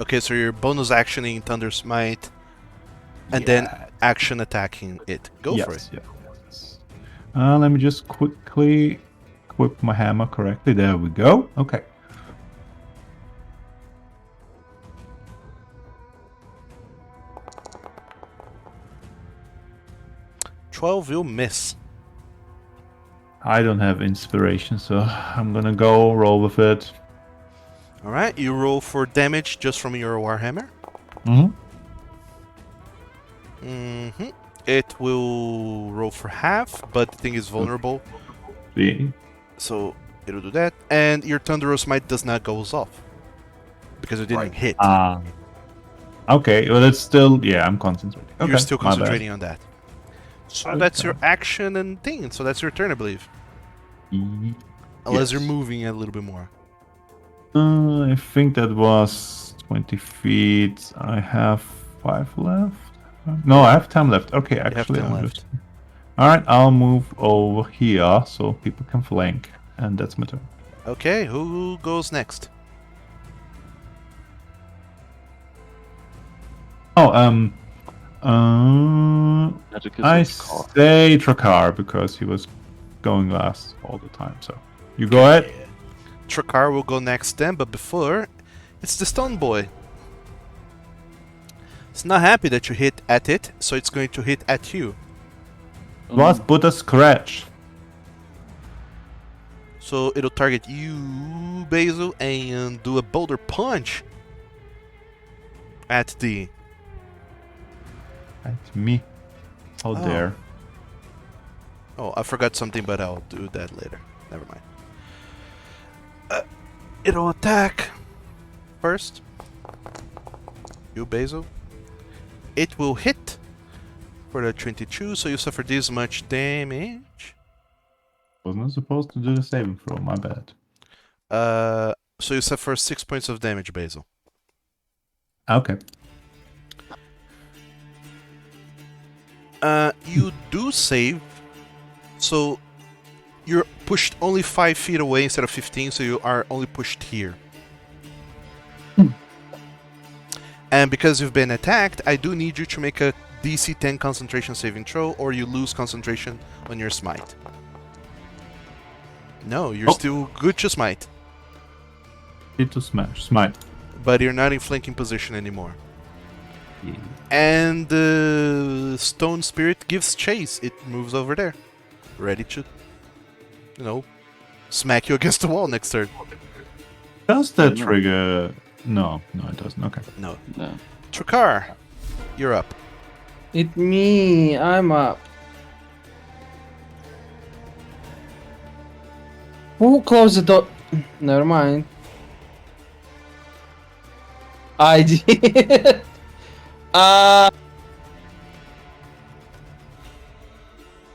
Okay, so you're bonus actioning Thunder Smite, and then action attacking it. Go for it. Yes. Let me just quickly equip my hammer correctly. There we go. Okay. "12 will miss. I don't have inspiration, so I'm gonna go roll with it. Alright, you roll for damage just from your Warhammer. It will roll for half, but the thing is vulnerable, See? so it'll do that. And your Thunderous Smite does not go off because it didn't Right. hit. Okay, well, it's still... Yeah, I'm concentrating. Okay, You're still my bad. concentrating on that. So that's your action and thing. So that's your turn, I believe. Unless you're Yes. moving a little bit more. I think that was 20 feet. I have 5 left. No, I have 10 left. Okay, have actually, 10 I'm left. just... Alright, I'll move over here so people can flank. And that's my turn. Okay, who goes next? Oh, Magic is I like cock. say Trakar because he was going last all the time. So you go ahead. Trakar will go next then, but before, it's the Stone Boy. It's not happy that you hit at it, so it's going to hit at you. Was put a scratch. So it'll target you, Basil, and do a boulder punch at the... At me. How Oh. dare. Oh, I forgot something, but I'll do that later. Never mind. It'll attack first. You, Basil. It will hit for the 22, so you suffer this much damage. Wasn't supposed to do the saving throw, my bad. So you suffer 6 points of damage, Basil. Okay. You do save, so you're pushed only 5 feet away instead of 15, so you are only pushed here. And because you've been attacked, I do need you to make a DC 10 concentration saving throw, or you lose concentration on your smite. No, you're still good to smite, Hit to smash. Smite. but you're not in flanking position anymore. And the stone spirit gives chase. It moves over there, ready to, smack you against the wall next turn. Does that trigger... No, it doesn't. Okay. No. No. Trakar, you're up. It me. I'm up. Who closed the door? Never mind. I did.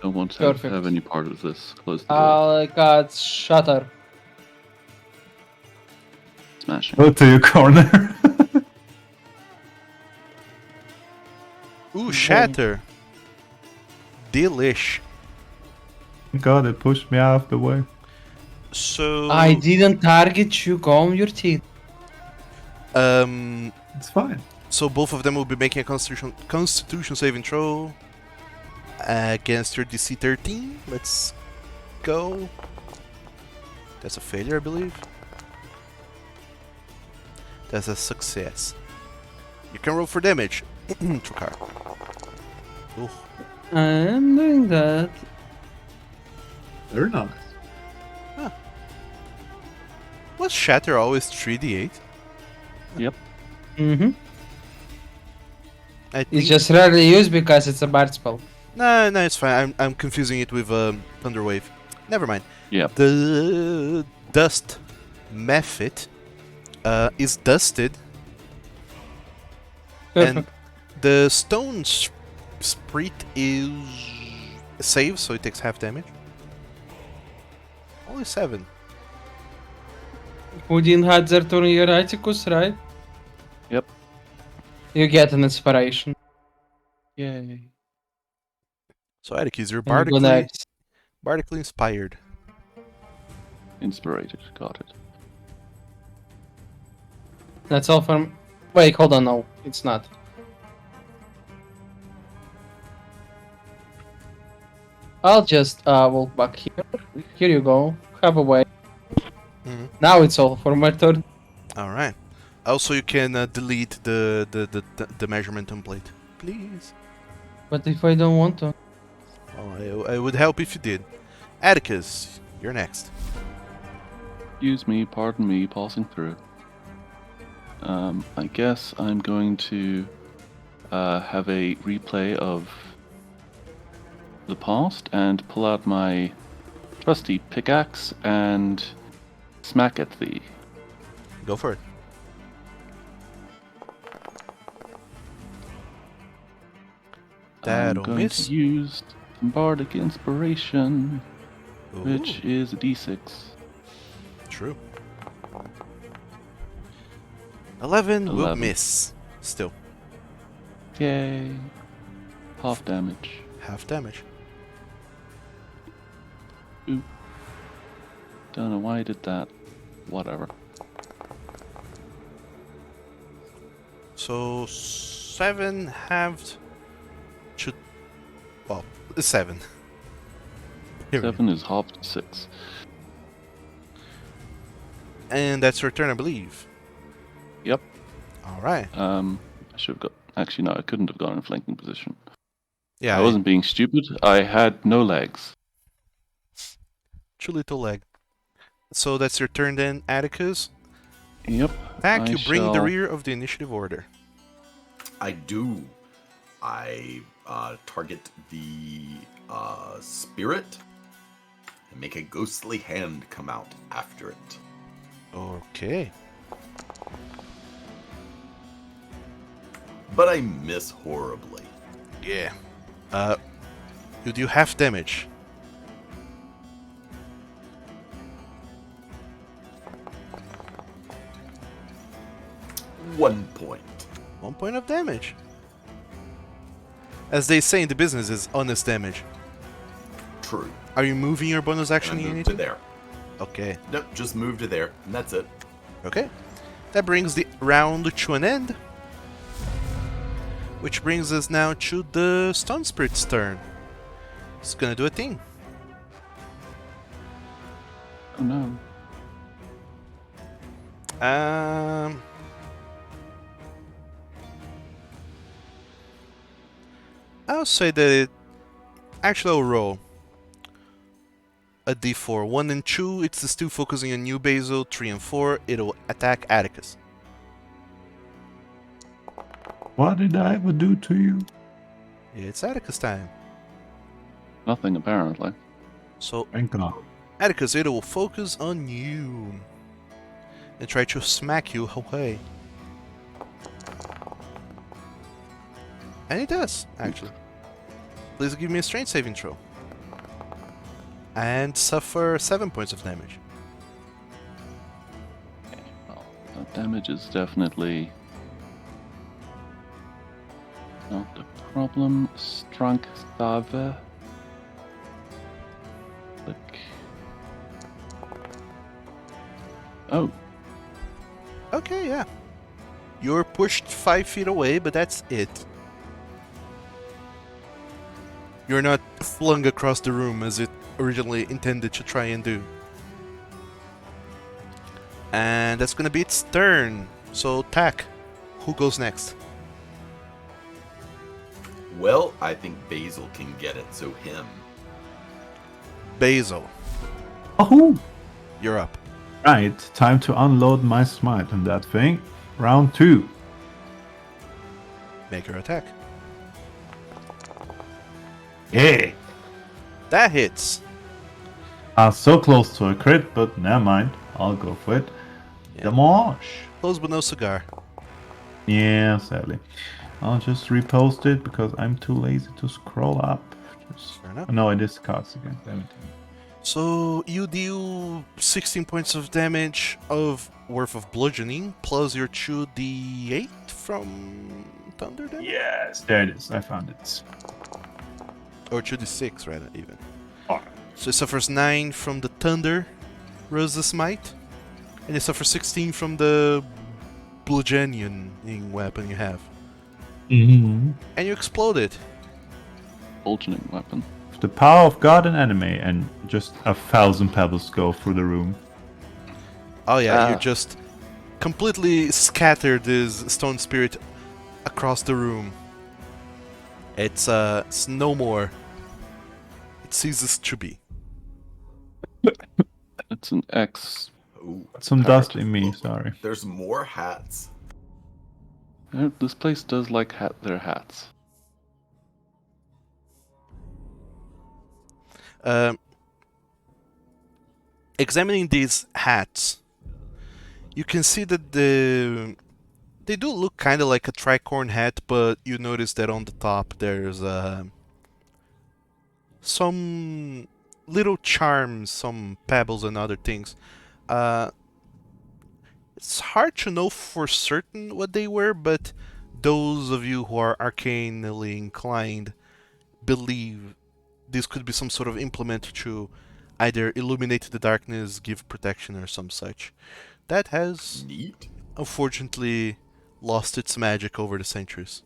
Don't want to Perfect. have any part of this. Close the door. I got shutter. Smashing. Go to your corner. Ooh, shatter. Delish. God, it pushed me out of the way. So I didn't target you. Calm your teeth. It's fine. So both of them will be making a Constitution saving throw against your DC 13. Let's go. That's a failure, I believe. That's a success. You can roll for damage. Trukar. Ooh. I'm doing that. Very nice. Was Shatter always 3d8? Mm-hmm. I think... It's just rarely used because it's a bard spell. No, it's fine. I'm confusing it with Thunderwave. Never mind. Yep. The dust method is dusted, and Perfect. the stone sprite is save, so it takes half damage. Only 7. Houdin had their turn here, Atticus, right? Yep. You get an inspiration. Yay. So Atticus, you're And you go next. bardically inspired. Inspirated. Got it. That's all from. Wait, hold on. No, it's not. I'll just walk back here. Here you go. Have a way. Mhm. Now it's all for my turn. All right. Also, you can delete the measurement template, please. But if I don't want to, Oh, I would help if you did. Atticus, you're next. Excuse me, pardon me, passing through. I guess I'm going to have a replay of the past and pull out my trusty pickaxe and smack at thee. Go for it. I'm That'll going miss. to use some bardic inspiration, which Ooh, is a d6. true. 11 will 11. miss. Still, Yay. Half damage. half damage. Don't know why I did that. Whatever. So 7 halved should, well, 7. Here we go. 7 is half to 6. And that's your turn, I believe. Yep. All right. I should have got. Actually, no, I couldn't have gone in flanking position. Yeah, I wasn't being stupid. I had no legs. Too little leg. So that's your turn then, Atticus. Yep. Back, I you bring the shall- rear of the initiative order. I do. I target the spirit and make a ghostly hand come out after it. Okay. But I miss horribly. Yeah. You do half damage. One point. 1 point of damage. As they say in the business, is honest damage. True. Are you moving your bonus action And I in move to anything? there. Okay. Nope, just move to there, and that's it. Okay. That brings the round to an end. Which brings us now to the Stone Spirit's turn. It's gonna do a thing. Oh no. I'll say that it actually will roll a d4. 1 and 2, it's still focusing on you, Basil. 3 and 4, it'll attack Atticus. What did I ever do to you? It's Atticus time. Nothing, apparently. So, Thank God. Atticus, it will focus on you and try to smack you away. And it does, actually. Please give me a strength saving throw. And suffer 7 points of damage. Well, the damage is definitely not the problem. Strength save. Click. Oh, Okay, yeah. You're pushed 5 feet away, but that's it. You're not flung across the room as it originally intended to try and do. And that's gonna be its turn. So, Tack, who goes next? Well, I think Basil can get it, so him. Basil, Oh! you're up. Right, time to unload my smite on that thing. Round 2. Make your attack. Yeah! That hits. So close to a crit, but never mind. I'll go for it. Yeah. Damage! Close but no cigar. Yeah, sadly. I'll just repost it because I'm too lazy to scroll up. Just... Fair enough. No, it is cards again. Damn it. So you deal 16 points of damage worth of bludgeoning plus your 2d8 from thunder damage? Yes, there it is. I found it. Or 2d6 rather even. Alright. So it suffers 9 from the thunder Rosa Smite. And it suffers 16 from the bludgeoning weapon you have. Mm-hmm. And you explode it. bludgeoning weapon. The power of God and enemy, and just 1,000 pebbles go through the room. Oh yeah, you Ah. just completely scatter this stone spirit across the room. It's no more. It ceases to be. It's an X. Ooh, Some Parrot. dust in me, sorry. there's more hats. This place does like their hats. Examining these hats, you can see that they do look kind of like a tricorn hat, but you notice that on the top there's some little charms, some pebbles and other things. It's hard to know for certain what they were, but those of you who are arcanely inclined believe this could be some sort of implement to either illuminate the darkness, give protection, or some such. That has Neat. unfortunately lost its magic over the centuries.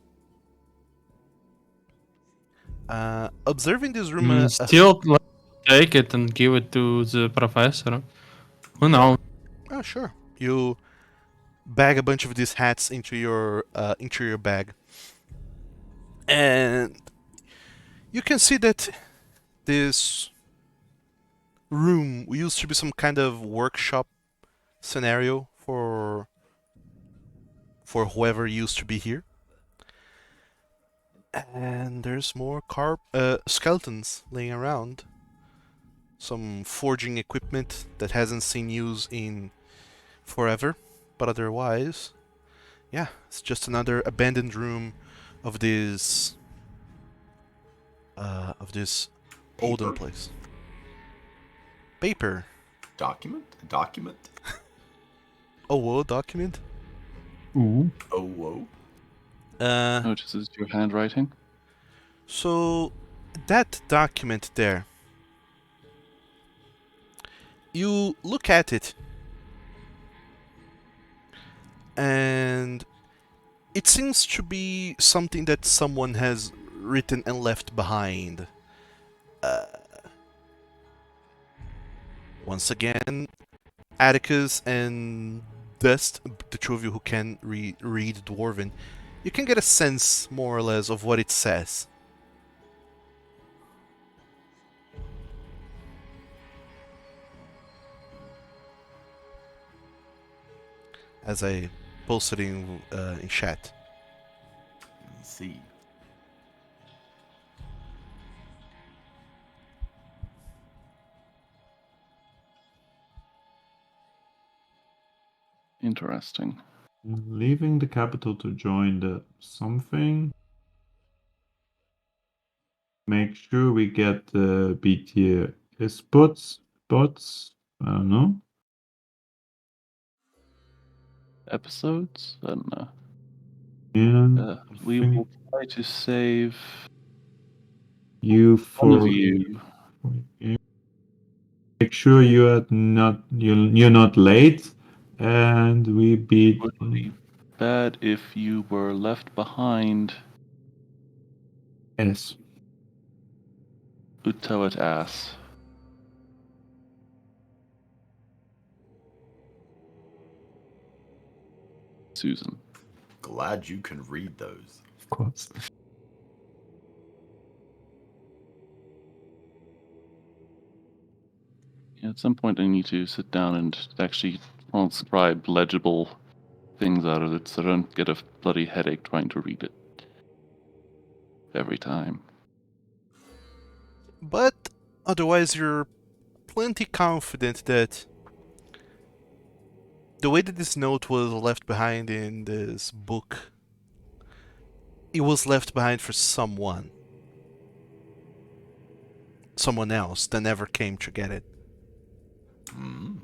Observing this room, Still, like, take it and give it to the professor. Who knows? oh sure, you bag a bunch of these hats into your bag, and you can see that this room used to be some kind of workshop scenario for whoever used to be here. And there's more skeletons laying around. Some forging equipment that hasn't seen use in forever, but otherwise, yeah, it's just another abandoned room of this olden Paper? place. Paper. Document? A document? Oh, whoa, document. Ooh. Oh, whoa. Notices your handwriting. So that document there, you look at it, and it seems to be something that someone has written and left behind. Once again, Atticus and Dust, the two of you who can read Dwarven, you can get a sense, more or less, of what it says. As I posted in chat. Let's see. Interesting. Leaving the capital to join the something. Make sure we get the B tier spots. I don't know. Episodes? I don't know. Yeah. We think will try to save you one of for you. Make sure you're not late, and we beat. Would be bad if you were left behind. Yes. Utowat ass. Susan. Glad you can read those. Of course. Yeah, at some point I need to sit down and actually transcribe legible things out of it so I don't get a bloody headache trying to read it every time. But otherwise, you're plenty confident that the way that this note was left behind in this book, it was left behind for someone. Someone else that never came to get it. Hmm.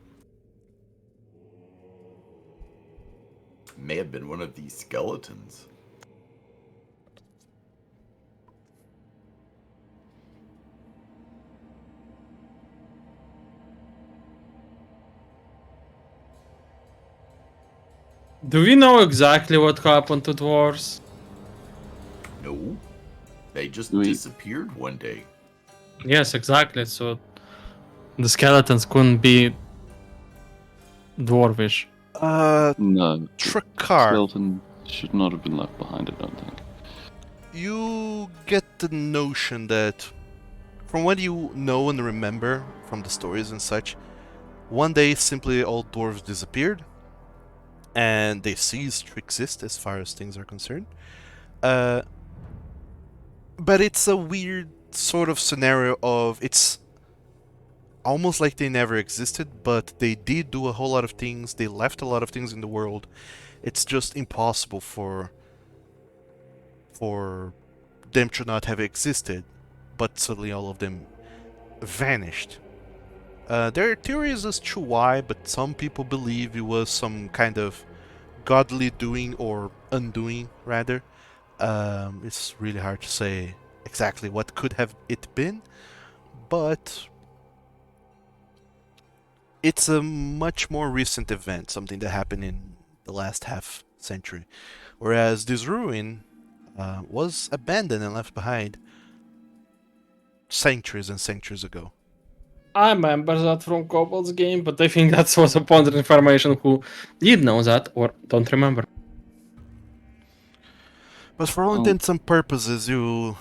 May have been one of these skeletons. Do we know exactly what happened to dwarves? No. They just We- disappeared one day. Yes, exactly. So the skeletons couldn't be dwarvish. No. Trakar, Skeleton should not have been left behind, I don't think. you get the notion that, from what you know and remember from the stories and such, one day simply all dwarves disappeared, and they ceased to exist as far as things are concerned. But it's a weird sort of scenario of it's almost like they never existed, but they did do a whole lot of things, they left a lot of things in the world. It's just impossible for them to not have existed, but suddenly all of them vanished. There are theories as to why, but some people believe it was some kind of godly doing or undoing, rather. It's really hard to say exactly what could have it been, but it's a much more recent event, something that happened in the last half century. Whereas this ruin was abandoned and left behind centuries and centuries ago. I remember that from Kobold's game, but I think that was a point of information who did know that or don't remember. But for all Oh. intents and purposes, you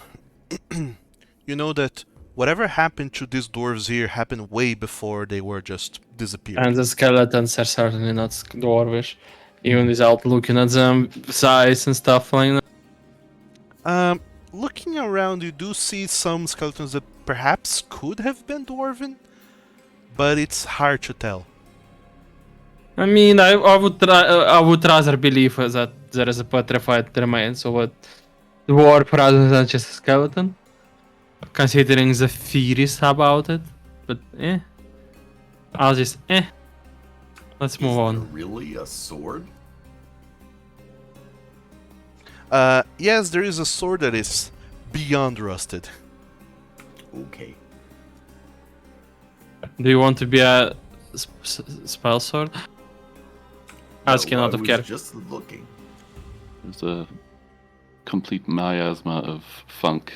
you know that whatever happened to these dwarves here happened way before they were just disappeared. And the skeletons are certainly not dwarvish, even without looking at them size and stuff like that. Looking around, you do see some skeletons that perhaps could have been dwarven, but it's hard to tell. I mean, I would rather believe that there is a petrified remains of a dwarf rather than just a skeleton, considering the theories about it. But I'll just let's move Is on. there really a sword? Yes, there is a sword that is beyond rusted. Okay. Do you want to be a spell sword? Asking No, out I of was character. just looking. There's a complete miasma of funk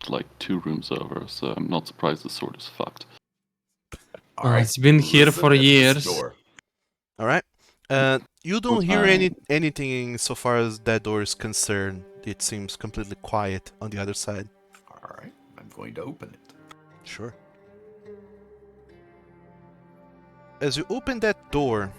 like 2 rooms over, so I'm not surprised the sword is fucked. All right, It's been here listen for at the years. store. All right. You don't hear Fine. anything so far as that door is concerned. It seems completely quiet on the other side. All right, I'm going to open it. Sure. As you open that door,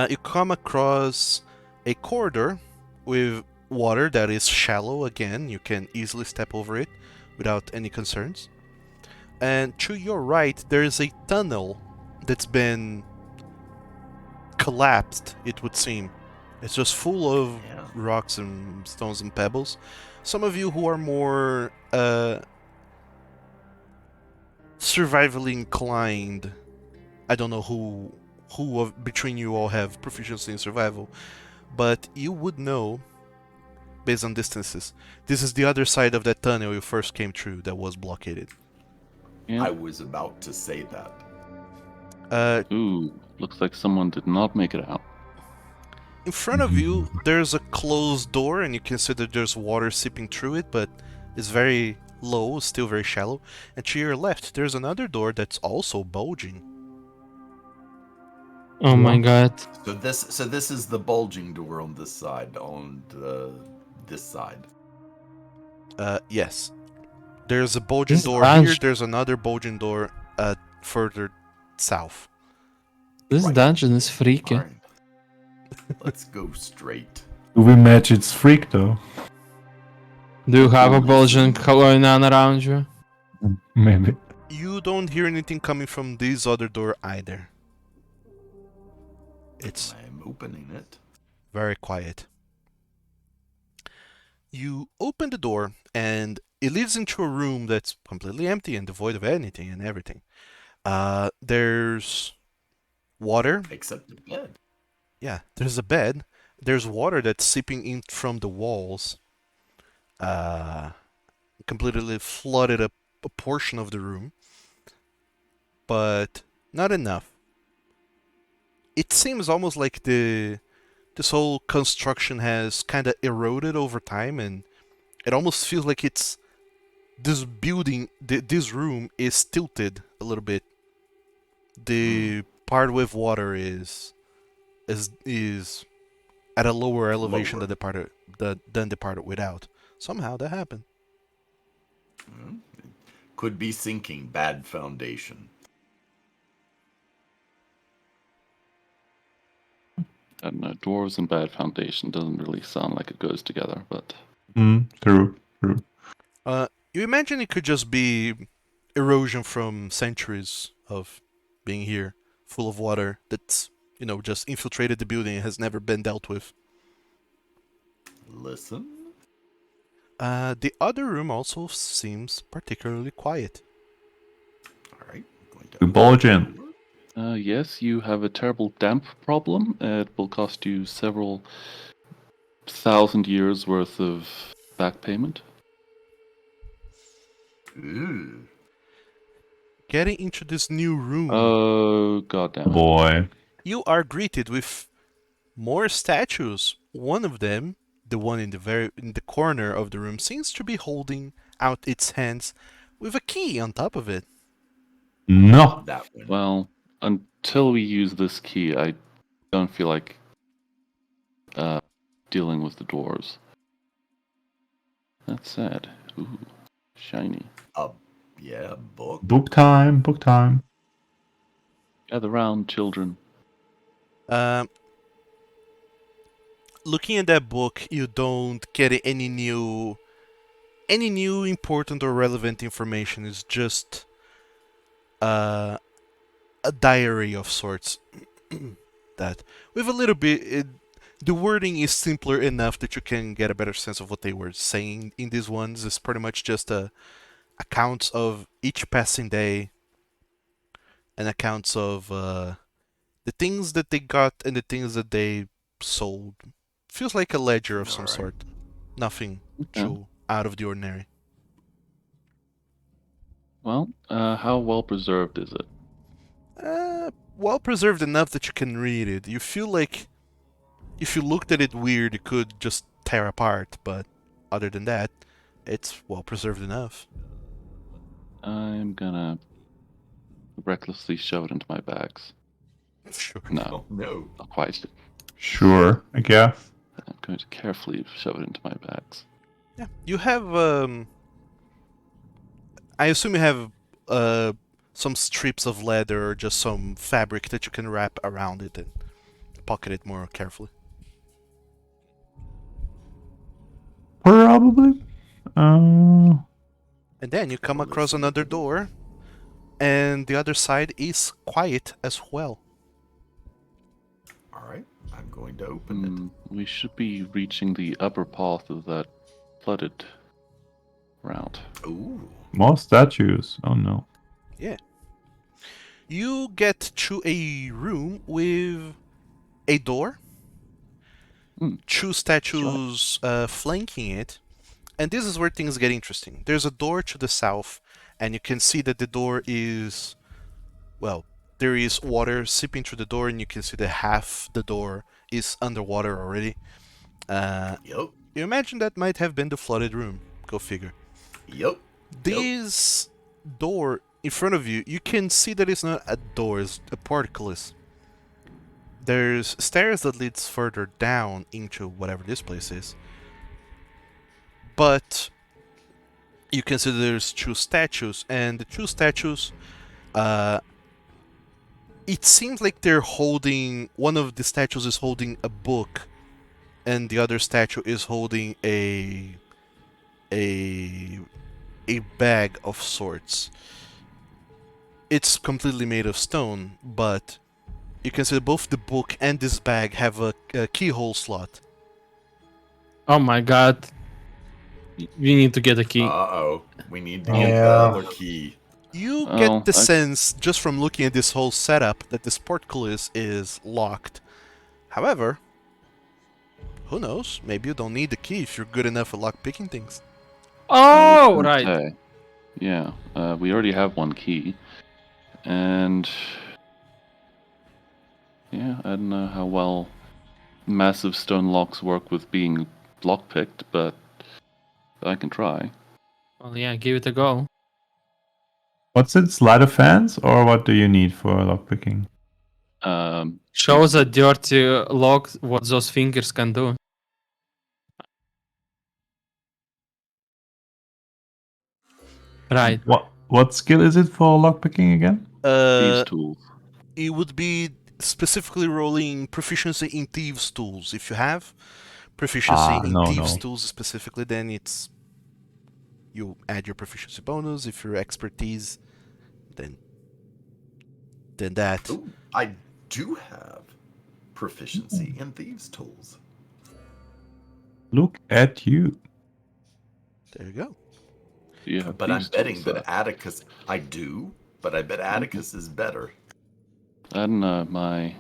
you come across a corridor with water that is shallow again. You can easily step over it without any concerns. And to your right, there is a tunnel that's been collapsed, it would seem. It's just full of Yeah. rocks and stones and pebbles. Some of you who are more survivally inclined, I don't know who between you all have proficiency in survival, but you would know, based on distances, this is the other side of that tunnel you first came through that was blockaded. Yeah. I was about to say that. Ooh, looks like someone did not make it out. In front of you, there's a closed door, and you can see that there's water seeping through it, but it's very low, still very shallow. And to your left, there's another door that's also bulging. Oh my god. So this is the bulging door on this side, this side. Yes. There's a bulging This door here, dungeon- there's another bulging door further south. This Right. dungeon is freaky. All right. Let's go straight. Do we match its freak though? Do you have a bulging going on around you? Maybe. You don't hear anything coming from this other door either. It's I'm opening it. very quiet. You open the door, and it leads into a room that's completely empty and devoid of anything and everything. There's water. Except the bed. Yeah, there's a bed. There's water that's seeping in from the walls. Completely flooded a portion of the room. But not enough. It seems almost like this whole construction has kind of eroded over time, and it almost feels like this building, this room is tilted a little bit. The part with water is at a lower elevation Lower. than the part without. Somehow that happened. Could be sinking. Bad foundation. I don't know, dwarves and bad foundation doesn't really sound like it goes together, but True. You imagine it could just be erosion from centuries of being here, full of water that's, just infiltrated the building and has never been dealt with. Listen. The other room also seems particularly quiet. All right. Going We bulge in. yes, you have a terrible damp problem. It will cost you several thousand years worth of back payment. Ooh. Getting into this new room, Oh, goddamn. Boy. you are greeted with more statues. One of them, the one in the corner of the room, seems to be holding out its hands with a key on top of it. No. That one. Well, until we use this key, I don't feel like dealing with the dwarves. That's sad. Ooh, shiny. Yeah, book. Book time. Gather round, children. Looking at that book, you don't get any new important or relevant information. It's just a diary of sorts. That with a little bit, the wording is simpler enough that you can get a better sense of what they were saying in these ones. It's pretty much just accounts of each passing day and accounts of the things that they got and the things that they sold. Feels like a ledger of some Alright. sort. Nothing Okay. too out of the ordinary. Well, how well preserved is it? Well preserved enough that you can read it. You feel like if you looked at it weird, it could just tear apart, but other than that, it's well preserved enough. I'm gonna recklessly shove it into my bags. Sure. No, Oh, no. not quite. Sure, I guess. I'm going to carefully shove it into my bags. Yeah. You have I assume you have some strips of leather or just some fabric that you can wrap around it and pocket it more carefully. Probably. And then you come across another door, and the other side is quiet as well. All right, I'm going to open We should be reaching the upper path of that flooded route. it. Ooh. More statues. Oh no. Yeah. You get to a room with a door, Hmm. two statues flanking it, and this is where things get interesting. There's a door to the south, and you can see that the door is, well, there is water seeping through the door, and you can see that half the door is underwater already. Yep. You imagine that might have been the flooded room. Go figure. Yep. This door in front of you, you can see that it's not a door, it's a portcullis. There's stairs that leads further down into whatever this place is. But you can see there's two statues, and the two statues, it seems like they're holding, one of the statues is holding a book, and the other statue is holding a bag of sorts. It's completely made of stone, but you can see that both the book and this bag have a keyhole slot. Oh my god. We need to get a key. Uh-oh. We need to Oh. get the Yeah. other key. You Oh, get the I- sense, just from looking at this whole setup, that this portcullis is locked. However, who knows? Maybe you don't need the key if you're good enough at lock-picking things. I was Oh, gonna right. say, yeah, we already have one key, and yeah, I don't know how well massive stone locks work with being lockpicked, but I can try. Well, yeah, give it a go. What's it? Sleight of fans, or what do you need for lockpicking? Shows a dirty lock what those fingers can do. Right. What skill is it for lockpicking again? Thieves' tools. It would be specifically rolling proficiency in thieves' tools. If you have proficiency in no, thieves' no. tools specifically, then it's you add your proficiency bonus. If your expertise, then that. Ooh, I do have proficiency in thieves' tools. Look at you. There you go. Do you have But I'm thieves' betting tools, that Atticus... I do, but I bet Atticus is better. I don't know, my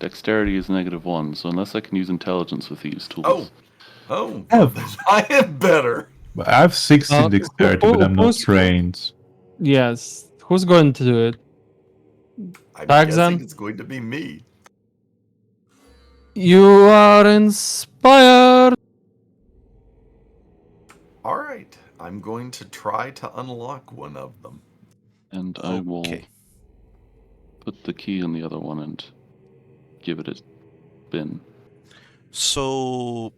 dexterity is -1, so unless I can use intelligence with thieves' tools. Oh, Oh. I am better. But I have 60 dexterity, but I'm not who's- trained. Yes. Who's going to do it? I'm Taxan? guessing it's going to be me. You are inspired. All right, I'm going to try to unlock one of them. And I will Okay. put the key in the other one and give it a spin. So,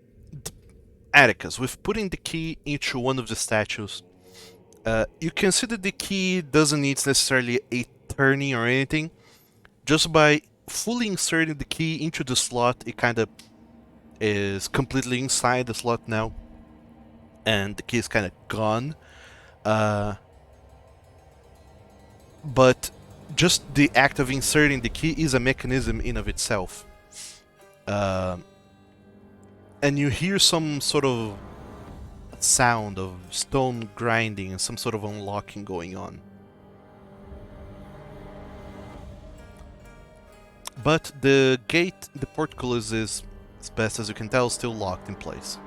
Atticus, with putting the key into one of the statues, you consider the key doesn't need necessarily a turning or anything. Just by fully inserting the key into the slot, it kind of is completely inside the slot now, and the key is kind of gone. But just the act of inserting the key is a mechanism in of itself. And you hear some sort of sound of stone grinding and some sort of unlocking going on. But the gate, the portcullis is, as best as you can tell, still locked in place.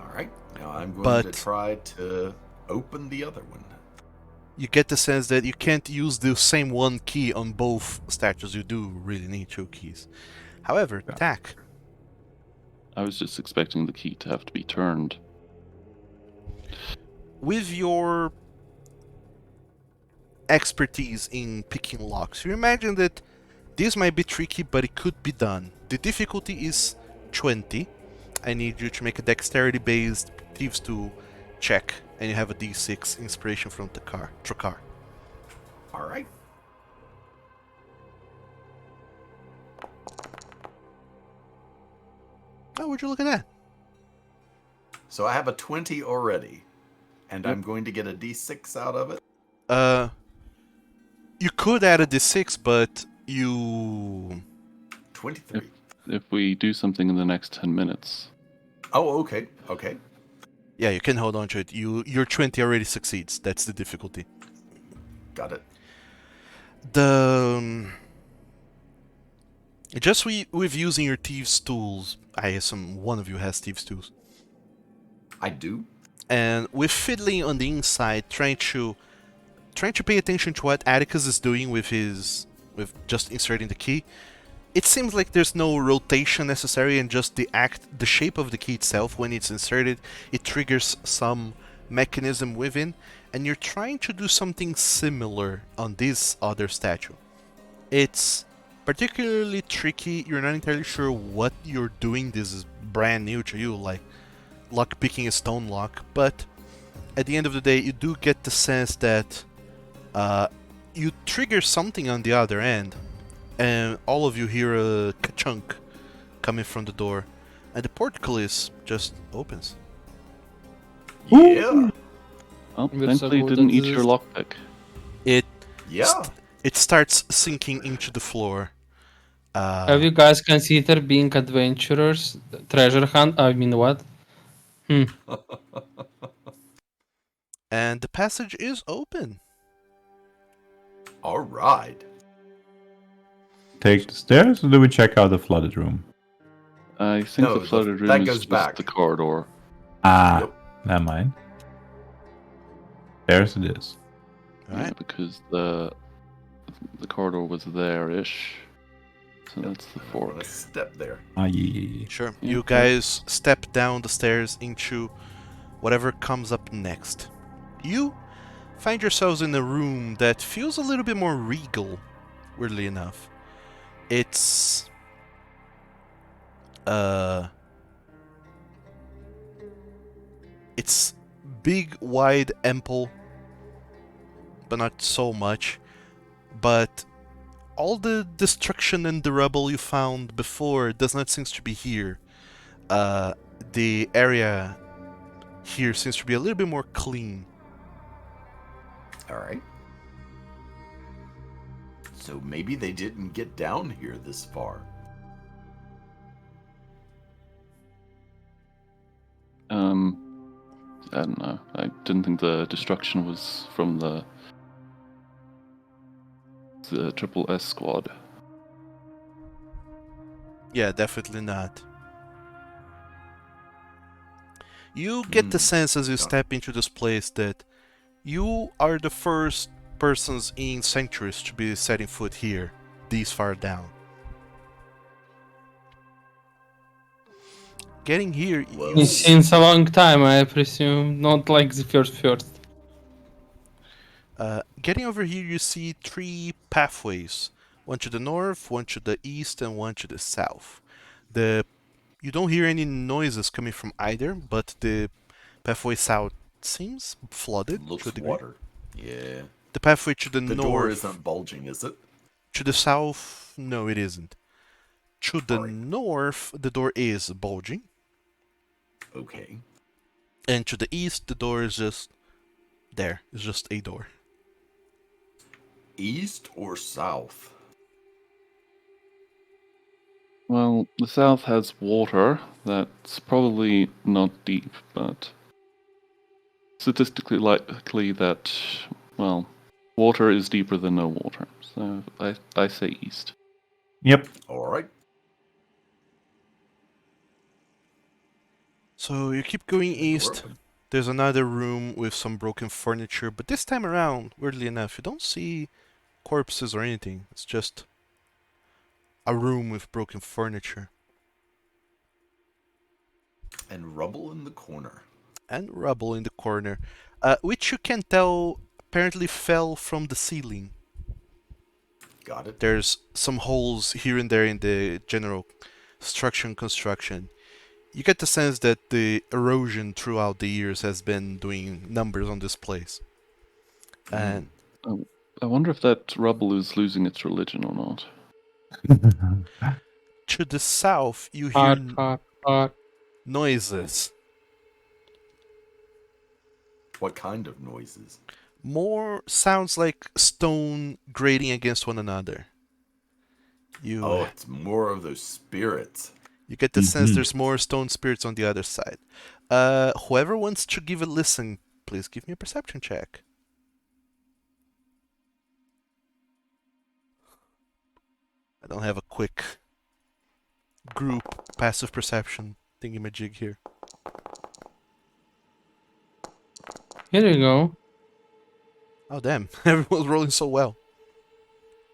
All right, now I'm going But- to try to open the other one. You get the sense that you can't use the same one key on both statues. You do really need two keys. However, Yeah. Tack, I was just expecting the key to have to be turned. with your expertise in picking locks, you imagine that this might be tricky, but it could be done. The difficulty is 20. I need you to make a dexterity-based Thieves 2 check, and you have a D6 inspiration from Trakar. All right. Oh, would you look at that? So I have a 20 already, and I'm going to get a D6 out of it. You could add a D6, but you 23. If we do something in the next 10 minutes. Oh, okay. Okay. Yeah, you can hold on to it. Your 20 already succeeds. That's the difficulty. Got it. Just with using your thieves' tools, I assume one of you has thieves' tools. I do. And with fiddling on the inside, trying to pay attention to what Atticus is doing with just inserting the key. It seems like there's no rotation necessary, and just the shape of the key itself, when it's inserted, it triggers some mechanism within, and you're trying to do something similar on this other statue. It's particularly tricky. You're not entirely sure what you're doing. This is brand new to you, like lock-picking a stone lock, but at the end of the day, you do get the sense that you trigger something on the other end, and all of you hear a ka-chunk coming from the door, and the portcullis just opens. Yeah. Well, We're so thankfully it good didn't at eat your this. lockpick. It Yeah. it starts sinking into the floor. Have you guys considered being adventurers? Treasure hunt? I mean, what? And the passage is open. All right. Take the stairs, or do we check out the flooded room? I think No, the flooded that room is goes just back. the corridor. Ah, Yep. never mind. Stairs it is. All Yeah, right. because the corridor was there-ish. So that's the I'm fork. gonna step there. Ah, yeah. Sure. Yeah, You yeah. guys step down the stairs into whatever comes up next. You find yourselves in a room that feels a little bit more regal, weirdly enough. It's it's big, wide, ample, but not so much. But all the destruction and the rubble you found before does not seem to be here. The area here seems to be a little bit more clean. All right. So maybe they didn't get down here this far. I don't know. I didn't think the destruction was from the Triple S squad. Yeah, definitely not. You get the sense as you step into this place that you are the first persons in centuries to be setting foot here, this far down. Getting here, Well- you Since a long time, I presume. Not like the first. getting over here, you see three pathways: one to the north, one to the east, and one to the south. You don't hear any noises coming from either, but the pathway south seems flooded to a Looks degree. water. Yeah. The pathway to the The north, door isn't bulging, is it? to the south, no, it isn't. To the Alright. north, the door is bulging, Okay. and to the east, the door is just there. It's just a door. East or south? Well, the south has water. That's probably not deep, but statistically likely that, well, water is deeper than no water. So I say east. Yep. All right. So you keep going Door east. open. There's another room with some broken furniture, but this time around, weirdly enough, you don't see corpses or anything. It's just a room with broken furniture And rubble in the corner. and rubble in the corner, which you can tell apparently fell from the ceiling. Got it. There's some holes here and there in the general structure and construction. You get the sense that the erosion throughout the years has been doing numbers on this place. And I wonder if that rubble is losing its religion or not. to the south, you hear Hard. noises. What kind of noises? More sounds like stone grating against one another. You Oh, it's more of those spirits. you get the sense Mhm. there's more stone spirits on the other side. Whoever wants to give a listen, please give me a perception check. I don't have a quick group passive perception thingamajig here. Here you go. Oh damn, everyone's rolling so well.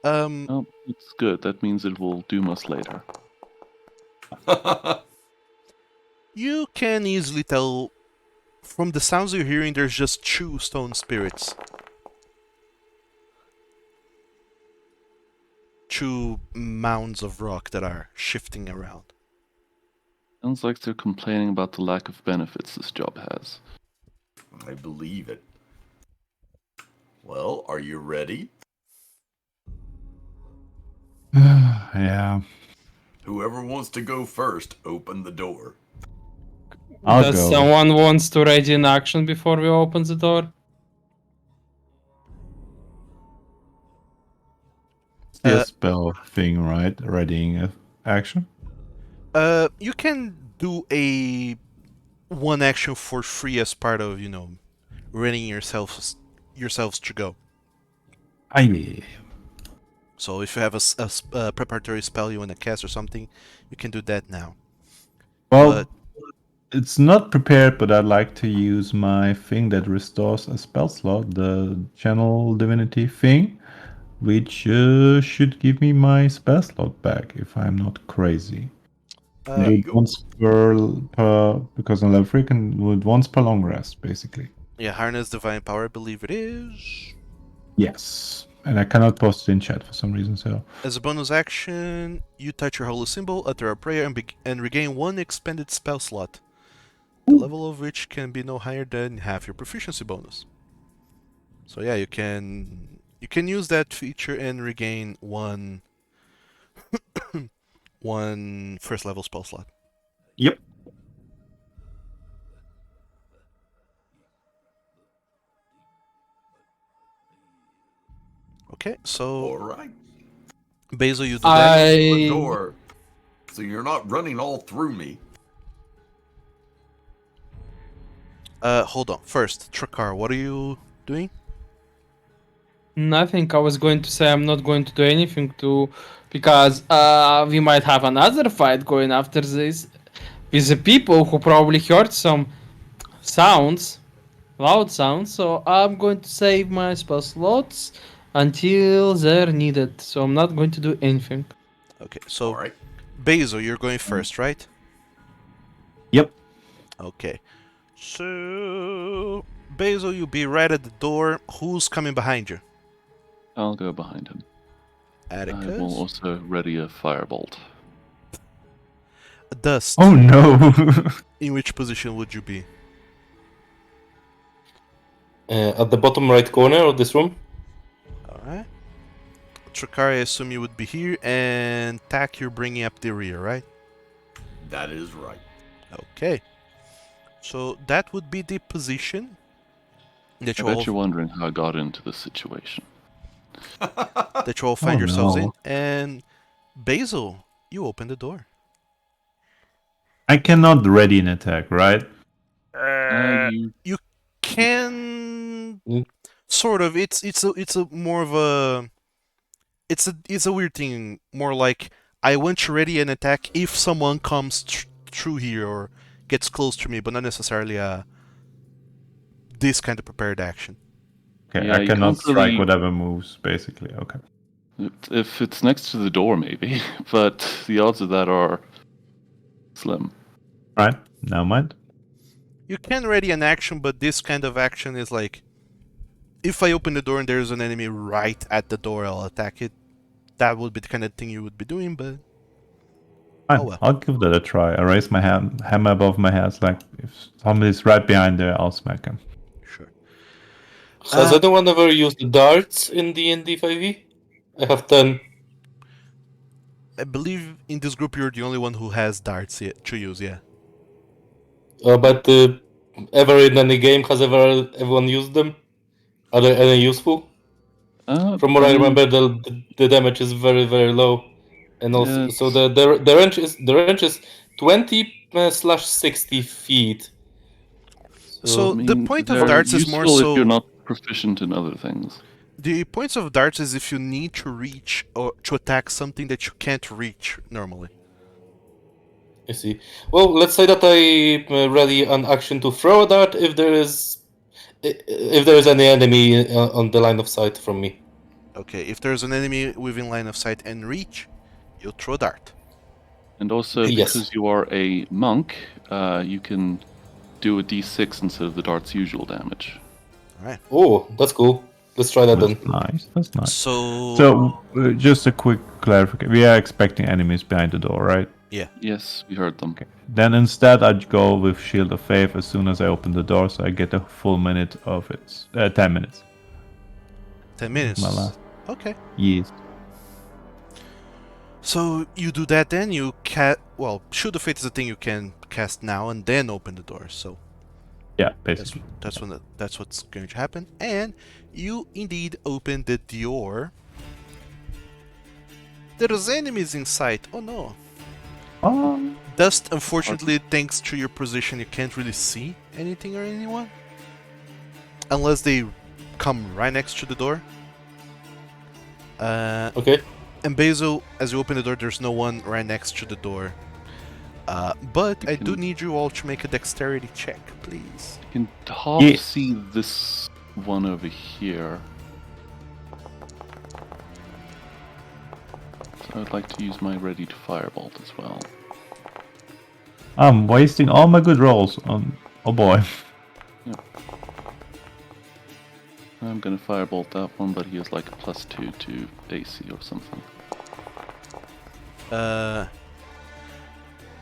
Oh, it's good. That means it will doom us later. You can easily tell from the sounds you're hearing there's just two stone spirits. Two mounds of rock that are shifting around. Sounds like they're complaining about the lack of benefits this job has. I believe it. Well, are you ready? Yeah. Whoever wants to go first, open the door. I'll Does go. someone wants to ready an action before we open the door? It's the Uh, spell thing, right? Readying a action. You can do a one action for free as part of, readying yourselves to go. Aye. So if you have a preparatory spell you want to cast or something, you can do that now. Well, But- it's not prepared, but I'd like to use my thing that restores a spell slot, the Channel Divinity thing, which should give me my spell slot back if I'm not crazy. There you go. Once per because on level 3 can do it once per long rest, basically. Yeah, Harness Divine Power, I believe it is. Yes, and I cannot post it in chat for some reason. So As a bonus action, you touch your holy symbol, utter a prayer, and regain one expended spell slot, the level of which can be no higher than half your proficiency bonus. So yeah, you can use that feature and regain one one first level spell slot. yep. Okay, so All right. Basil, you do that. The I door. So you're not running all through me. Hold on. First, Trakar, what are you doing? Nothing. I was going to say I'm not going to do anything to because we might have another fight going after this with the people who probably heard some sounds, loud sounds. So I'm going to save my spell slots until they're needed. So I'm not going to do anything. Okay, All so right. Basil, you're going first, right? Yep. Okay. So Basil, you be right at the door. Who's coming behind you? I'll go behind him. I will Atticus. also ready a firebolt. Dust. Oh no. In which position would you be? At the bottom right corner of this room. Alright. Trakar, I assume you would be here, and Tak, you're bringing up the rear, right? That is right. Okay. So that would be the position that I you all, bet you're wondering how I got into this situation. find Oh, yourselves in. no. And Basil, you open the door. I cannot ready an attack, right? You Can Mm. sort of. It's a more of a it's a weird thing. More like I want to ready an attack if someone comes through here or gets close to me, but not necessarily this kind of prepared action. Okay, Yeah, I you cannot can't strike really- whatever moves, basically. Okay. if it's next to the door, maybe, but the odds of that are slim. Right, now mind. You can ready an action, but this kind of action is like, if I open the door and there's an enemy right at the door, I'll attack it. That would be the kind of thing you would be doing, but Fine, Oh, well. I'll give that a try. I raise my hammer above my head, like if somebody's right behind there, I'll smack him. sure. Has anyone ever used darts in D&D 5e? I have 10. I believe in this group you're the only one who has darts yet to use, yeah. But ever in any game has everyone used them? Are they any useful? From what I remember, the damage is very, very low. And also, Yes. so the range is 20/60 feet. So I the mean, point of they're darts is more useful if you're so. not proficient in other things. The points of darts is if you need to reach or to attack something that you can't reach normally. I see. Well, let's say that I ready an action to throw a dart if there is any enemy on the line of sight from me. Okay, if there's an enemy within line of sight and reach, you throw a dart. And also, Yes. because you are a monk, you can do a d6 instead of the dart's usual damage. Alright. Oh, that's cool. Let's try that That's then. nice. That's nice. So Just a quick clarification. We are expecting enemies behind the door, right? Yes, we heard them. Okay. Then instead, I'd go with Shield of Faith as soon as I open the door, so I get a full minute of it. 10 minutes. 10 minutes. My last. Okay. Yes. So you do that then, you well, Shield of Fate is a thing you can cast now and then open the door, so Yeah, basically. that's what's going to happen. And you indeed open the door. There's enemies in sight. Oh no. Oh. Dust, unfortunately, thanks to your position, you can't really see anything or anyone. Unless they come right next to the door. Okay. And Basil, as you open the door, there's no one right next to the door. But I do need you all to make a dexterity check, please. You can half see this one over here. So I'd like to use my ready to firebolt as well. I'm wasting all my good rolls on. Oh boy. I'm gonna firebolt that one, but he has like a +2 to AC or something.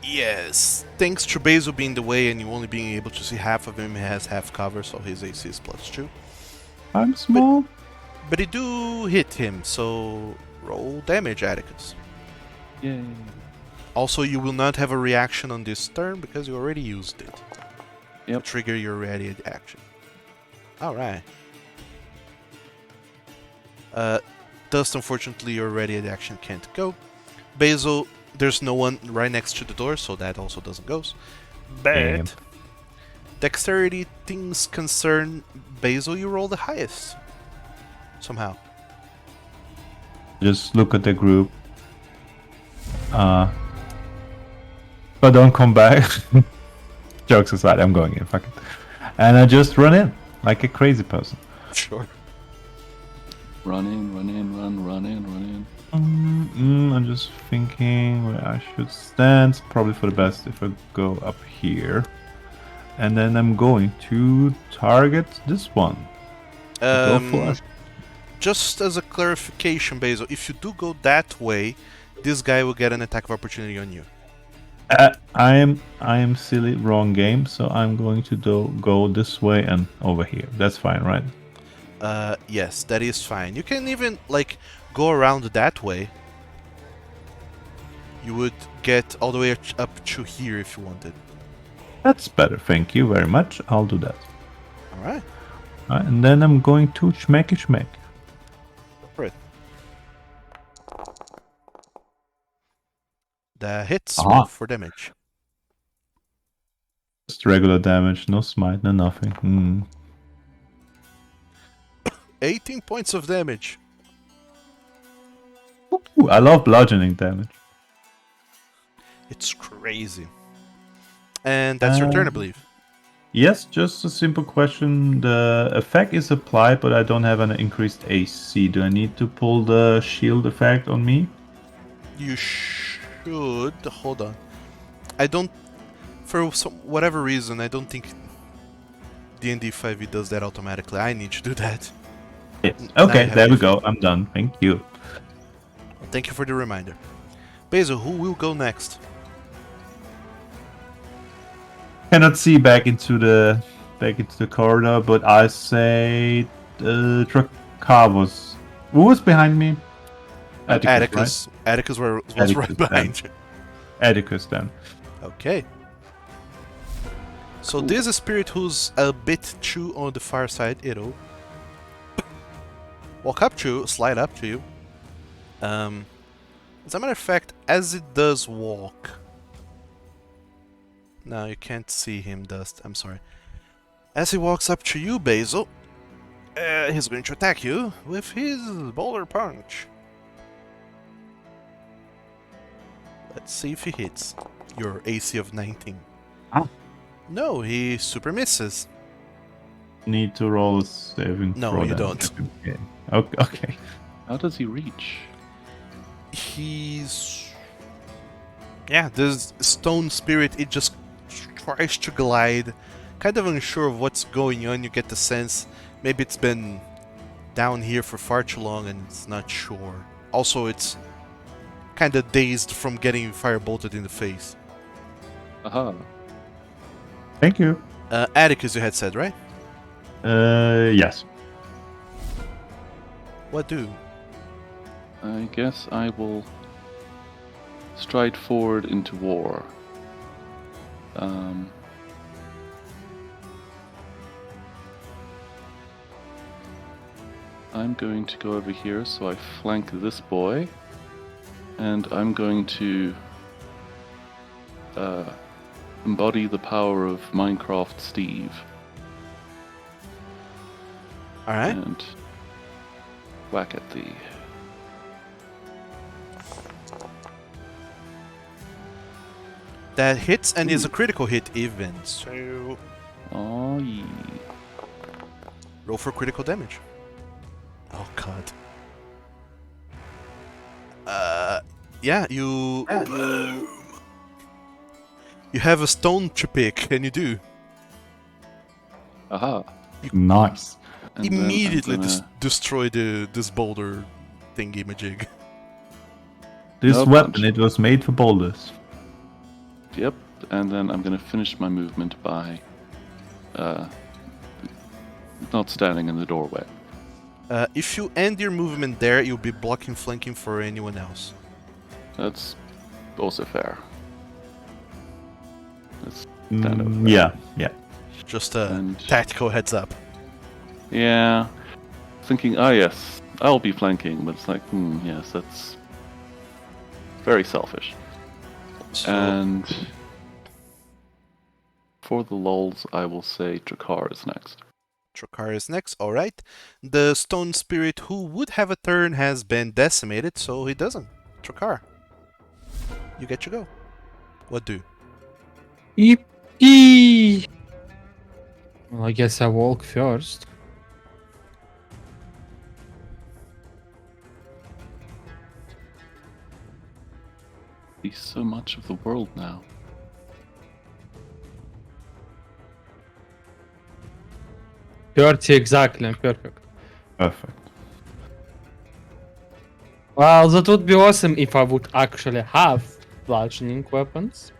Yes. Thanks to Basil being in the way and you only being able to see half of him, he has half cover, so his AC is +2. I'm small. But you do hit him, so roll damage, Atticus. Yay. Also, you will not have a reaction on this turn because you already used it. Yep. To trigger your ready action. Alright. Dust, unfortunately, your ready action can't go. Basil, there's no one right next to the door, so that also doesn't go. Damn. But dexterity things concern Basil, you roll the highest. Somehow. Just look at the group. But don't come back. Jokes aside, I'm going in. Fuck it. And I just run in like a crazy person. Sure. Run in, run in, run in. I'm just thinking where I should stand. It's probably for the best if I go up here. And then I'm going to target this one. Go for it. Just as a clarification, Basil, if you do go that way, this guy will get an attack of opportunity on you. I am silly, wrong game, so I'm going to go this way and over here. That's fine, right? Yes, that is fine. You can even, like, go around that way. You would get all the way up to here if you wanted. That's better, thank you very much. I'll do that. Alright. And then I'm going to schmeck. Right. The hits Aha. roll for damage. Just regular damage, no smite, no nothing. 18 points of damage. Ooh, I love bludgeoning damage. It's crazy. And that's your turn, I believe. Yes, just a simple question. The effect is applied, but I don't have an increased AC. Do I need to pull the shield effect on me? You should. Hold on. I don't. For whatever reason, I don't think D&D 5e does that automatically. I need to do that. Yes. I Okay, have there we it. go. I'm done. Thank you. Thank you for the reminder. Basil, who will go next? Cannot see back into the corridor, but I say Trakavos. Who was behind me? Atticus. Right? Atticus was Atticus, right behind you. Atticus then. Okay. So this spirit who's a bit too on the far side, it'll slide up to you. As a matter of fact, as it does walk... No, you can't see him, Dust. I'm sorry. As he walks up to you, Basil, he's going to attack you with his boulder punch. Let's see if he hits your AC of 19. Ah. No, he super misses. Need to roll a saving No, throw you then. don't. Okay. Okay. How does he reach? He's... Yeah, this stone spirit, it just tries to glide. Kind of unsure of what's going on, you get the sense maybe it's been down here for far too long and it's not sure. Also, it's kind of dazed from getting firebolted in the face. Aha. Thank you. Atticus, you had said, right? Yes. What do? I guess I will stride forward into war. I'm going to go over here, so I flank this boy, and I'm going to embody the power of Minecraft Steve Alright. and whack at thee. That hits and is a critical hit even. So Oh, yeah. roll for critical damage. Oh god. Yeah, you have a stone to pick, and you do. Aha. Nice. And then I'm Immediately gonna- destroy this boulder thingy majig. This No weapon, punch. it was made for boulders. Yep, and then I'm gonna finish my movement by not standing in the doorway. If you end your movement there, you'll be blocking flanking for anyone else. That's also fair. That's kind of fair. Yeah. Just a And- tactical heads up. Yeah. Thinking, oh yes, I'll be flanking, but it's like, yes, that's very selfish. So, And for the lulz, I will say Drakkar is next. Trokar is next, alright. The stone spirit who would have a turn has been decimated, so he doesn't. Trokar, you get to go. What do? Yippee! Well, I guess I walk first. See so much of the world now. 30 exactly, perfect. Perfect. Well, that would be awesome if I would actually have bludgeoning weapons,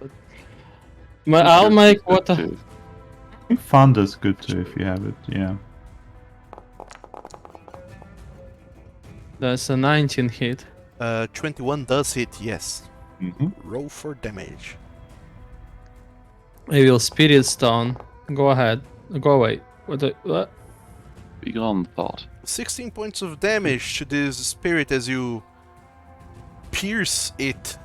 but I'll make what Good too. I think Thunder's good too if you have it, yeah. That's a 19 hit. 21 does hit, yes. Mm-hmm. Roll for damage. I will Spirit Stone. Go ahead. Go away. What? Begone thought. 16 points of damage to this spirit as you pierce it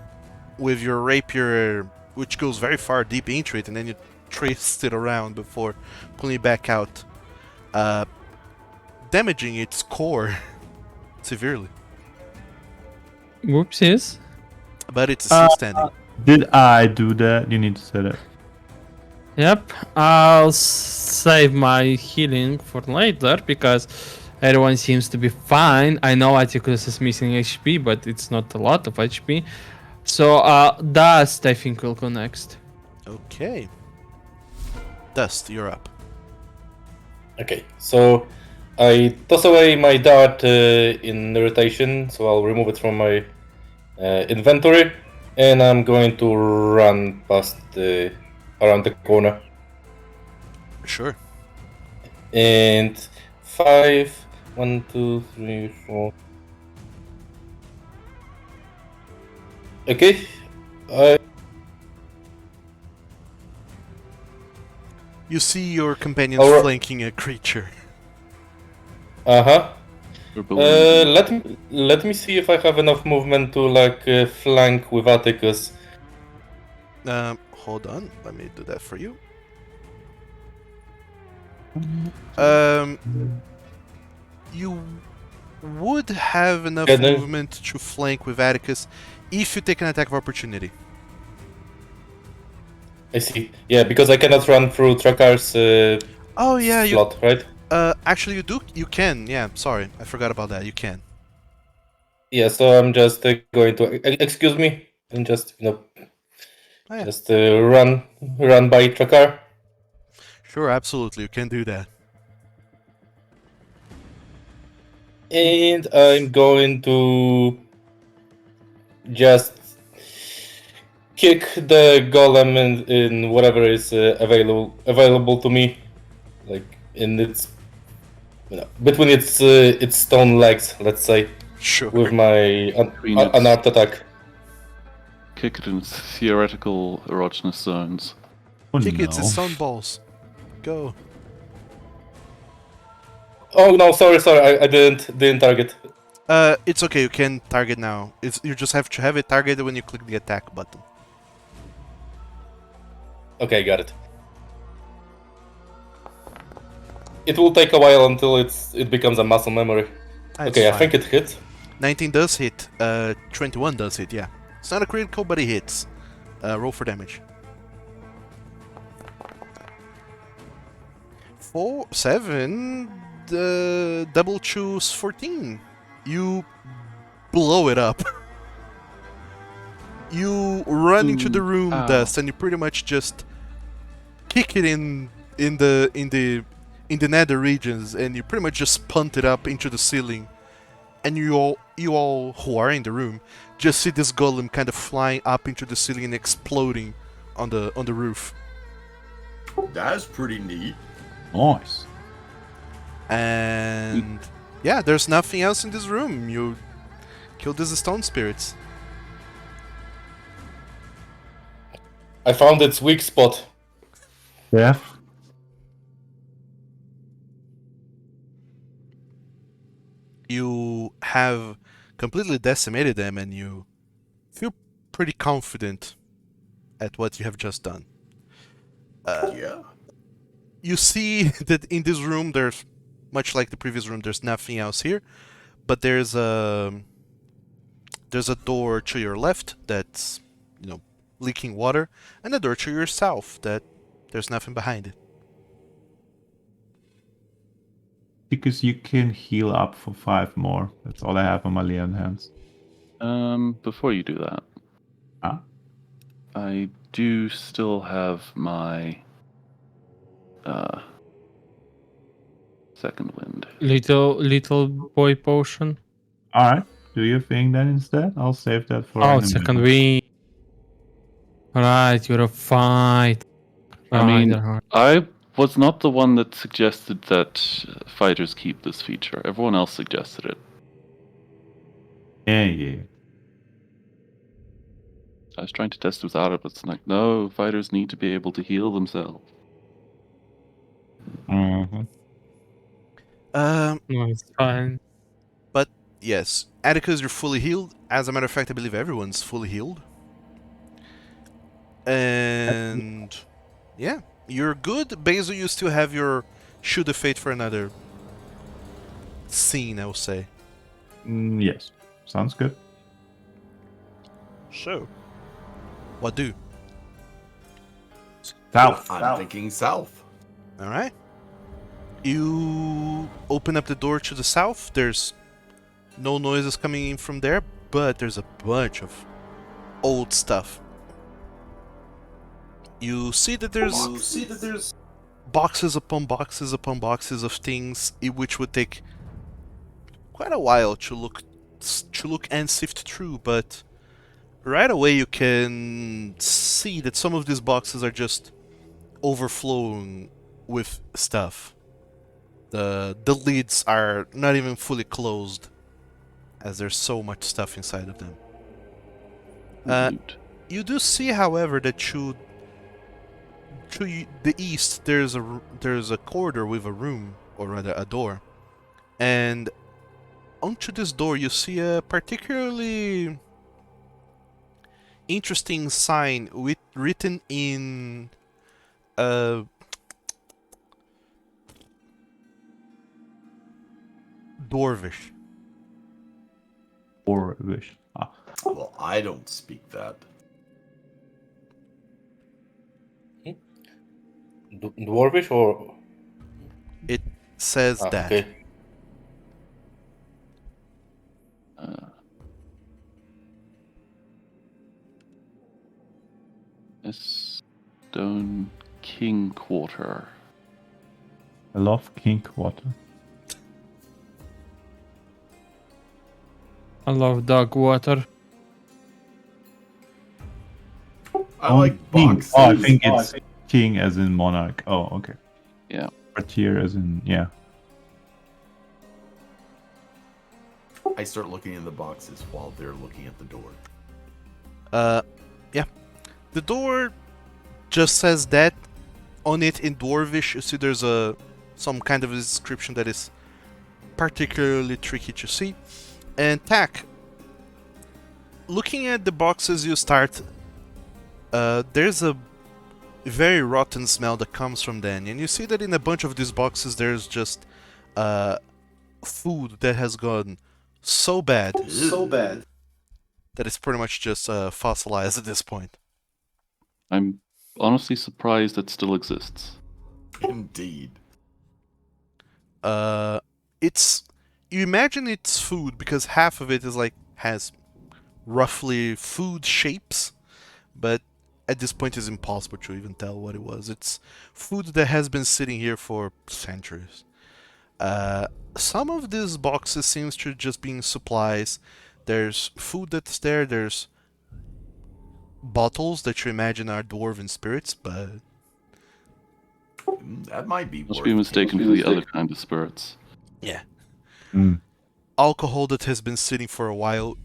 with your rapier, which goes very far deep into it, and then you twist it around before pulling it back out, damaging its core severely. Whoopsies. But it's still standing. Did I do that? You need to say that. Yep. I'll save my healing for later because everyone seems to be fine. I know Atticus is missing HP, but it's not a lot of HP. So, Dust, I think, will go next. Okay. Dust, you're up. Okay, so I toss away my dart in rotation, so I'll remove it from my inventory, and I'm going to run past around the corner. Sure. And 5, 1, 2, 3, 4. Okay, You see your companions Alright. flanking a creature. uh-huh. Or balloons. Let me see if I have enough movement to like flank with Atticus. Hold on. Let me do that for you. You would have enough Yeah, no. movement to flank with Atticus if you take an attack of opportunity. I see. Yeah, because I cannot run through Trakar's Oh yeah, you. slot, right? Actually, you do. You can. Yeah. Sorry, I forgot about that. You can. Yeah, so I'm just going to excuse me and just Oh, yeah. just run by Trakar. Sure, absolutely. You can do that. And I'm going to just kick the golem in whatever is available to me, like in its between its stone legs, let's say, Sure. with my Between its- unarmed attack. Kick it in its theoretical erogenous zones. Oh Kick no. its stone balls. Go. Oh no, sorry, I didn't target. It's okay. You can target now. You just have to have it targeted when you click the attack button. Okay, got it. It will take a while until it becomes a muscle memory. That's Okay, I fine. think it hit. 19 does hit. 21 does hit. Yeah. It's not a critical, but it hits. Roll for damage. 4, 7. Double choose 14. You blow it up. You run into the room, Ow. Dust, and you pretty much just kick it in the nether regions, and you pretty much just punt it up into the ceiling. And you all who are in the room just see this golem kind of flying up into the ceiling and exploding on the roof. That's pretty neat. Nice. And yeah, there's nothing else in this room. You killed these stone spirits. I found its weak spot. Death. You have completely decimated them, and you feel pretty confident at what you have just done. Yeah. You see that in this room, there's much like the previous room. There's nothing else here, but there's a door to your left that's leaking water, and a door to your south that there's nothing behind it. Because you can heal up for 5 more. That's all I have on my Leon hands. Before you do that, Ah, I do still have my second wind. Little boy potion. alright. Do your thing then instead. I'll save that for Oh, an second emergency. win. Right, you're a fight. I mean, Right. I was not the one that suggested that fighters keep this feature. Everyone else suggested it. Yeah. I was trying to test without it, but it's like, no, fighters need to be able to heal themselves. Mm-hmm. Um, No, it's fine. but yes, Atticus, you're fully healed. As a matter of fact, I believe everyone's fully healed. And yeah, you're good. Basil, you still have your Shield of Fate for another scene, I will say. Yes. Sounds good. So, what do? South. I'm thinking south. Alright. You open up the door to the south. There's no noises coming in from there, but there's a bunch of old stuff. You see that there's boxes upon boxes upon boxes of things which would take quite a while to look and sift through, but right away you can see that some of these boxes are just overflowing with stuff. The lids are not even fully closed, as there's so much stuff inside of them. Loot. You do see, however, that to the east there's a corridor with a room, or rather a door, and onto this door, you see a particularly interesting sign written in Dwarvish. Or wish. Ah. Well, I don't speak that. Dwarvish or It says that. okay. A stone king quarter. I love king water. I love dog water. I like king. boxes. Oh, I think it's king as in monarch. Oh, okay. Yeah. Courtier as in, yeah. I start looking in the boxes while they're looking at the door. Yeah. The door just says that. On it in Dwarvish, you see there's some kind of a description that is particularly tricky to see. And Tack, looking at the boxes, you start. There's a very rotten smell that comes from them, and you see that in a bunch of these boxes there's just food that has gone so bad that it's pretty much just fossilized at this point. I'm honestly surprised it still exists. Indeed. It's you imagine it's food because half of it is like has roughly food shapes, but at this point it's impossible to even tell what it was. It's food that has been sitting here for centuries. Some of these boxes seems to just being supplies. There's food that's there. There's bottles that you imagine are dwarven spirits, but That might be Must worth be mistaken for the other kind of spirits. yeah, Mm. alcohol that has been sitting for a while.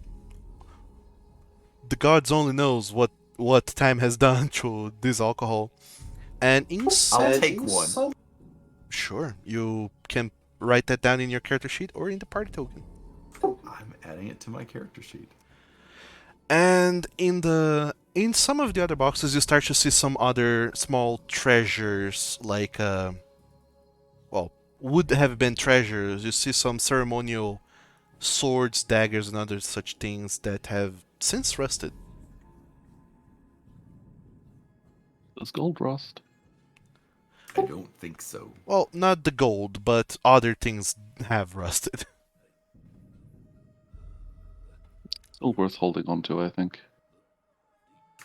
The gods only knows what time has done to this alcohol. And inside, I'll take one. sure, you can write that down in your character sheet or in the party token. I'm adding it to my character sheet. And in some of the other boxes, you start to see some other small treasures, like would have been treasures. You see some ceremonial swords, daggers, and other such things that have since rusted. Does gold rust? I don't think so. Well, not the gold, but other things have rusted. Still worth holding on to, I think.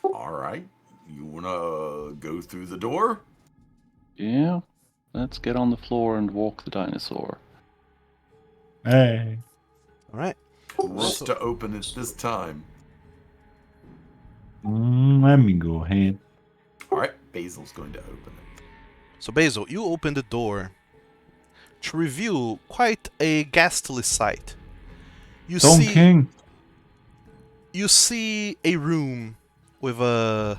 All right. You want to go through the door? Yeah. Let's get on the floor and walk the dinosaur. Hey. All right. Wants So- to open it this time. Let me go ahead. All right. Basil's going to open it. So Basil, you open the door to reveal quite a ghastly sight. You Stone see King. you see a room with a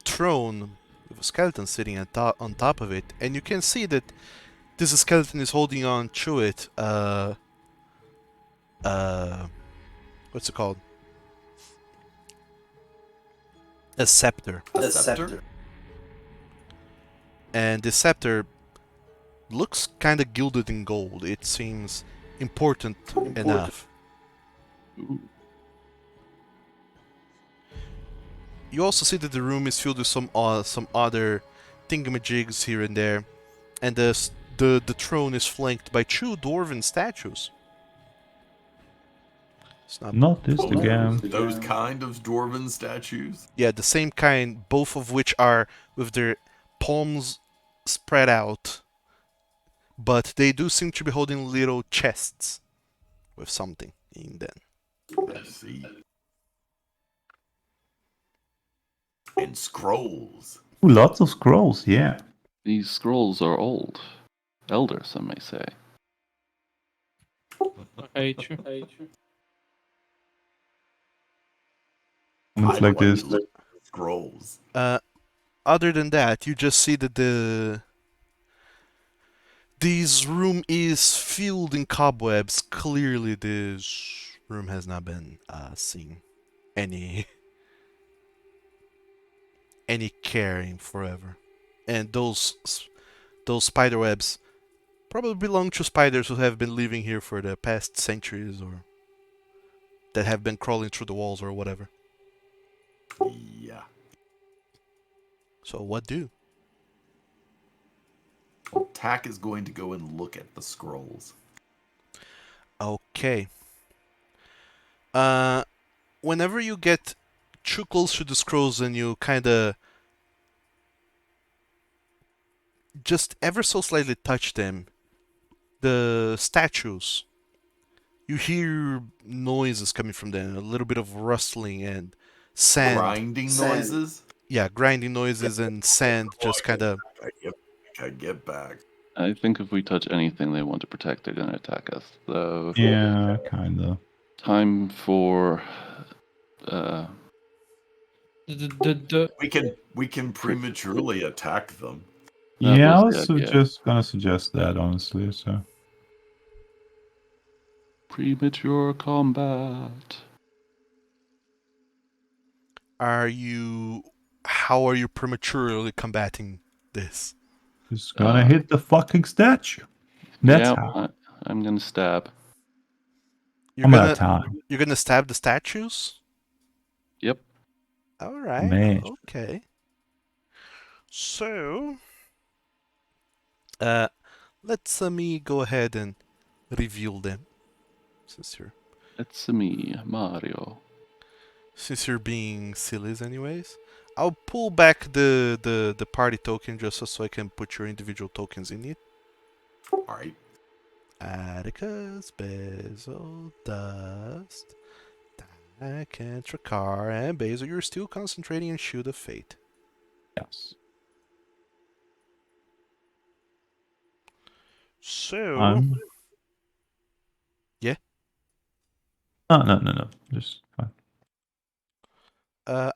throne with a skeleton sitting on top of it, and you can see that this skeleton is holding on to it. What's it called? A scepter. A scepter? And the scepter looks kind of gilded in gold. It seems important enough. Ooh. You also see that the room is filled with some other thingamajigs here and there, and the throne is flanked by two dwarven statues. It's Not this Oh, again. those kind of dwarven statues? Yeah, the same kind, both of which are with their palms spread out, but they do seem to be holding little chests with something in them. I see. And scrolls. Ooh, lots of scrolls, yeah. These scrolls are old. Elder, some may say. I hate you. And it's I like this. look at scrolls. Other than that, you just see that This room is filled in cobwebs. Clearly, this room has not been seen any care in forever. And those spider webs probably belong to spiders who have been living here for the past centuries, or that have been crawling through the walls or whatever. Yeah. So what do? Tack is going to go and look at the scrolls. Okay. Whenever you get too close to the scrolls and you kind of just ever so slightly touch them, the statues, you hear noises coming from them, a little bit of rustling and sand. Grinding noises? Yeah, grinding noises and sand just kind of. I get back. I think if we touch anything they want to protect, they're going to attack us. So Yeah, kind of. time for We can prematurely attack them. That Yeah, I was was the idea. just gonna suggest that, honestly. So premature combat. How are you prematurely combating this? just gonna hit the fucking statue. That's how. I'm going to stab. You're I'm out gonna of time. you're gonna stab the statues? Yep. All right. Man. Okay. So, let's me go ahead and reveal them, since It's me, Mario. you're being sillies, anyways. I'll pull back the party token just so I can put your individual tokens in it. Alright. Atticus, Basil, Dust, Tack, and Trakar, and Basil. You're still concentrating on Shield of Fate. Yes. So, yeah. No. Just fine.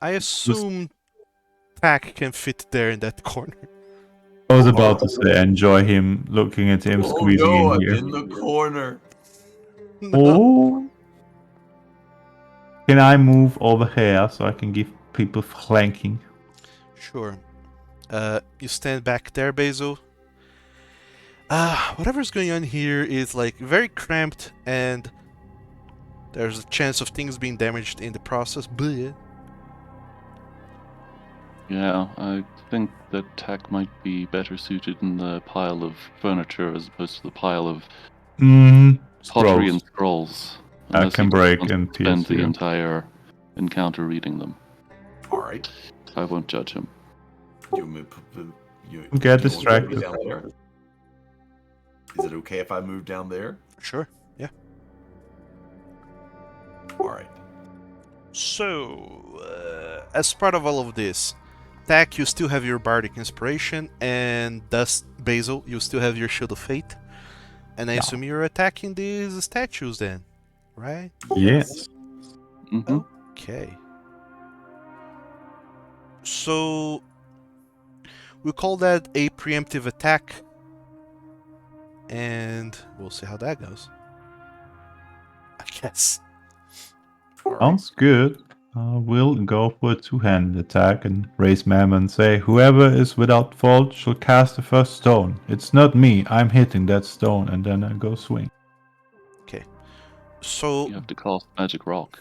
I assume Tack can fit there in that corner. I was about to say, enjoy him looking at him squeezing in I'm here. in the corner. Oh. Can I move over here so I can give people flanking? Sure. You stand back there, Basil. Whatever's going on here is like very cramped, and there's a chance of things being damaged in the process. But Yeah, I think that Tack might be better suited in the pile of furniture as opposed to the pile of pottery and scrolls. I Unless can he break wants to and spend pierce the you. entire encounter reading them. Alright. I won't judge him. You Get you want to distracted. move down there? Is it okay if I move down there? sure, yeah. Alright. So, as part of all of this, Tack, you still have your bardic inspiration, and Dust, Basil, you still have your Shield of Fate. And I assume you're attacking these statues then, right? Yes. Mm-hmm. Okay. So we call that a preemptive attack, and we'll see how that goes. I guess. Sounds good. We'll go for a two-handed attack and raise Mam and say, whoever is without fault shall cast the first stone. It's not me. I'm hitting that stone, and then I go swing. So You have to cast Magic Rock.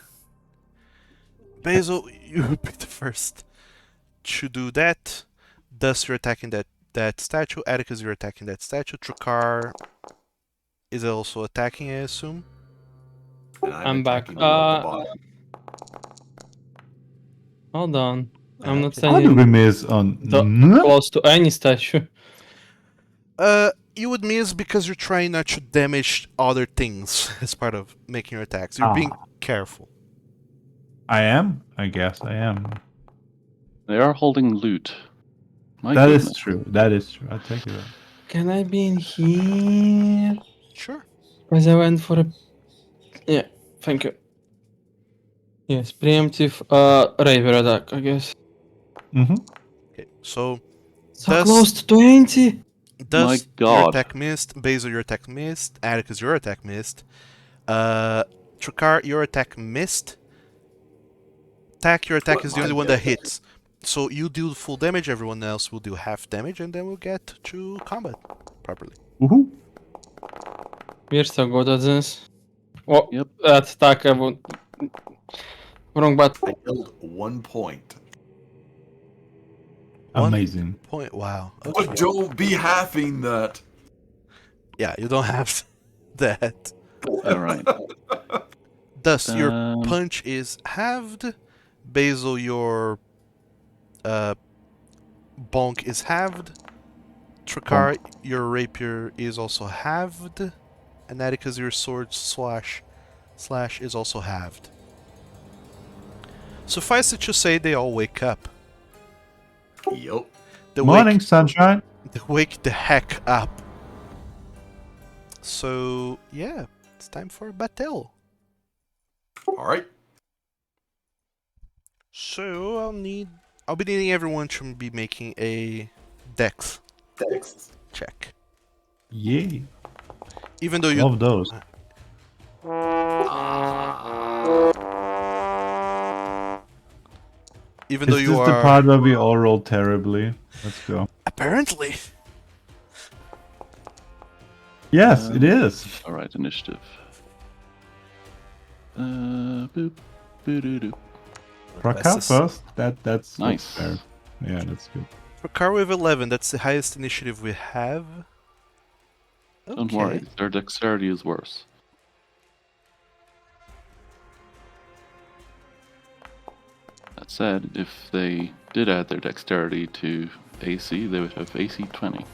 Basil, you would be the first to do that. Thus, you're attacking that statue. Atticus, you're attacking that statue. Trakar is also attacking, I assume. And I'm back. attacking you at the bottom. Hold on. I'm not How do we standing miss on... close to any statue. You would miss because you're trying not to damage other things as part of making your attacks. You're being careful. I am? I guess I am. They are holding loot. My That goodness. is true. That is true. I take it back. Can I be in here? Sure. Because I went for a... Yeah, thank you. Yes, preemptive rapier attack, I guess. Mm-hmm. Okay, so So Does- close to 20! Dust, My your God. attack missed. Basil, your attack missed. Atticus, your attack missed. Trakar, your attack missed. Your attack is the only one that hits. So you deal full damage, everyone else will do half damage, and then we'll get to combat properly. Woohoo! We're so good at this. Oh, Yep. that attack I won't. Wrong button. I killed 1 point. Amazing. Point. Wow. Okay. But don't be halving that. Yeah, you don't have that. All right. Dust, your punch is halved. Basil, your bonk is halved. Trakar, your rapier is also halved. And Atticus, your sword slash is also halved. Suffice it to say, they all wake up. Yup. They Morning, sunshine. They wake the heck up. So yeah, it's time for battle. Alright. So I'll be needing everyone to be making a dex Thanks. check. Yay. Even though you Love those. even Is though you this are the part where we all roll terribly? Let's go. apparently Yes, it is. All right, initiative. Boop, boo-doo-doo. Rakar first. That's Nice. fair. Yeah, that's good. For car with 11, that's the highest initiative we have. Don't worry, their dexterity is worse. That said, if they did add their dexterity to AC, they would have AC 20.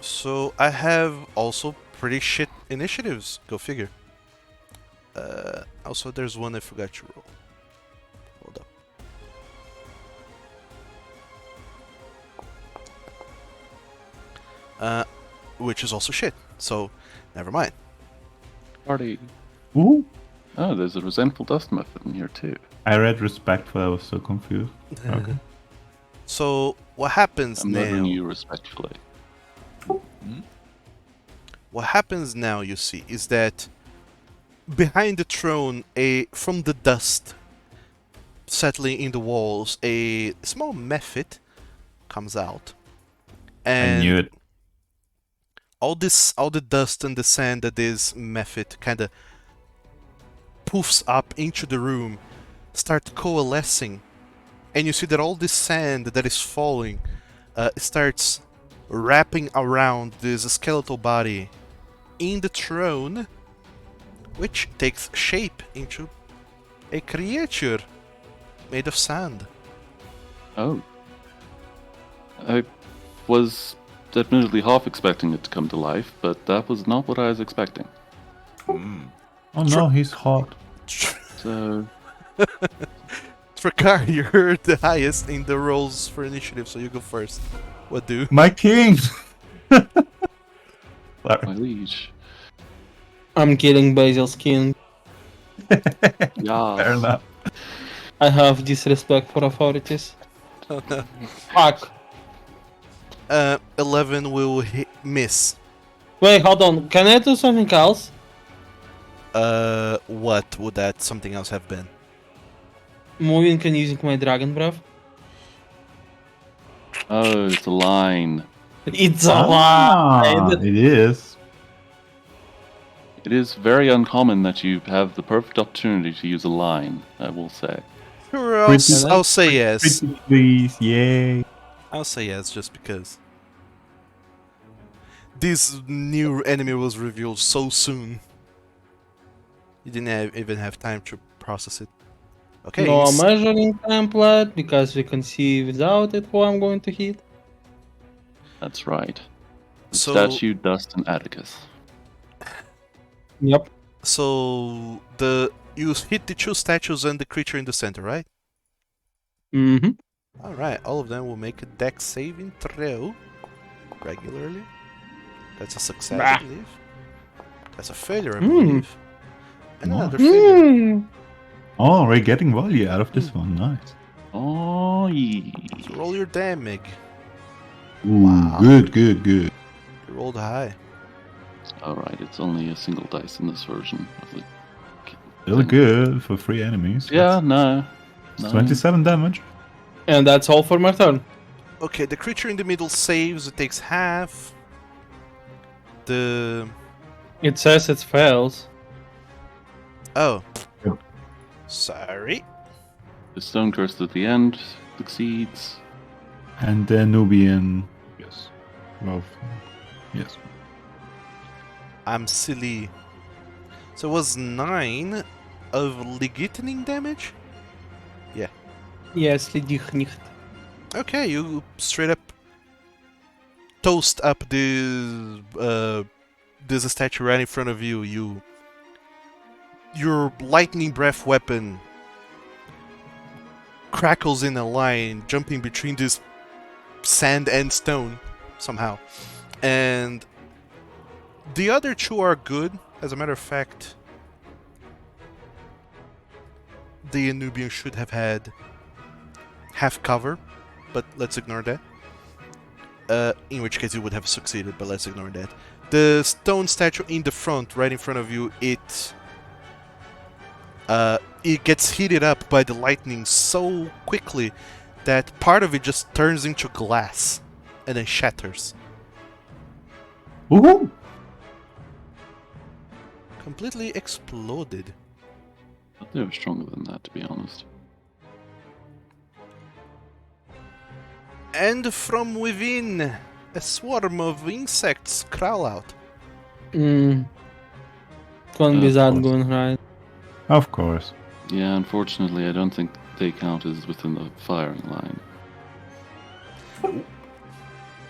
So I have also pretty shit initiatives. Go figure. Also, there's one I forgot to roll. Hold up. Which is also shit. So, never mind. Party. Ooh. Oh, there's a resentful dust method in here too. I read respectful. I was so confused. Okay. So what happens I'm now? murdering you respectfully. What happens now, you see, is that behind the throne, from the dust settling in the walls, a small mephit comes out, and I knew it. all the dust and the sand that this mephit kind of poofs up into the room, start coalescing, and you see that all this sand that is falling starts wrapping around this skeletal body in the throne, which takes shape into a creature made of sand. Oh. I was admittedly half expecting it to come to life, but that was not what I was expecting. Oh no, he's hot. So, Trakar, you're the highest in the rolls for initiative, so you go first. What do? My king. my Sorry. liege. I'm killing Basil's king. Yeah. Fair enough. I have disrespect for authorities. Oh, no. Fuck. 11 will miss. Wait, hold on. Can I do something else? What would that something else have been? Moving and using my dragon breath. Oh, it's a line. It's a lot. It is. It is very uncommon that you have the perfect opportunity to use a line, I will say. Sure, Pretty- I'll say yes. Pretty please, yay. I'll say yes just because. This new enemy was revealed so soon. You didn't even have time to process it. Okay. No ins- measuring template because we can see without it who I'm going to hit. That's right. The So- statue, Dust, and Atticus. Yep. So you hit the two statues and the creature in the center, right? Mm-hmm. All right. All of them will make a dex saving throw regularly. That's a success, I Bah. believe. That's a failure, I Hmm. believe. And Nice. another failure. Mm. Oh, we're getting value out of this one. Nice. Oh, yeah. So roll your damage. Ooh, Wow. good. You rolled high. Alright, it's only a single dice in this version of the. Still thing. good for 3 enemies. Yeah, no. It's No. 27 damage. And that's all for my turn. Okay, the creature in the middle saves. It takes half. The It says it fails. oh, Yep. sorry. The stone curse at the end succeeds. And the Nubian. Yes. Well, yes. I'm silly. So it was 9 of lightning damage. Yes, dich nicht. Okay, you straight up toast up this statue right in front of you. Your lightning breath weapon crackles in a line, jumping between this sand and stone somehow. And the other two are good. As a matter of fact, the Anubian should have had half cover, but let's ignore that. In which case you would have succeeded, but let's ignore that. The stone statue in the front, right in front of you, it gets heated up by the lightning so quickly that part of it just turns into glass and then shatters. Woohoo! Completely exploded. But they were stronger than that, to be honest. And from within, a swarm of insects crawl out. Couldn't be Of that course. good, right? Of course. Yeah, unfortunately, I don't think they count as within the firing line.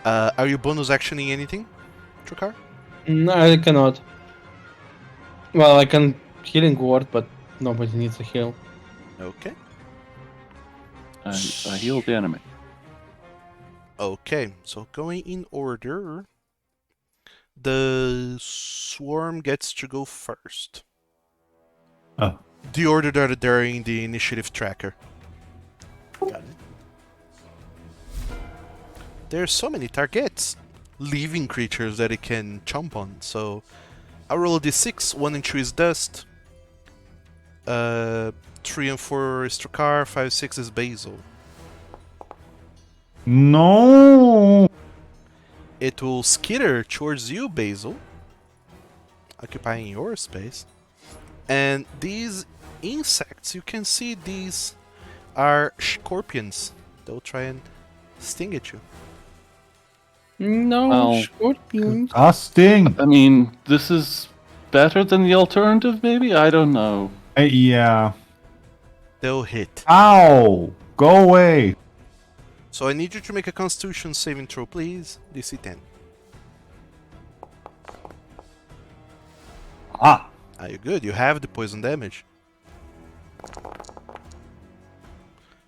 Are you bonus actioning anything, Trukar? No, I cannot. Well, I can healing word, but nobody needs a heal. Okay. I healed the enemy. Okay, so going in order, the swarm gets to go first. Oh. The order that they're in the initiative tracker. Got it. There's so many targets, living creatures that it can chomp on. So I'll roll a d6. 1 and 2 is dust. 3 and 4 is Trukar. 5, 6 is Basil. No! It will skitter towards you, Basil, occupying your space. And these insects, you can see these are scorpions. They'll try and sting at you. No, Well, scorpions. Disgusting! I mean, this is better than the alternative, maybe? I don't know. Yeah. They'll hit. Ow! Go away! So I need you to make a Constitution saving throw, please. DC 10. Ah! Are you good? You have the poison damage.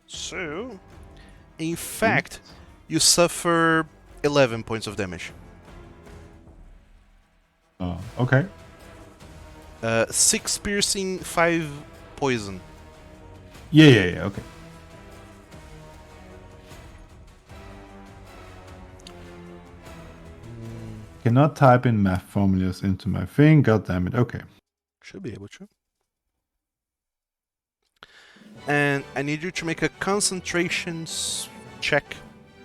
So, in fact, you suffer 11 points of damage. Okay. 6 piercing, 5 poison. Yeah, okay. Cannot type in math formulas into my thing. God damn it. Okay. Should be able to. And I need you to make a concentration check.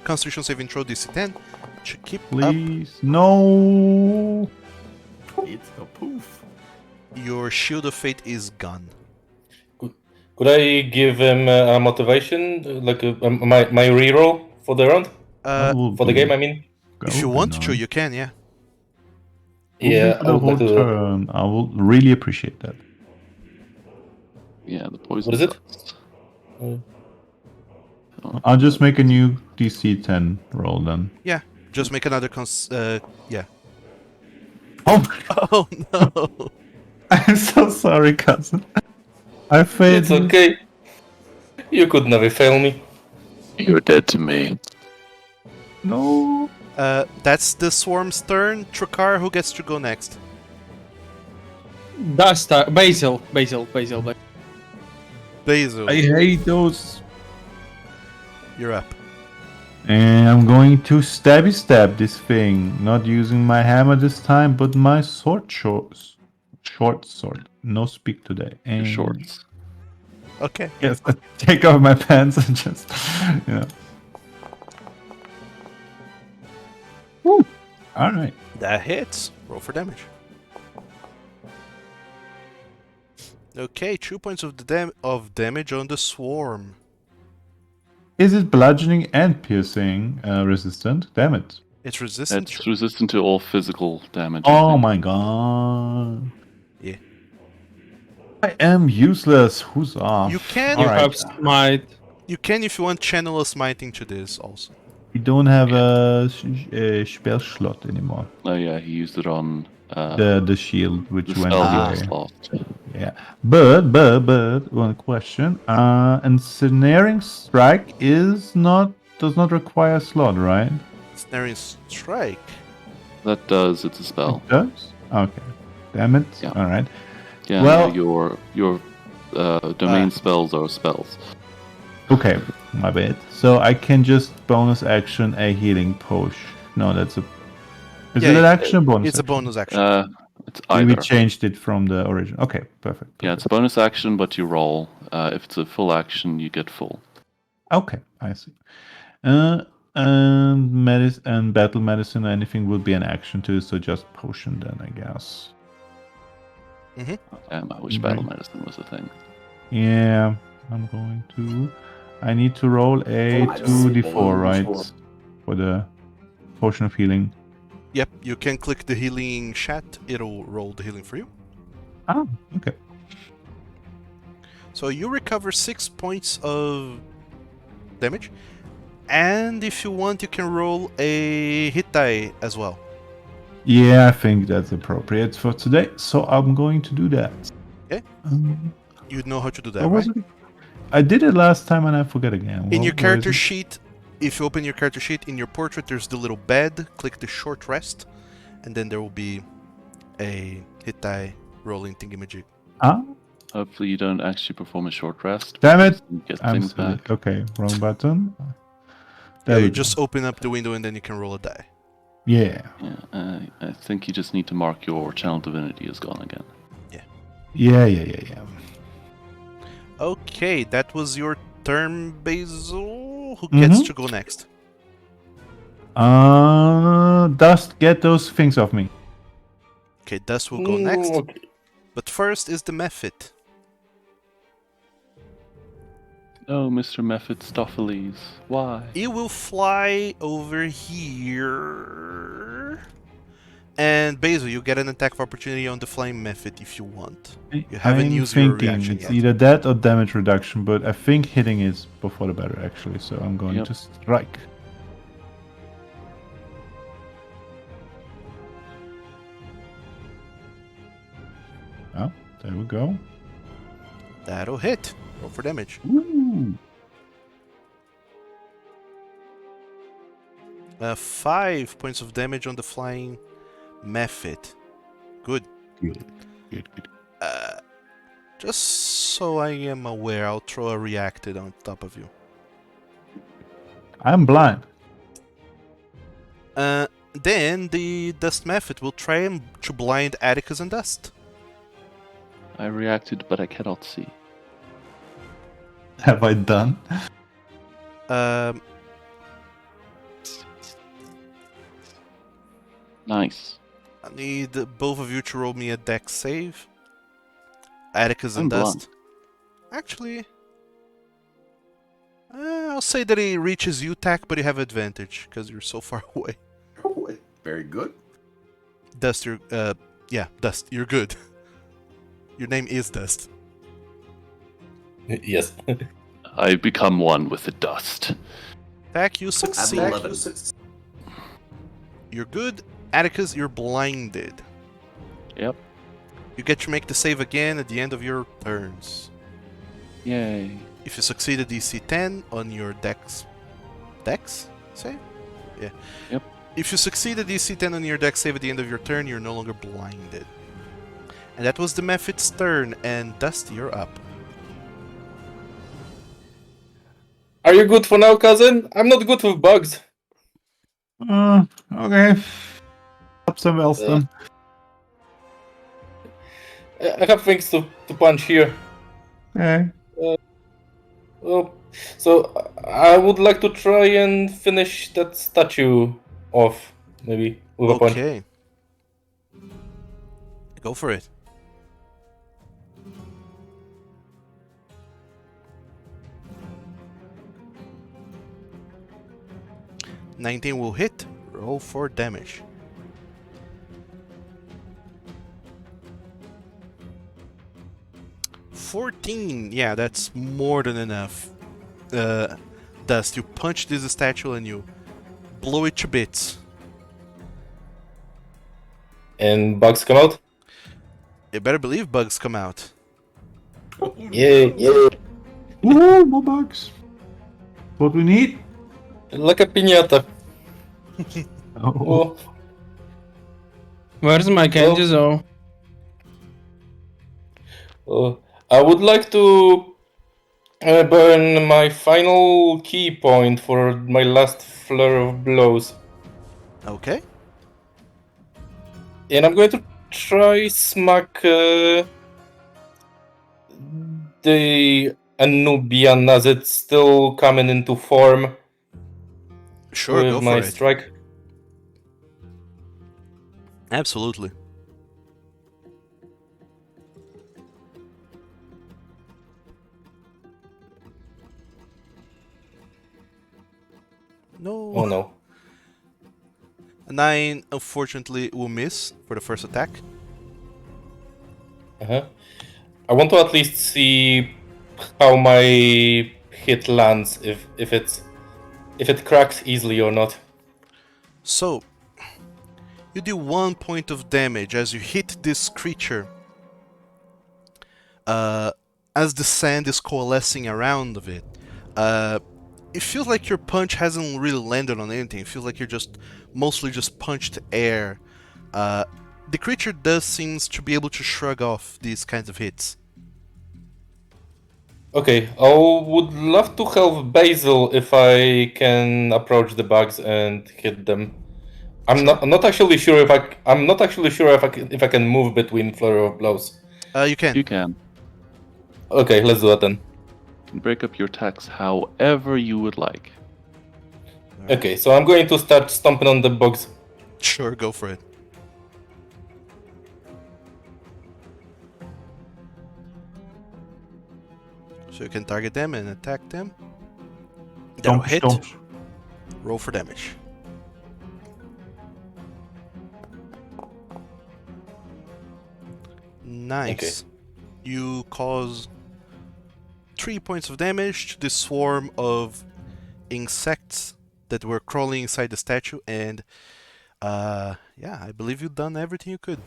Constitution saving throw DC 10 to keep up Please. No! It's a poof. your shield of fate is gone. Could I give him a motivation, like my reroll for the round, That will for the be- game? I mean, that If you would be want to, nice. you can, yeah. Would be yeah, for I the would whole like to do that. turn. I will really appreciate that. Yeah, the poison What is it? sucks. I'll just make a new DC 10 roll then. Yeah, just make another yeah. Oh, Oh no! I'm so sorry, cousin. I failed. It's okay. You could never fail me. You're dead to me. No. That's the swarm's turn. Trukar, who gets to go next? Basil. Basil, I hate those. you're up. And I'm going to stabby stab this thing, not using my hammer this time, but my short sword. No speak today. Your And shorts. Okay. yes, I take off my pants and just, you know. Woo. All right. That hits. Roll for damage. Okay, 2 points of damage on the swarm. Is it bludgeoning and piercing resistant? Damn it. It's resistant. It's resistant to all physical damage. I Oh think. my god. Yeah. I am useless. Who's off? You can- You Alright. have smite. You can, if you want, channel a smiting to this also. We don't have a spell slot anymore. Oh yeah, he used it on The shield, which the went spell he away. just lost. Yeah. But one question. Ensnaring strike does not require a slot, right? Snaring strike. That does. It's a spell. It does? Okay. Damn it. Yeah. Alright. Yeah. Well- Your domain spells are spells. Okay, my bad. So I can just bonus action a healing potion. No, that's a. Is Yeah, it an action or bonus? It's a action? bonus action. It's We either. changed it from the original. Okay, perfect. Yeah, it's a bonus action, but you roll. If it's a full action, you get full. Okay, I see. And battle medicine or anything would be an action too, so just potion then, I guess. Damn, I wish Right. battle medicine was a thing. Yeah, I'm going to. I need to roll a 2d4, right? For the potion of healing. Yep, you can click the healing chat. It'll roll the healing for you. Ah, okay. So you recover 6 points of damage. And if you want, you can roll a hit die as well. Yeah, I think that's appropriate for today, so I'm going to do that. Okay. You know how to do that, What right? was it? I did it last time and I forget again. In Where- your where character is it? sheet, if you open your character sheet, in your portrait there's the little bed. Click the short rest, and then there will be a hit die rolling thingamajig. Ah, Hopefully, you don't actually perform a short rest. damn it! You get I'm things silly. back. Okay, wrong button. Yeah, There we you go. just open up the window and then you can roll a die. Yeah. Yeah, I think you just need to mark your channel divinity is gone again. Yeah. Okay, that was your turn, Basil. Who gets to go next? Dust, get those things off me. Okay, Dust will go next. Okay. But first is the Mephit. Oh, Mr. Mephistopheles, why? It will fly over here. And Basil, you get an attack of opportunity on the Flame Mephit if you want. You haven't I'm used your thinking reaction it's yet. either that or damage reduction, but I think hitting is before the better actually, so I'm going Yep. to strike. Oh, there we go. That'll hit. Roll for damage. Ooh. 5 points of damage on the Flying Mephit. Good. Good. Just so I am aware, I'll throw a reacted on top of you. I'm blind. Then the Dust Mephit will try to blind Atticus and Dust. I reacted, but I cannot see. Have I done? Nice. I need both of you to roll me a dex save. Atticus and I'm Dust. blind. Actually, I'll say that he reaches you, Tack, but you have advantage because you're so far away. Very good. Dust, Dust, you're good. Your name is Dust. Yes. I become one with the dust. Tack, you Add succeed. 11. You're good. Atticus, you're blinded. Yep. You get to make the save again at the end of your turns. Yay. If you succeed a DC 10 on your dex save? Yeah. Yep. If you succeed a DC 10 on your dex save at the end of your turn, you're no longer blinded. And that was the Mephit's turn, and Dust, you're up. Are you good for now, cousin? I'm not good with bugs. Okay. Ups and wells then. I have things to punch here. Okay. Well, so I would like to try and finish that statue off, maybe with a punch. Okay. Go for it. $19 will hit. Roll for damage. $14. Yeah, that's more than enough. Dust, you punch this statue and you blow it to bits. And bugs come out? You better believe bugs come out. Yeah. Woohoo, more bugs. What we need? Like a piñata. Oh. Oh, Where's my candy though? I would like to burn my final key point for my last flurry of blows. Okay. And I'm going to try smack the Anubian as it's still coming into form Sure, with go my for it. strike. Absolutely. No. Oh no. A 9, unfortunately, will miss for the first attack. Uh-huh. I want to at least see how my hit lands, if it cracks easily or not. So, you do 1 point of damage as you hit this creature. As the sand is coalescing around of it, it feels like your punch hasn't really landed on anything. It feels like you're mostly just punched air. The creature does seems to be able to shrug off these kinds of hits. Okay, I would love to help Basil if I can approach the bugs and hit them. I'm not actually sure if I can move between flurry of blows. You can. You can. Okay, let's do that then. You can break up your attacks however you would like. Okay, so I'm going to start stomping on the bugs. Sure, go for it. So you can target them and attack them. That'll Stomp, hit. stomp. Roll for damage. Nice. You cause 3 points of damage to this swarm of insects that were crawling inside the statue, and yeah, I believe you've done everything you could.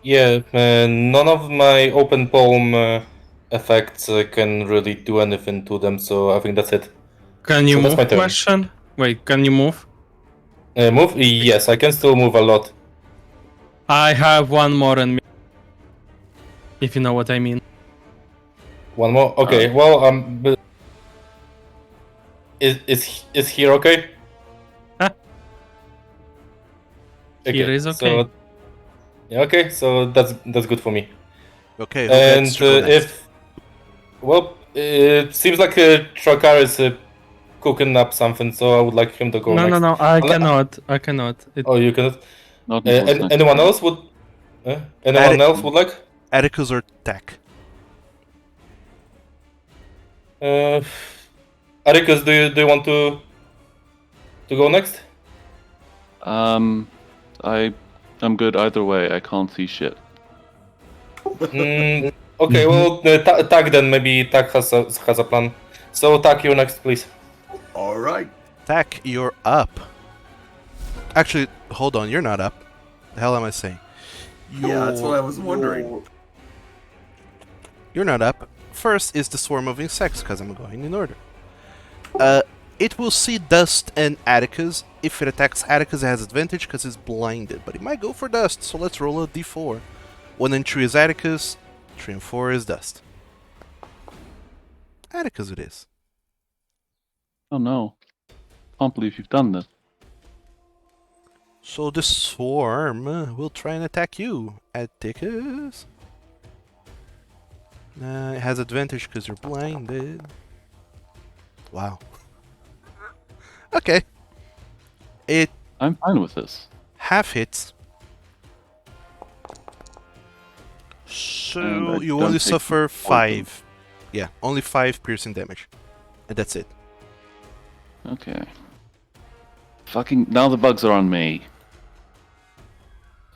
Yeah, none of my open palm effects can really do anything to them, so I think that's it. Can you So that's move? my turn. Question. Wait, can you move? Move? Yes, I can still move a lot. I have one more in me. If you know what I mean. One more? Okay, well, but is here okay? Huh? Here is okay. So, yeah, okay, so that's good for me. Okay, who And gets to go next? it seems like Trakar is cooking up something, so I would like him to go next. No, I Unle- cannot. Oh, you cannot. Not until it's next Anyone turn. else would? Anyone else would like? Atticus or Tack? Atticus, do you want to go next? I'm good either way. I can't see shit. Okay, well, Tack then. Maybe Tack has a plan. So Tack, you next, please. All right. Tack, you're up. Actually, hold on, you're not up. The hell am I saying? Yeah, that's what I was wondering. You're not up. First is the swarm of insects, because I'm going in order. It will see Dust and Atticus. If it attacks Atticus, it has advantage because it's blinded, but it might go for Dust, so let's roll a d4. 1 and 3 is Atticus, 3 and 4 is Dust. Atticus it is. Oh no. Can't believe you've done this. So the swarm will try and attack you, Atticus. It has advantage because you're blinded. Wow. Okay. It I'm fine with this. half hits. And So I you don't only take suffer poison. 5. Yeah, only 5 piercing damage. And that's it. Okay. Fucking now the bugs are on me.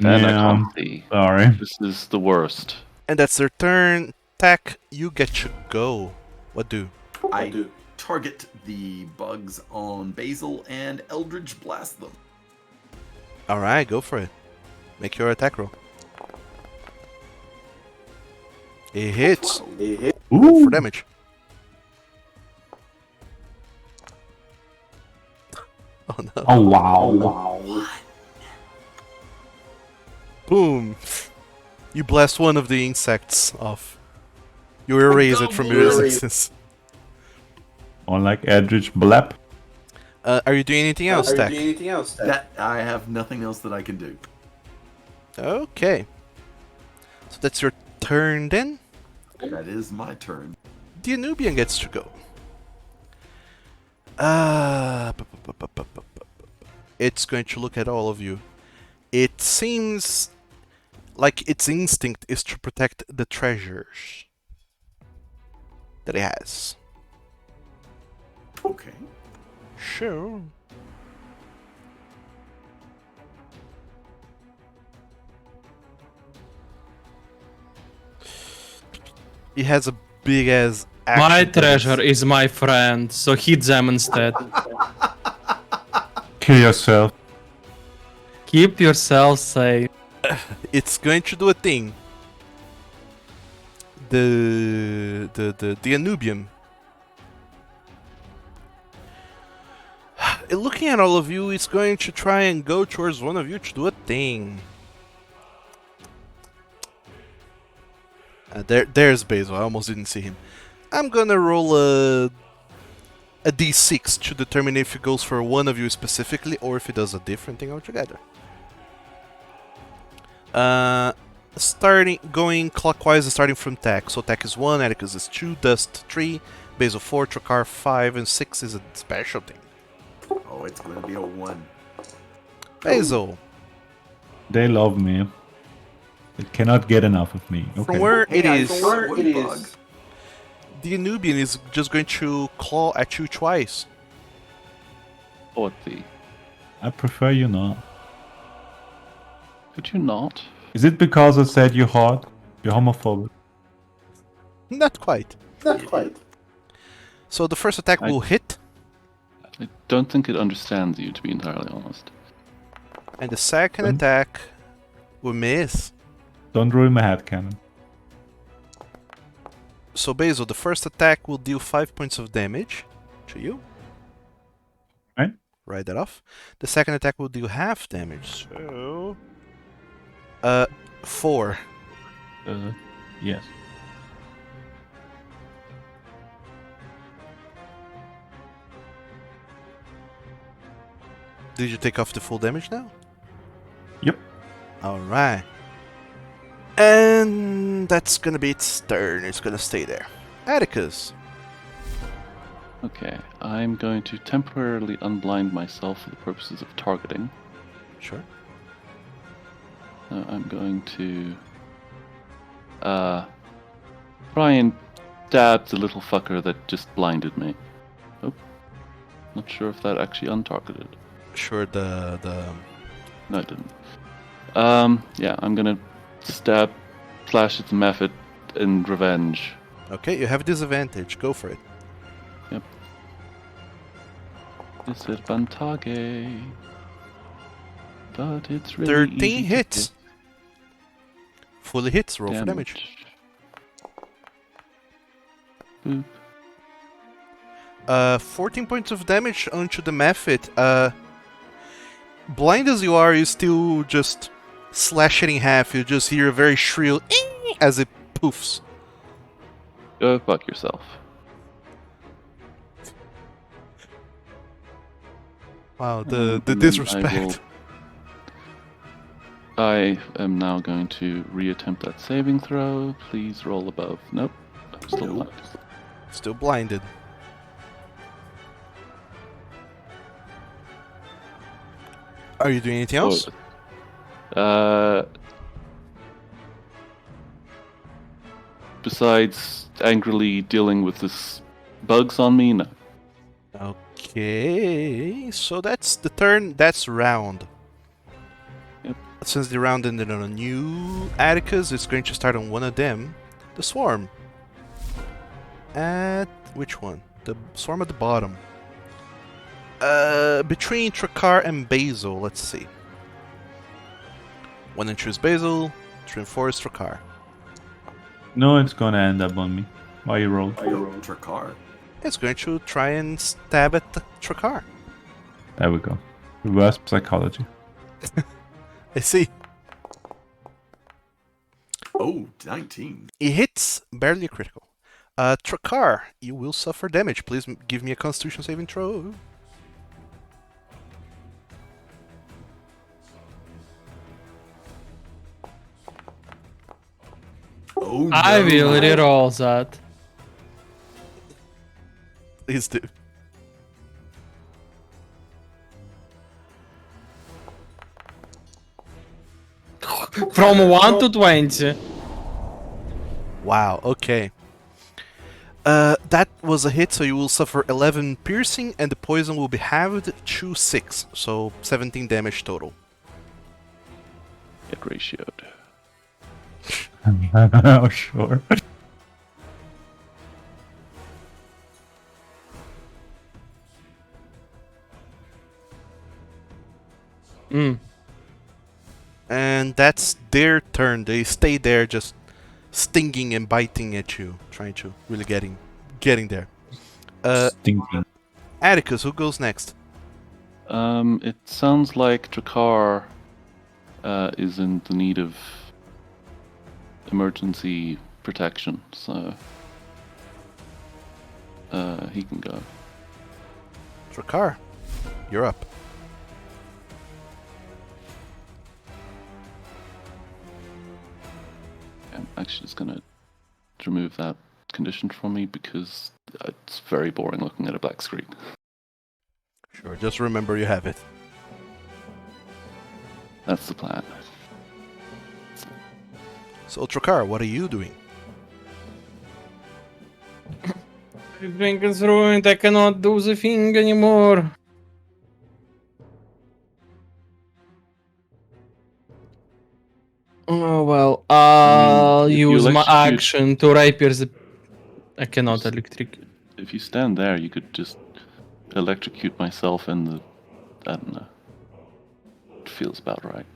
And I Yeah, can't see. sorry. This is the worst. And that's their turn. Tack, you get to go. What do? I target the bugs on Basil and Eldritch Blast them. Alright, go for it. Make your attack roll. It hits. Roll for damage. Oh no. Oh wow. Boom. You blast one of the insects off. You erase it from your existence. Or like Eldritch Blap. Are you doing anything else, Tack? That I have nothing else that I can do. Okay. So that's your turn then. That is my turn. The Anubian gets to go. It's going to look at all of you. It seems like its instinct is to protect the treasures that it has. Okay. Sure. It has a big ass action. My bonus. treasure is my friend, so hit them instead. Kill yourself. Keep yourself safe. It's going to do a thing. The Anubian. Looking at all of you, it's going to try and go towards one of you to do a thing. There's Basil. I almost didn't see him. I'm gonna roll a d6 to determine if it goes for one of you specifically or if it does a different thing altogether. Going clockwise, starting from Tack. So Tack is 1, Atticus is 2, Dust 3, Basil 4, Trokar 5, and 6 is a special thing. Oh, it's going to be a 1. Basil, They love me. They cannot get enough of me. Okay. from where it is, Bug. the Anubian is just going to claw at you twice. What the? I prefer you not. Could you not? Is it because I said you're hot? You're homophobic? Not quite. So the first attack will hit, I don't think it understands you, to be entirely honest. and the second attack will miss. Don't ruin my head cannon. So Basil, the first attack will deal 5 points of damage to you. Right. Write that off. The second attack will deal half damage. So 4. Yes. Did you take off the full damage now? Yep. Alright. And that's gonna be its turn. It's gonna stay there. Atticus. Okay, I'm going to temporarily unblind myself for the purposes of targeting. Sure. I'm going to try and stab the little fucker that just blinded me. Oh, not sure if that actually untargeted. Sure, the No, it didn't. Yeah, I'm gonna stab, slash its method in revenge. Okay, you have disadvantage. Go for it. Disadvantage. But it's really 13 easy to hits. hit. Fully hits. Roll for damage. Boop. 14 points of damage onto the method. Blind as you are, you still just slash it in half. You just hear a very shrill as it poofs. Go fuck yourself. Wow, the And then disrespect. I am now going to reattempt that saving throw. Please roll above. Nope. I'm still Nope. blind. Still blinded. Are you doing anything else? Besides angrily dealing with this bugs on me, no. Okay, so that's the turn. That's round. Yep. Since the round ended on a new Atticus, it's going to start on one of them. The swarm. At which one? The swarm at the bottom. Between Trakar and Basil, let's see. One and choose Basil, to reinforce Trakar. No, it's gonna end up on me. Why you roll? Trakar. It's going to try and stab at the Trakar. There we go. Reverse psychology. I see. Oh, 19. It hits, barely a critical. Trakar, you will suffer damage. Please give me a Constitution saving throw. Oh, no. I will reroll that. Please do. From 1 to 20. Wow, okay. That was a hit, so you will suffer 11 piercing, and the poison will be halved to 6, so 17 damage total. Get ratioed. Oh, sure. Mm. And that's their turn. They stay there just stinging and biting at you, trying to really getting there. Stinking. Atticus, who goes next? It sounds like Drakar is in the need of emergency protection, so he can go. Trakar, you're up. I'm actually just gonna remove that condition from me because it's very boring looking at a black screen. Sure, just remember you have it. That's the plan. So, Trakar, what are you doing? Everything is ruined. I cannot do the thing anymore. Oh well, I'll if you use my electrocute- action to rapier the. I cannot Yes. electric. If you stand there, you could just electrocute myself and the. I don't know. It feels about right.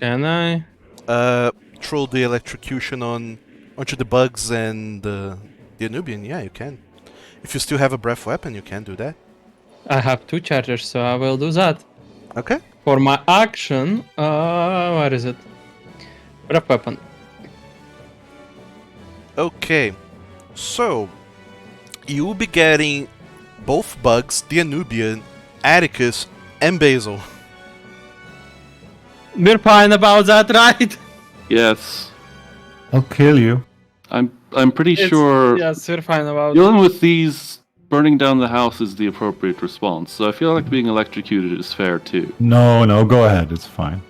Can I? Throw the electrocution onto the bugs and the Anubian. Yeah, you can. If you still have a breath weapon, you can do that. I have 2 chargers, so I will do that. Okay. For my action, where is it? Breath weapon. Okay. So, you will be getting both bugs, the Anubian, Atticus, and Basil. We're fine about that, right? Yes, I'll kill you. I'm pretty sure Yes, we're fine about dealing with these burning down the house is the appropriate response. So I feel like being electrocuted is fair too. No, go ahead. It's fine.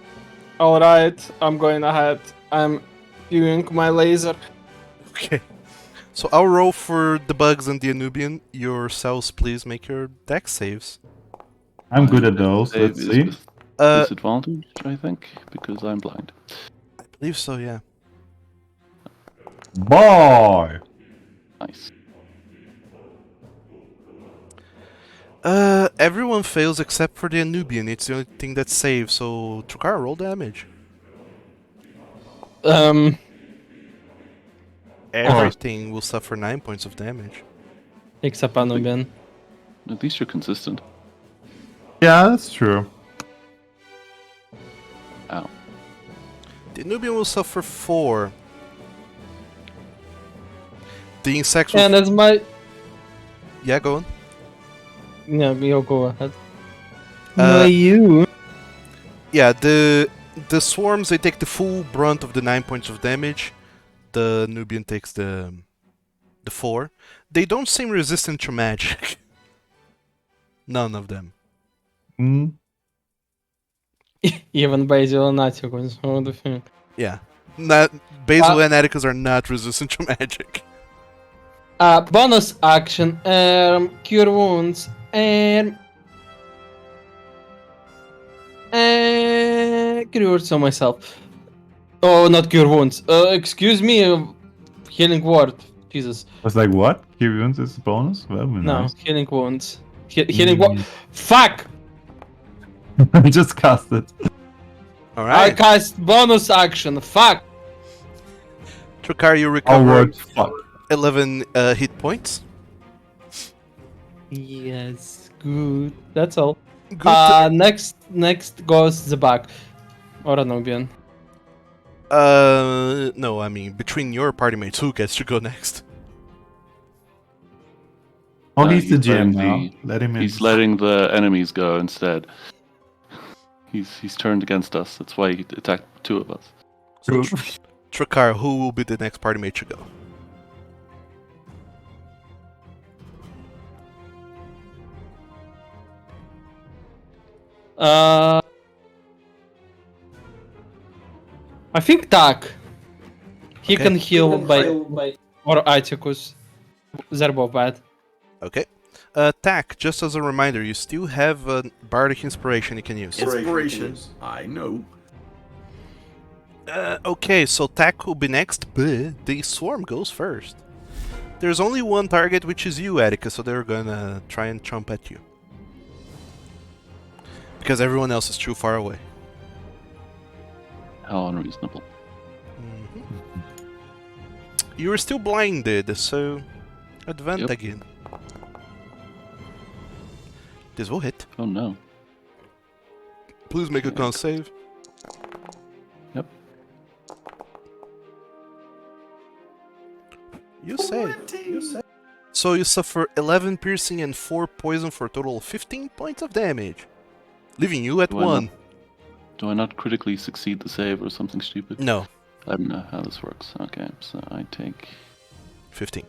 Alright, I'm going ahead. I'm viewing my laser. Okay. So I'll roll for the bugs and the Anubian. Yourselves, please make your dex saves. I'm good at those. Save Let's is see. with I disadvantage, I think, because I'm blind. believe so, yeah. Boy! Nice. Everyone fails except for the Anubian. It's the only thing that saves. So Trakar, roll damage. Everything will suffer 9 points of damage. Except Anubian. At least you're consistent. Yeah, that's true. Ow. The Anubian will suffer 4. The insects will... And as my Yeah, go on. Yeah, you'll go ahead. Uh, no, you. Yeah, the swarms, they take the full brunt of the 9 points of damage. The Nubian takes the 4. They don't seem resistant to magic. None of them. Mm, Even Basil and Atticus. What the fuck? Yeah. Not, Basil and Atticus are not resistant to magic. Bonus action. Cure wounds. Cure wounds on myself. Oh, not cure wounds. Excuse me. Healing word. Jesus. I was like, what? Cure wounds is a bonus? Well, No, nice. healing wounds. Healing word. Fuck! I just cast it. I Alright. cast bonus action. Fuck! Trukar, you Our recover word, fuck. 11 hit points. Yes, good. That's all. Good. Next goes the back. Or Anubian. No, I mean, between your party mates, who gets to go next? Oh, he's the GM letting now. Let him in. He's letting the enemies go instead. He's turned against us. That's why he attacked 2 of us. So, Trukar, who will be the next party mate to go? I think Tak. He Okay. can heal by or Atticus. They're both bad. Okay. Tack, just as a reminder, you still have a bardic inspiration you can use. Inspiration. I know. Okay, so Tack will be next, but the swarm goes first. There's only one target, which is you, Attica, so they're gonna try and chomp at you. Because everyone else is too far away. How unreasonable. You are still blinded, so advance Yep. again. This will hit. Oh no. Please make a con save. Yep. You save. So you suffer 11 piercing and 4 poison for a total of 15 points of damage, leaving you at Do I 1. Do I not critically succeed the save or something stupid? No, I don't know how this works. Okay, so I take... 15.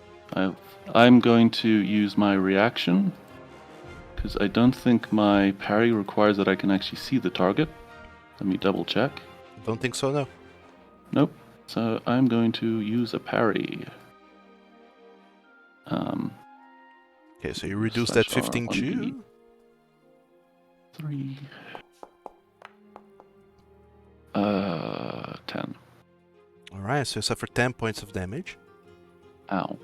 I'm going to use my reaction, because I don't think my parry requires that I can actually see the target. Let me double check. Don't think so, no. Nope. So I'm going to use a parry. Okay, so you reduce Slash that 15 R on to... B. 3. 10. Alright, so you suffer 10 points of damage. Ow.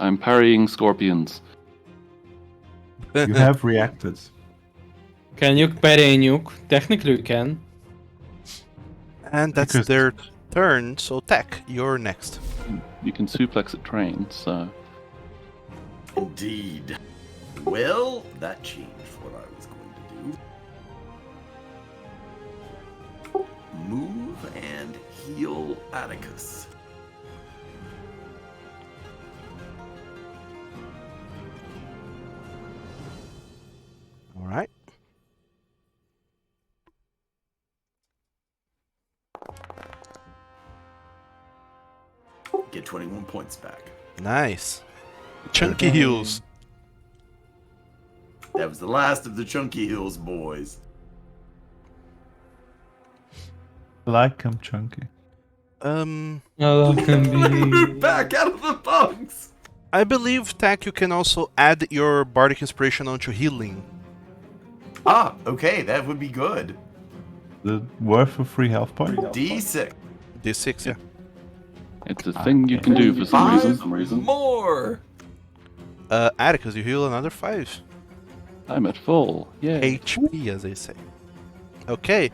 I'm parrying scorpions. You have reacted. Can you parry a nuke? Technically you can. And that's Because- their turn, so Tack, you're next. You can suplex a train, so... Indeed. Well, that changed what I was going to do. Move and heal Atticus. Alright. Get 21 points back. Nice. Chunky heals. That was the last of the Chunky Hills boys. Like him, Chunky. Back out of the bugs! I believe, Tack, you can also add your bardic inspiration onto healing. Ah, okay, that would be good. The worth of 3 health points? D6. D6, yeah. It's a thing you can do for some reason. More! Atticus, you heal another 5. I'm at full. Yay. HP, as they say. Okay.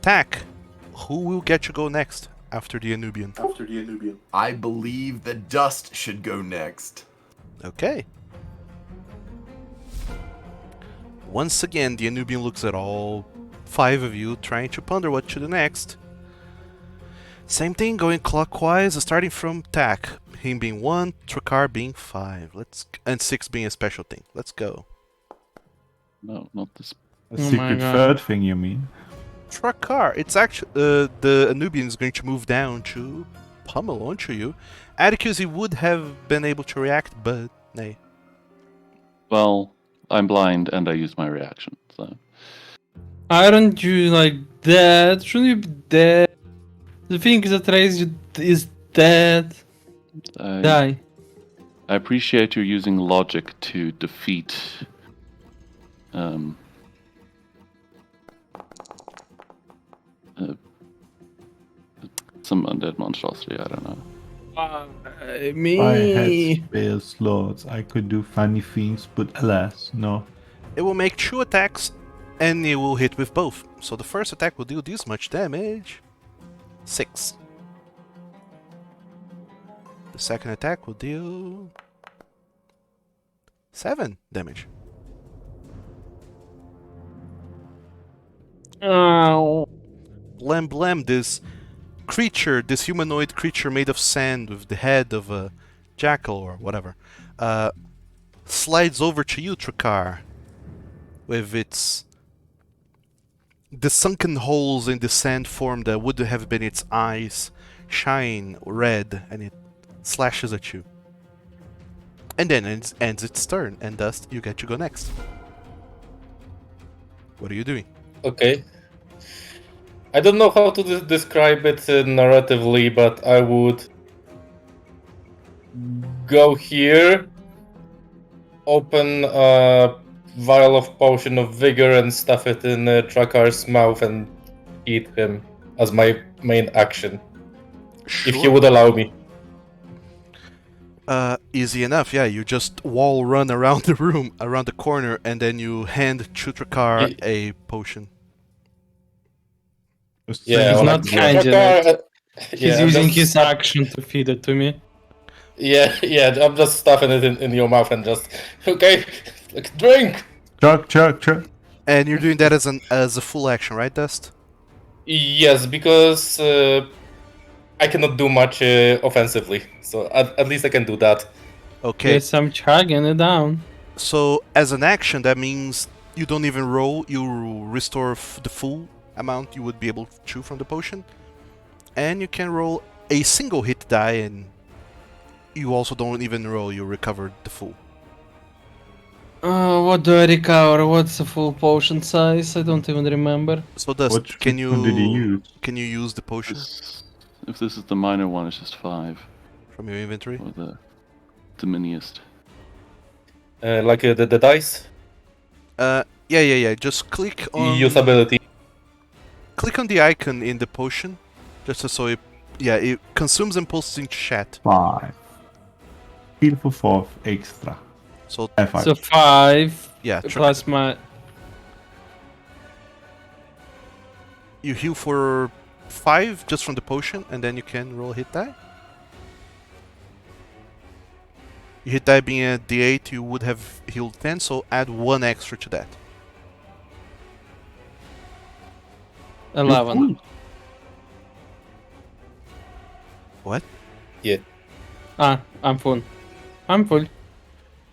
Tack, who will get you go next after the Anubian? I believe the dust should go next. Okay. Once again, the Anubian looks at all 5 of you, trying to ponder what to do next. Same thing, going clockwise, starting from Tack. him being 1, Trakar being 5. And 6 being a special thing. Let's go. No, not this. A Oh my secret God. third thing, you mean? Trakar, it's actually the Anubian is going to move down to pummel onto you. Atticus, he would have been able to react, but nay. Well, I'm blind and I use my reaction, so. Aren't you like dead? Shouldn't you be dead? The thing that raised you is dead. Die. I appreciate you using logic to defeat um, some undead monstrosity. I don't know. Me. I had spare slots. I could do funny things, but alas, no. It will make 2 attacks, and it will hit with both. So the first attack will deal this much damage. 6. The second attack will deal 7 damage. Ow. Blam blam, this creature, this humanoid creature made of sand with the head of a jackal or whatever, slides over to you, Trakar, with the sunken holes in the sand form that would have been its eyes shine red, and it slashes at you. And then it ends its turn, and thus you get to go next. What are you doing? Okay. I don't know how to describe it narratively, but I would go here, open a vial of potion of vigor and stuff it in Trakar's mouth and eat him as my main action, if he would allow me. Easy enough, yeah. You just wall run around the room, around the corner, and then you hand Chutrakar a potion. Just Yeah, saying, He's or not like, kind in it. He's yeah, using just his action to feed it to me. Yeah, I'm just stuffing it in your mouth and just okay, like, drink. Chug. And you're doing that as a full action, right, Dust? Yes, because I cannot do much offensively, so at least I can do that. Okay. Yes, I'm chugging it down. So as an action, that means you don't even roll. You restore the full amount you would be able to chew from the potion, and you can roll a single hit die, and you also don't even roll. You recover the full. What do I recover? What's the full potion size? I don't even remember. So Dust, what can one did he you use? use the potion If this is the minor one, it's just 5. from your inventory? Or the miniest. Like the dice Yeah. Just click on usability. click on the icon in the potion, just so it consumes and posts into chat. 5. Heal for 4 extra. So F5. So 5 yeah, plus my. you heal for 5 just from the potion, and then you can roll a hit die. Your hit die being a d8, you would have healed 10, so add 1 extra to that. 11. What? Yeah. I'm full. I'm full.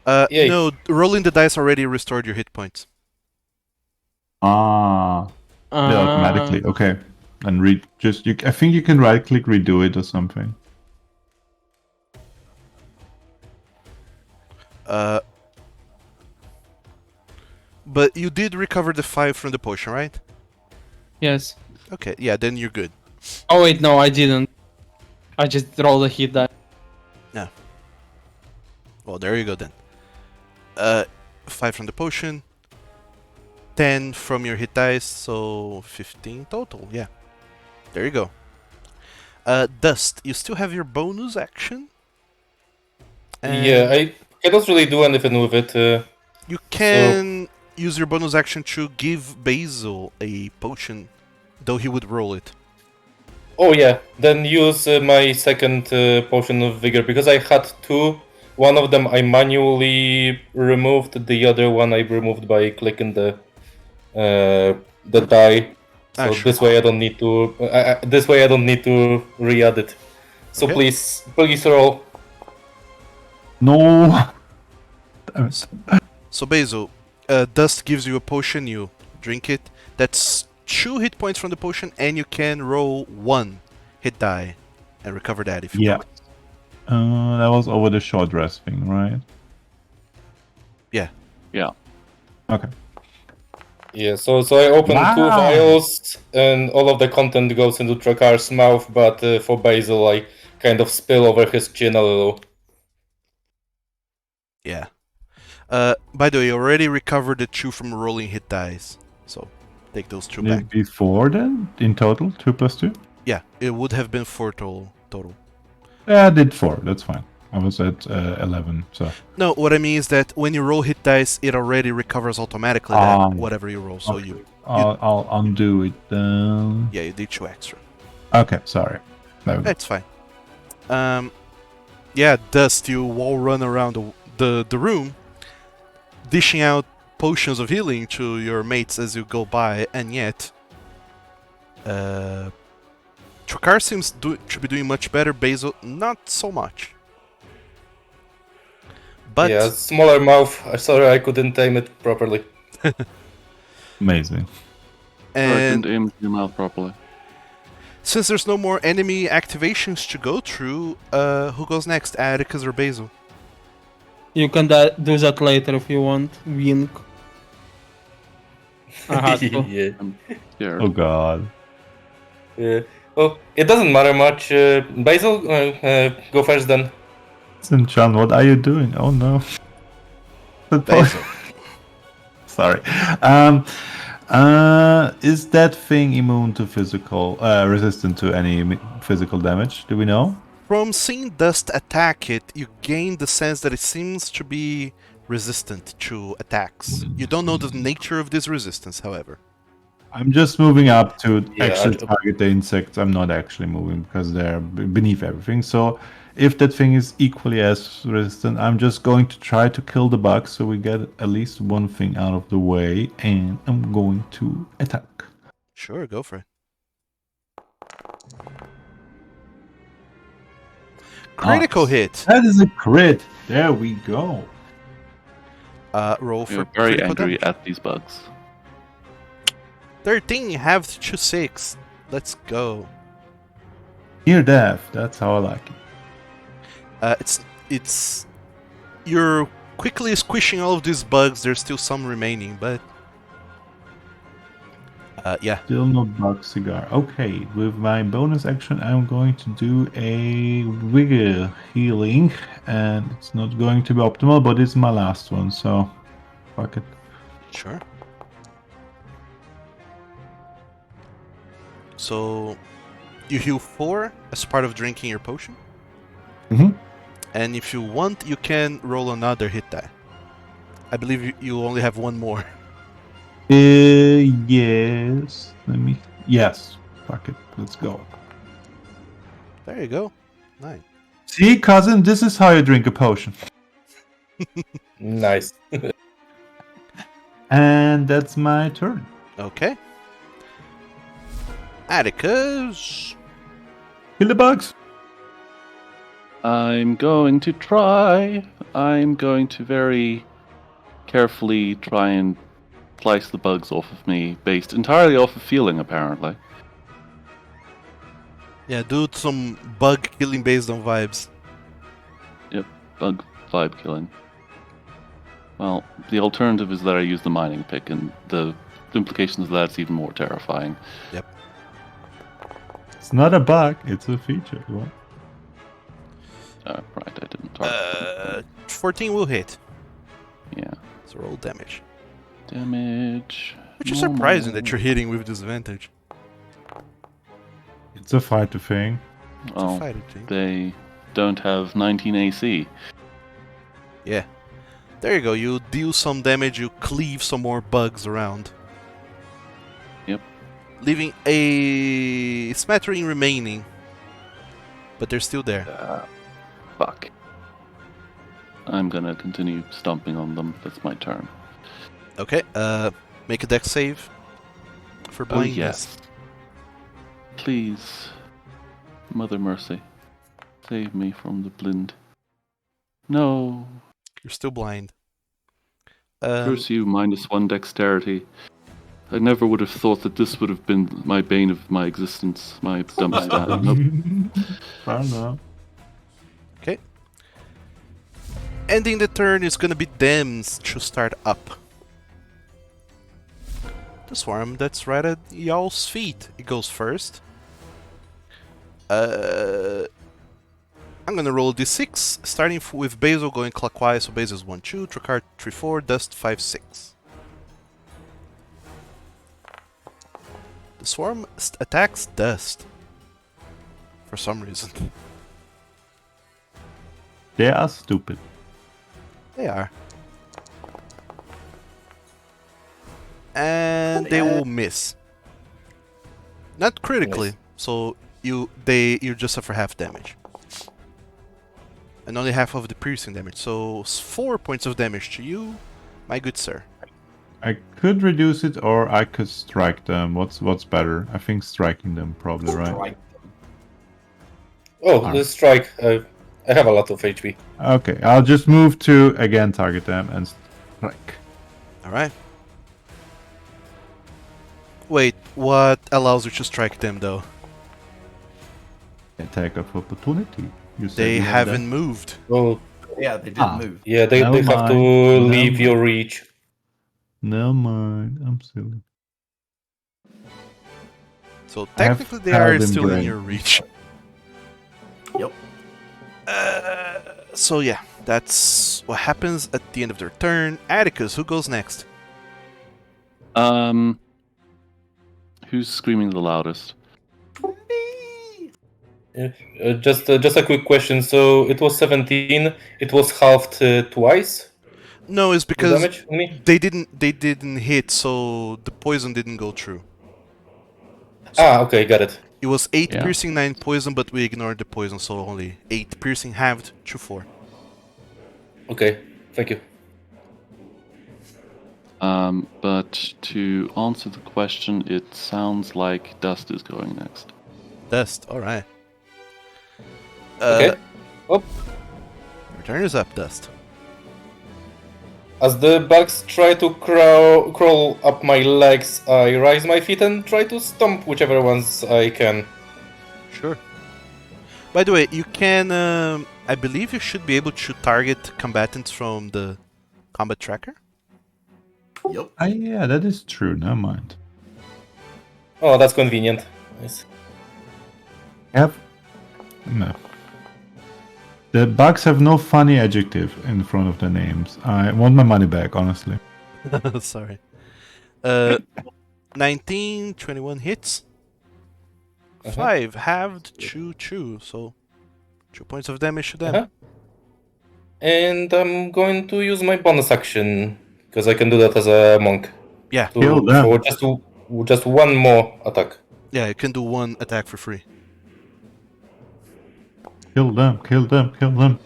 Yay. No, rolling the dice already restored your hit points. Yeah, automatically. Okay. And I think you can right click redo it or something. But you did recover the 5 from the potion, right? Yes. Okay, yeah, then you're good. Oh wait, no, I didn't. I just rolled a hit die. Well, there you go then. 5 from the potion, 10 from your hit dice, so 15 total, yeah. There you go. Dust, you still have your bonus action? Yeah, I cannot really do anything with it. You can use your bonus action to give Basil a potion, though he would roll it. Oh yeah, then use my second potion of vigor, because I had 2. One of them I manually removed, the other one I removed by clicking the die. So Sure. this way I don't need to. This way I don't need to re-add it. So Okay. please roll. No. Damn it. So Basil, Dust gives you a potion, you drink it. That's 2 hit points from the potion, and you can roll 1 hit die and recover that if you Yeah. want. That was over the short rest thing, right? Yeah. Yeah. Okay. Yeah, so I open 2 Wow. vials, and all of the content goes into Drakar's mouth, but for Basil, I kind of spill over his chin a little. Yeah. By the way, you already recovered the 2 from rolling hit dice. So, take those 2 back. Before then, in total, 2 plus 2? Yeah, it would have been 4 total. Yeah, I did 4. That's fine. I was at 11, so. No, what I mean is that when you roll hit dice, it already recovers automatically Ah, that whatever you roll. So okay. I'll undo it then. yeah, you did 2 extra. Okay, sorry. There we go. That's fine. Yeah, Dust, you all run around the room, dishing out potions of healing to your mates as you go by, and yet, Trakar seems to be doing much better. Basil, not so much. But Yeah, smaller mouth. Sorry, I couldn't aim it properly. Amazing. I and didn't aim your mouth properly. since there's no more enemy activations to go through, who goes next, Atticus or Basil? You can do that later if you want. Wink. I had to. Yeah. I'm scared. Oh god. Well, it doesn't matter much. Basil, go first then. Sinchan, what are you doing? Oh no. Basil. Sorry. Is that thing immune to physical, resistant to any physical damage? Do we know? From seeing Dust attack it, you gain the sense that it seems to be resistant to attacks. You don't know the nature of this resistance, however. I'm just moving up to Yeah, actually target the insects. I'm not actually moving because they're beneath everything. So if that thing is equally as resistant, I'm just going to try to kill the bug so we get at least one thing out of the way, and I'm going to attack. Sure, go for it. Critical Nice. hit. That is a crit. There we go. Roll for You're very critical angry damage. at these bugs. 13, halved to 6. Let's go. Near death. That's how I like it. It's you're quickly squishing all of these bugs. There's still some remaining, but yeah. Still no bug cigar. Okay, with my bonus action, I'm going to do a vigor healing, and it's not going to be optimal, but it's my last one, so fuck it. Sure. So you heal 4 as part of drinking your potion. Mhm. And if you want, you can roll another hit die. I believe you only have 1 more. Yes. Yes. Fuck it. Let's go. There you go. Nice. See, cousin, this is how you drink a potion. Nice. And that's my turn. Okay. Atticus. Kill the bugs. I'm going to try. I'm going to very carefully try and slice the bugs off of me, based entirely off of feeling, apparently. Yeah, do some bug killing based on vibes. Yep, bug vibe killing. Well, the alternative is that I use the mining pick, and the implications of that's even more terrifying. It's not a bug, it's a feature. What? Right, I didn't target. 14 will hit. Yeah. So roll damage. Damage. Which is surprising that you're hitting with disadvantage. It's a fighter thing. It's a Well, fighting thing. they don't have 19 AC. Yeah. There you go. You deal some damage, you cleave some more bugs around. Yep. Leaving a smattering remaining. But they're still there. Fuck. I'm gonna continue stomping on them. That's my turn. Okay, make a dex save for Oh, blindness. yes. Please, Mother Mercy, save me from the blind. No. You're still blind. Curse you, -1 dexterity. I never would have thought that this would have been my bane of my existence, my dumb stat. Nope. Fair enough. Okay. Ending the turn is gonna be Dems to start up. The swarm that's right at y'all's feet. It goes first. I'm gonna roll d6, starting with Basil going clockwise. So Basil's 1, 2, Tricard 3, 4, Dust 5, 6. The swarm attacks Dust. For some reason. They are stupid. They are. And they will miss. Not critically, Nice. so you just suffer half damage. And only half of the piercing damage. So 4 points of damage to you, my good sir. I could reduce it, or I could strike them. What's better? I think striking them probably, right? Strike. Oh, Alright. the strike. I have a lot of HP. Okay, I'll just move to again target them and strike. Alright. Wait, what allows you to strike them though? Attack of opportunity. You said They you had haven't moved. Oh, Yeah, they didn't Ah. move. yeah, they Never have to mind, leave never your reach. that. No mind, I'm silly. So I have technically they are paladin still in brain. your reach. Yep. So yeah, that's what happens at the end of their turn. Atticus, who goes next? Who's screaming the loudest? Just a quick question. So it was 17. It was halved twice. No, it's The because damage on me. they didn't hit, so the poison didn't go through. Okay, got it. It was 8 Yeah. piercing, 9 poison, but we ignored the poison, so only 8 piercing halved to 4. Okay, thank you. But to answer the question, it sounds like Dust is going next. Dust, alright. Okay. Oh, Your turn is up, Dust. as the bugs try to crawl up my legs, I rise my feet and try to stomp whichever ones I can. Sure. By the way, you can, I believe you should be able to target combatants from the combat tracker. Yep. Yeah, that is true. Never mind. Oh, that's convenient. Nice. No. The bugs have no funny adjective in front of their names. I want my money back, honestly. Sorry. 19, 21 hits. Uh-huh. 5 halved, 2, so 2 points of damage to them. Uh-huh. And I'm going to use my bonus action because I can do that as a monk. Yeah, Kill them. For just one more attack. yeah, you can do 1 attack for free. Kill them, kill them, kill them.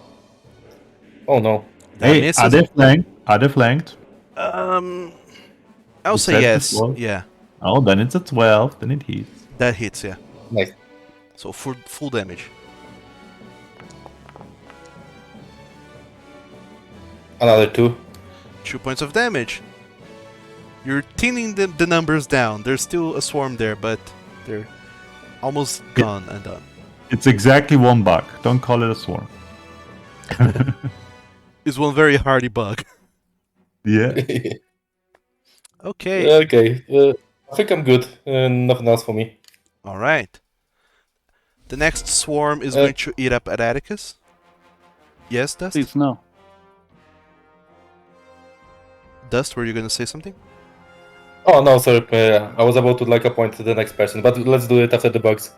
Oh no. That Hey, misses. are they flanked? Are they flanked? I'll You say said yes. before. Yeah, Oh, then it's a 12. Then it hits. that hits, yeah. Nice. So full damage. Another 2. 2 points of damage. You're thinning the numbers down. There's still a swarm there, but they're almost gone and done. It's exactly 1 bug. Don't call it a swarm. It's one very hardy bug. Yeah. Okay, Okay. I think I'm good. Nothing else for me. alright. The next swarm is Uh, going to eat up at Atticus. Yes, Dust? Please, no. Dust, were you going to say something? Oh no, sorry. I was about to appoint the next person, but let's do it after the bugs.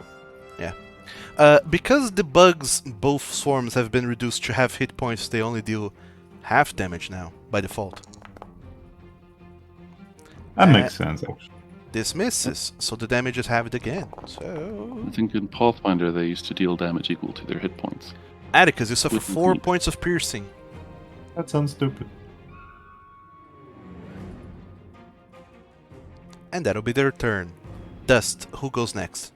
Because the bugs, both swarms, have been reduced to half hit points, they only deal half damage now, by default. That makes sense, actually. This misses, so the damage is halved again. So, I think in Pathfinder they used to deal damage equal to their hit points. Atticus, you suffer With 4 the- points of piercing. That sounds stupid. And that'll be their turn. Dust, who goes next?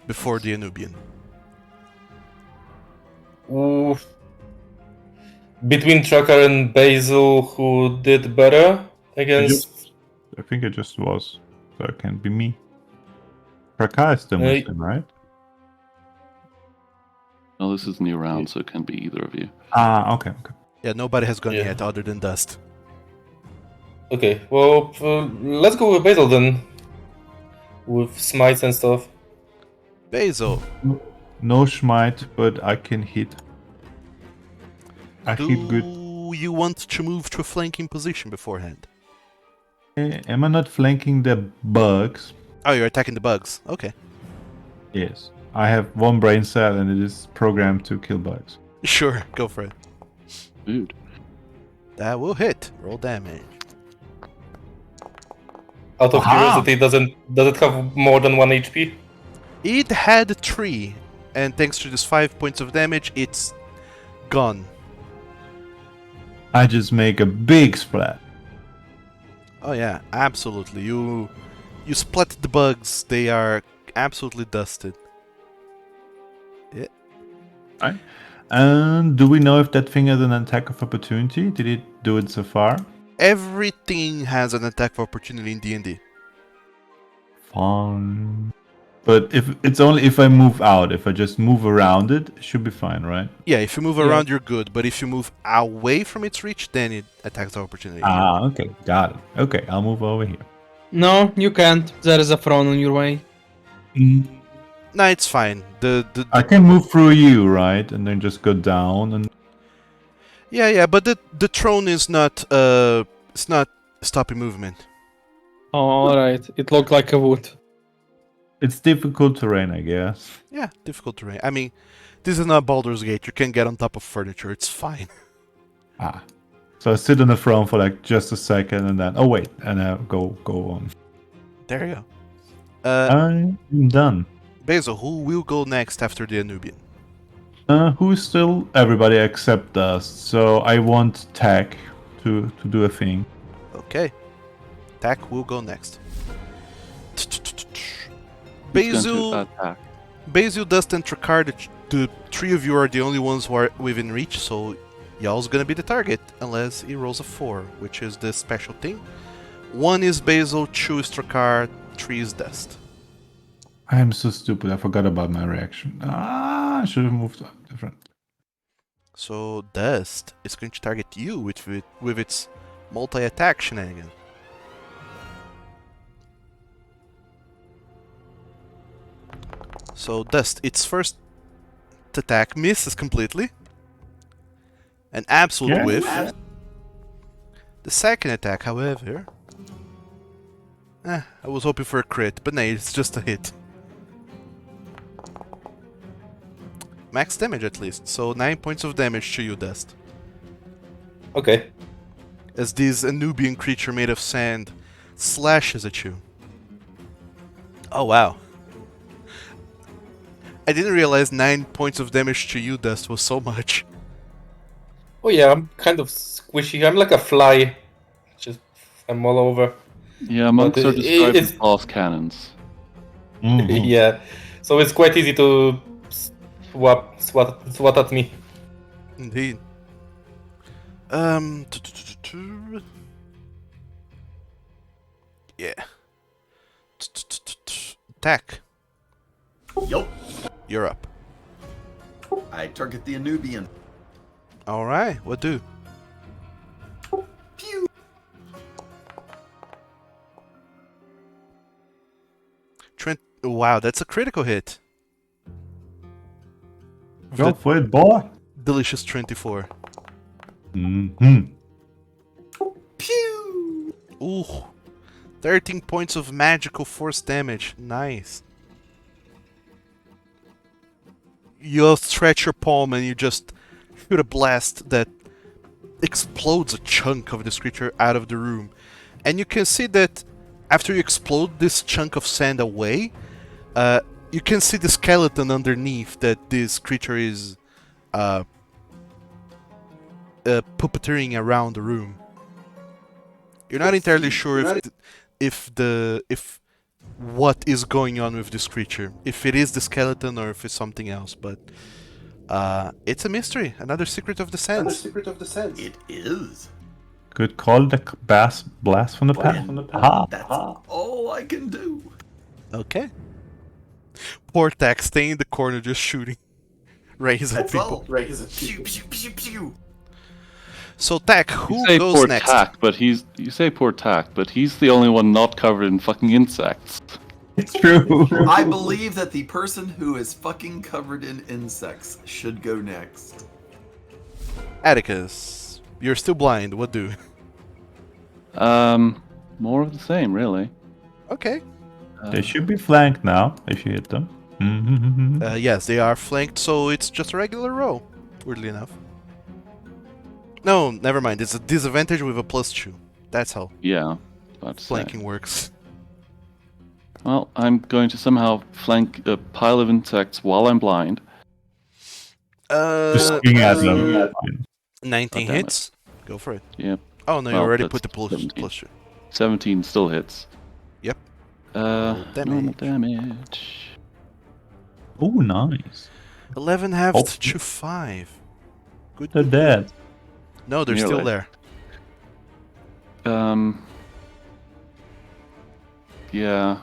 Before the Anubian. Oof. between Tracker and Basil, who did better against? I think it just was. So it can be me. Praka is still missing, right? No, this is a new round, so it can be either of you. Ah, okay. Yeah, nobody has gone Yeah. yet other than Dust. Okay, well, let's go with Basil then. With smites and stuff. Basil, No smite, but I can hit. I hit good. do you want to move to a flanking position beforehand? Am I not flanking the bugs? Oh, you're attacking the bugs. Okay. Yes. I have one brain cell and it is programmed to kill bugs. Sure, go for it. Dude. That will hit. Roll damage. Out of Aha! curiosity, does it have more than 1 HP? It had 3, and thanks to this 5 points of damage, it's gone. I just make a big splat. Oh yeah, absolutely. You splat the bugs. They are absolutely dusted. And do we know if that thing has an attack of opportunity? Did it do it so far? Everything has an attack of opportunity in D&D. Fine. But if it's only if I move out, if I just move around it, it should be fine, right? Yeah, if you move Yeah. around, you're good. But if you move away from its reach, then it attacks of opportunity. Ah, okay, got it. Okay, I'll move over here. No, you can't. There is a throne on your way. No, it's fine. I can move through you, right? And then just go down and Yeah, but the throne is not it's not stopping movement. All right. It looked like a wood. it's difficult terrain, I guess. Yeah, difficult terrain. I mean, this is not Baldur's Gate. You can get on top of furniture. It's fine. Ah. So I sit on the throne for like just a second and then oh wait, and I go on. There you go. I'm done. Basil, who will go next after the Anubian? Who's still everybody except us? So I want Tech to do a thing. Okay. Tak will go next. Who's going to Basil, attack? Basil, Dust, and Trakar, the 3 of you are the only ones who are within reach, so y'all's gonna be the target, unless he rolls a 4, which is the special thing. 1 is Basil, 2 is Trakar, 3 is Dust. I'm so stupid. I forgot about my reaction. I should have moved on different. So Dust is going to target you with its multi-attack shenanigan. So Dust, its first attack misses completely. An absolute Yeah. whiff. The second attack, however... I was hoping for a crit, but no, it's just a hit. Max damage at least, so 9 points of damage to you, Dust. Okay. As this Anubian creature made of sand slashes at you. Oh wow. I didn't realize 9 points of damage to you, Dust, was so much. Oh yeah, I'm kind of squishy. I'm like a fly. Just I'm all over. Yeah, monks But are it- described as it's- glass cannons. Mhm. Yeah. So it's quite easy to swat at me. Indeed. Yeah. Attack. Yup. You're up. I target the Anubian. Alright, what do? Pew. Trent. Wow, that's a critical hit. Go for it, boy. Delicious 24. Mm-hmm. Pew. Ooh. 13 points of magical force damage. Nice. You stretch your palm and you just shoot a blast that explodes a chunk of this creature out of the room. And you can see that after you explode this chunk of sand away, you can see the skeleton underneath that this creature is puppeteering around the room. You're not entirely sure if what is going on with this creature, if it is the skeleton or if it's something else, but It's a mystery. Another secret of the sands. It is. Could call it a blast from the past. Aha. That's all I can do. Okay. Poor Tack staying in the corner just shooting rays at people. Well, pew, pew, pew, pew. So Tack, You who say goes poor next? Tack, but he's the only one not covered in fucking insects. It's true. I believe that the person who is fucking covered in insects should go next. Atticus, you're still blind. What do? More of the same, really. Okay. They should be flanked now if you hit them. Yes, they are flanked, so it's just a regular row. Weirdly enough. No, never mind. It's a disadvantage with a +2. That's how Yeah, about to say. flanking works. Well, I'm going to somehow flank a pile of insects while I'm blind. Just swing at them. 19 damn it. hits. Go for it. Yep. Oh no, you Well, already that's put the plus 17. +2. 17 still hits. Yep. Normal damage. Oh, nice. 11 halved Oh. to 5. Good. They're dead. No, they're still Nearly. there. Yeah,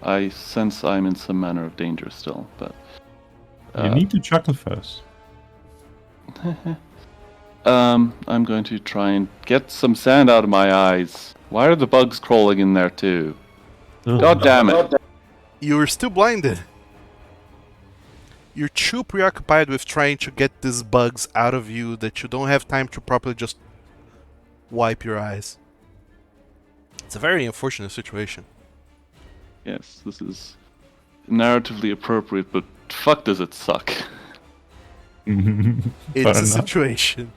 I sense I'm in some manner of danger still, but... You need to chocolate first. I'm going to try and get some sand out of my eyes. Why are the bugs crawling in there too? Ugh. God damn it. You're still blinded. You're too preoccupied with trying to get these bugs out of you that you don't have time to properly just wipe your eyes. It's a very unfortunate situation. Yes, this is narratively appropriate, but fuck does it suck. It's Fair a enough. situation.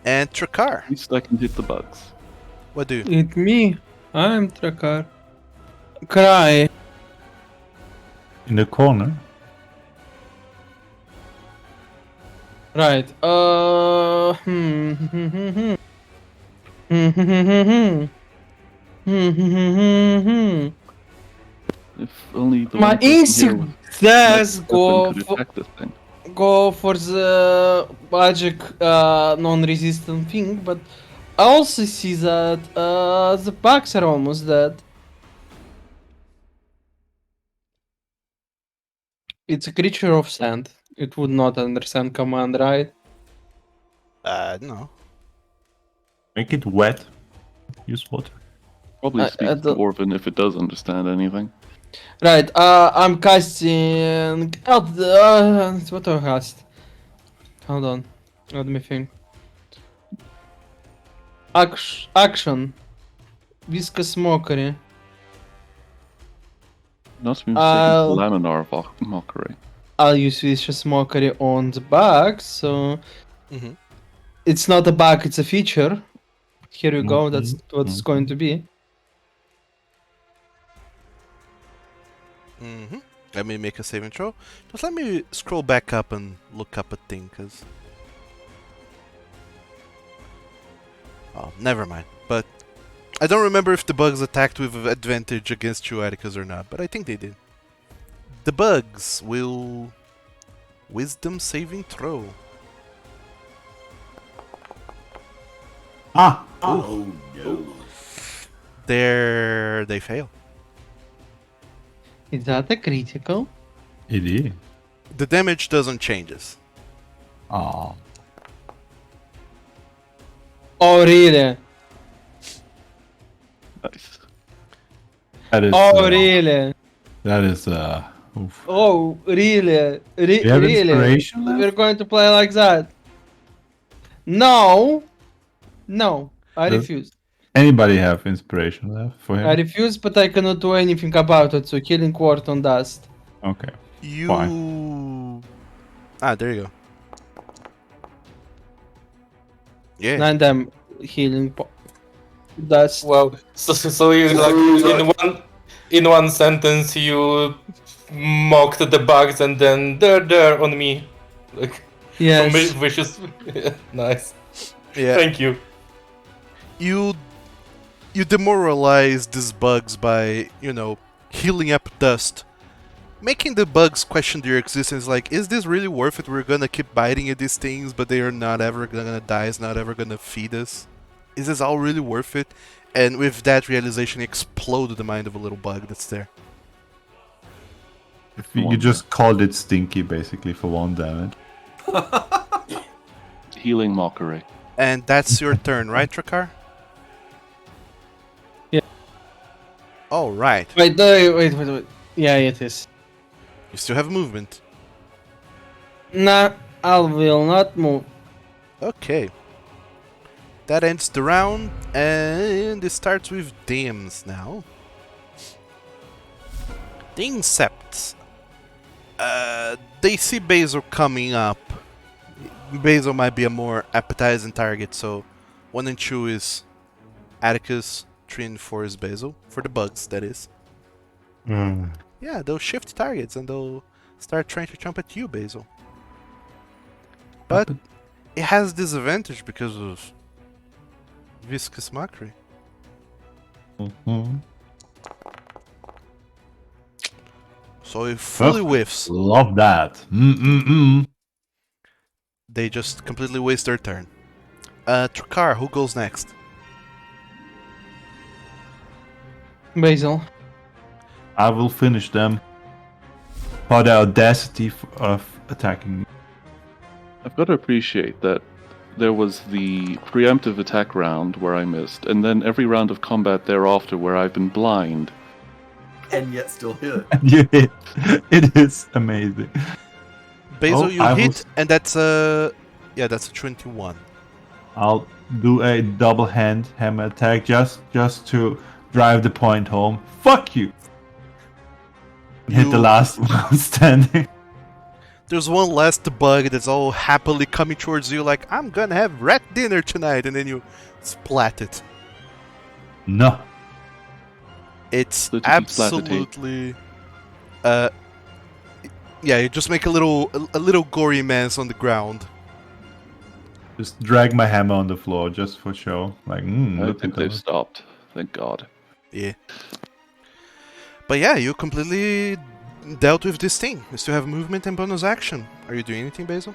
And Trakar, At least I can hit the bugs. what do you? It me. I'm Trakar. Cry. In the corner. Right. If only the My one person here instinct with does weapon go could for, attack this thing. go for the magic non-resistant thing, but I also see that the bugs are almost dead. It's a creature of sand. It would not understand command, right? No. Make it wet. Use water. Probably I speaks don't- Dwarven if it does understand anything. Right. I'm casting. What do I cast? Hold on. Let me think. Action. Viscous mockery. Not to be mistaken, I'll- Laminar Mockery. I'll use vicious mockery on the bug, so Mhm. it's not a bug, it's a feature. Here you go, that's Mhm, what it's going to be. Let me make a saving throw. Just let me scroll back up and look up a thing, cause. Oh, never mind. But I don't remember if the bugs attacked with advantage against you, Atticus, or not. But I think they did. The bugs will wisdom saving throw. Ah! Oh no. They fail. Is that a critical? It is. The damage doesn't changes. Ah. Oh really? Nice. That is. Oh really? That is. Oof. Oh really? Do you have Really? inspiration left? We're going to play like that? No. No. I Does- refuse. Anybody have inspiration left for him? I refuse, but I cannot do anything about it, so killing ward on dust. Okay. You. Ah, there you go. Yeah. 9 them healing dust. Wow. So you like in one sentence you mocked the bugs and then they're on me. Like Yes. vicious. Nice. Yeah. Thank you. You demoralize these bugs by, healing up dust making the bugs question their existence. Like, is this really worth it? We're gonna keep biting at these things, but they are not ever gonna die. It's not ever gonna feed us. Is this all really worth it? And with that realization, exploded the mind of a little bug that's there. You just called it Stinky, basically, for 1 damage. Healing mockery. And that's your turn, right, Trakar? Yeah. All right. Wait, wait. Yeah, it is. You still have movement. Nah, I will not move. Okay. That ends the round, and it starts with Dames now. The Insects. They see Basil coming up. Basil might be a more appetizing target, so 1 and 2 is Atticus, 3 and 4 is Basil. For the bugs, that is. Yeah, they'll shift targets and they'll start trying to jump at you, Basil. But it has disadvantage because of Viscous Mockery. So it fully whiffs. Love that. They just completely waste their turn. Trakar, who goes next? Basil. I will finish them. For the audacity of attacking me. I've got to appreciate that there was the preemptive attack round where I missed, and then every round of combat thereafter where I've been blind. And yet still hit. You hit. It is amazing. Basil, Oh, you I hit, was- and that's a... Yeah, that's a 21. I'll do a double hand hammer attack just to drive the point home. Fuck you! Hit the You- last one standing. There's one last bug that's all happily coming towards you like, I'm gonna have rat dinner tonight, and then you splat it. No. It's The tiki splat attack. absolutely... yeah, you just make a little gory mess on the ground. Just drag my hammer on the floor just for show. Like, I look think at they've that. stopped. Thank God. Yeah. But yeah, you completely dealt with this thing. You still have movement and bonus action. Are you doing anything, Basil?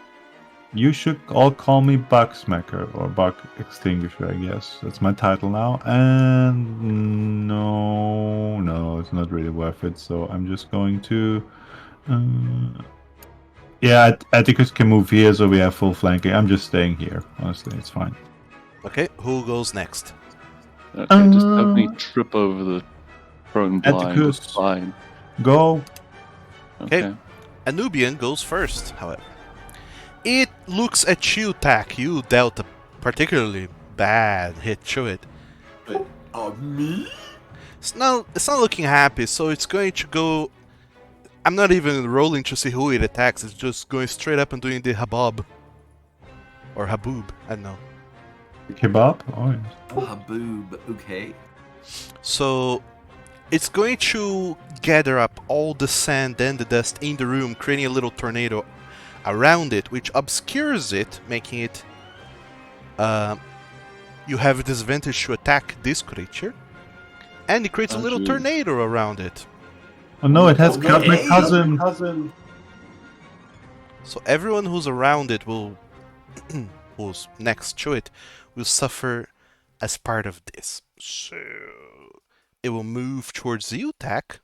You should all call me Bug Smacker or Bug Extinguisher, I guess. That's my title now. And no, it's not really worth it. So I'm just going to... yeah, Atticus can move here, so we have full flanking. I'm just staying here. Honestly, it's fine. Okay, who goes next? Okay, just have me trip over the prone blind. Atticus. It's fine. Go! Okay. Anubian goes first, however. It looks at you, Tak. You dealt a particularly bad hit to it. Me? It's not looking happy, so it's going to go... I'm not even rolling to see who it attacks, it's just going straight up and doing the Habab. Or Haboob, I don't know. Kebab? Oh, yes. Haboob, okay. So it's going to gather up all the sand and the dust in the room, creating a little tornado around it, which obscures it, making it... you have a disadvantage to attack this creature. And it creates a little geez. tornado around it. Oh no, it has Okay. my cousin. So everyone who's around it will... who's next to it, will suffer as part of this. So... it will move towards you, Tak.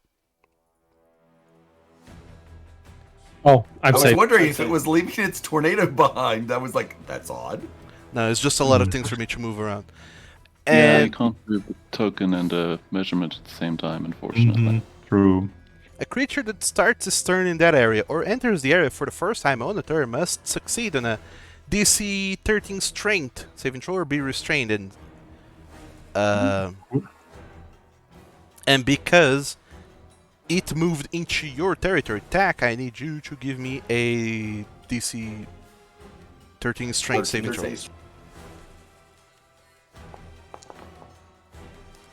Oh, I I'm was safe. wondering if it was leaving its tornado behind. I was like, that's odd. No, it's just a lot of things for me to move around. Yeah, you And can't do a token and a measurement at the same time, unfortunately. True. a creature that starts its turn in that area or enters the area for the first time on a turn must succeed on a DC 13 Strength saving throw or be restrained. And because it moved into your territory, Tak, I need you to give me a DC 13 Strength saving throw.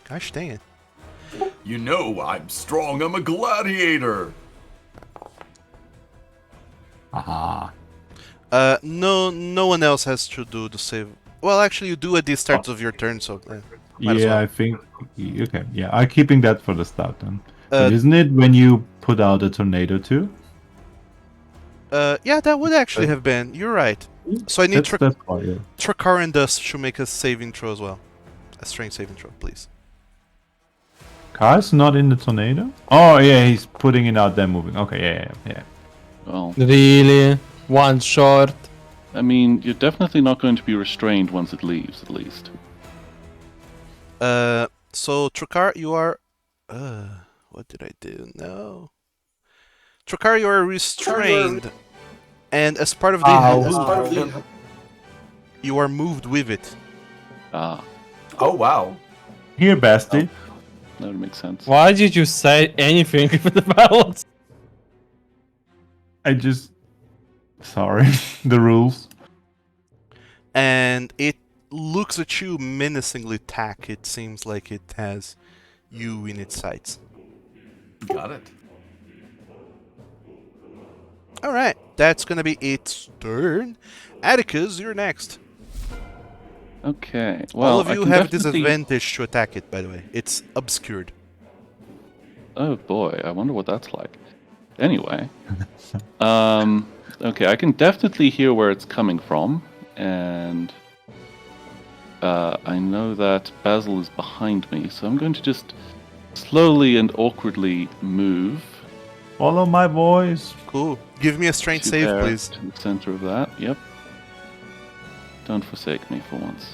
Gosh dang it. You know I'm strong. I'm a gladiator. Aha. No one else has to do the save. Well, actually, you do at the start of your turn, so might as Yeah, well. I think. Okay, yeah, I'm keeping that for the start then. Uh, But isn't it when you put out a tornado too? Yeah, that would actually have been. You're right. So I need That's why. Yeah. Trakar and Dust should make a saving throw as well. A strength saving throw, please. Car's not in the tornado? Oh yeah, he's putting it out then moving. Okay, yeah. Well, Really? One short. I mean, you're definitely not going to be restrained once it leaves, at least. So Trakar, you are. What did I do? No. Trakar, you are restrained, and as part of the you are moved with it. Ah, Oh wow. Here, Basti. that would make sense. Why did you say anything with the balance? I just. Sorry, the rules. And it looks at you menacingly, Tack. It seems like it has you in its sights. Got it. Alright, that's gonna be its turn. Atticus, you're next. Okay, well, All of I you can have definitely- disadvantage to attack it, by the way. It's obscured. Oh boy, I wonder what that's like. Anyway, okay, I can definitely hear where it's coming from, and I know that Basil is behind me, so I'm going to just slowly and awkwardly move Follow my voice. Cool. Give me a strength to save, there, please. to the center of that. Yep. Don't forsake me for once.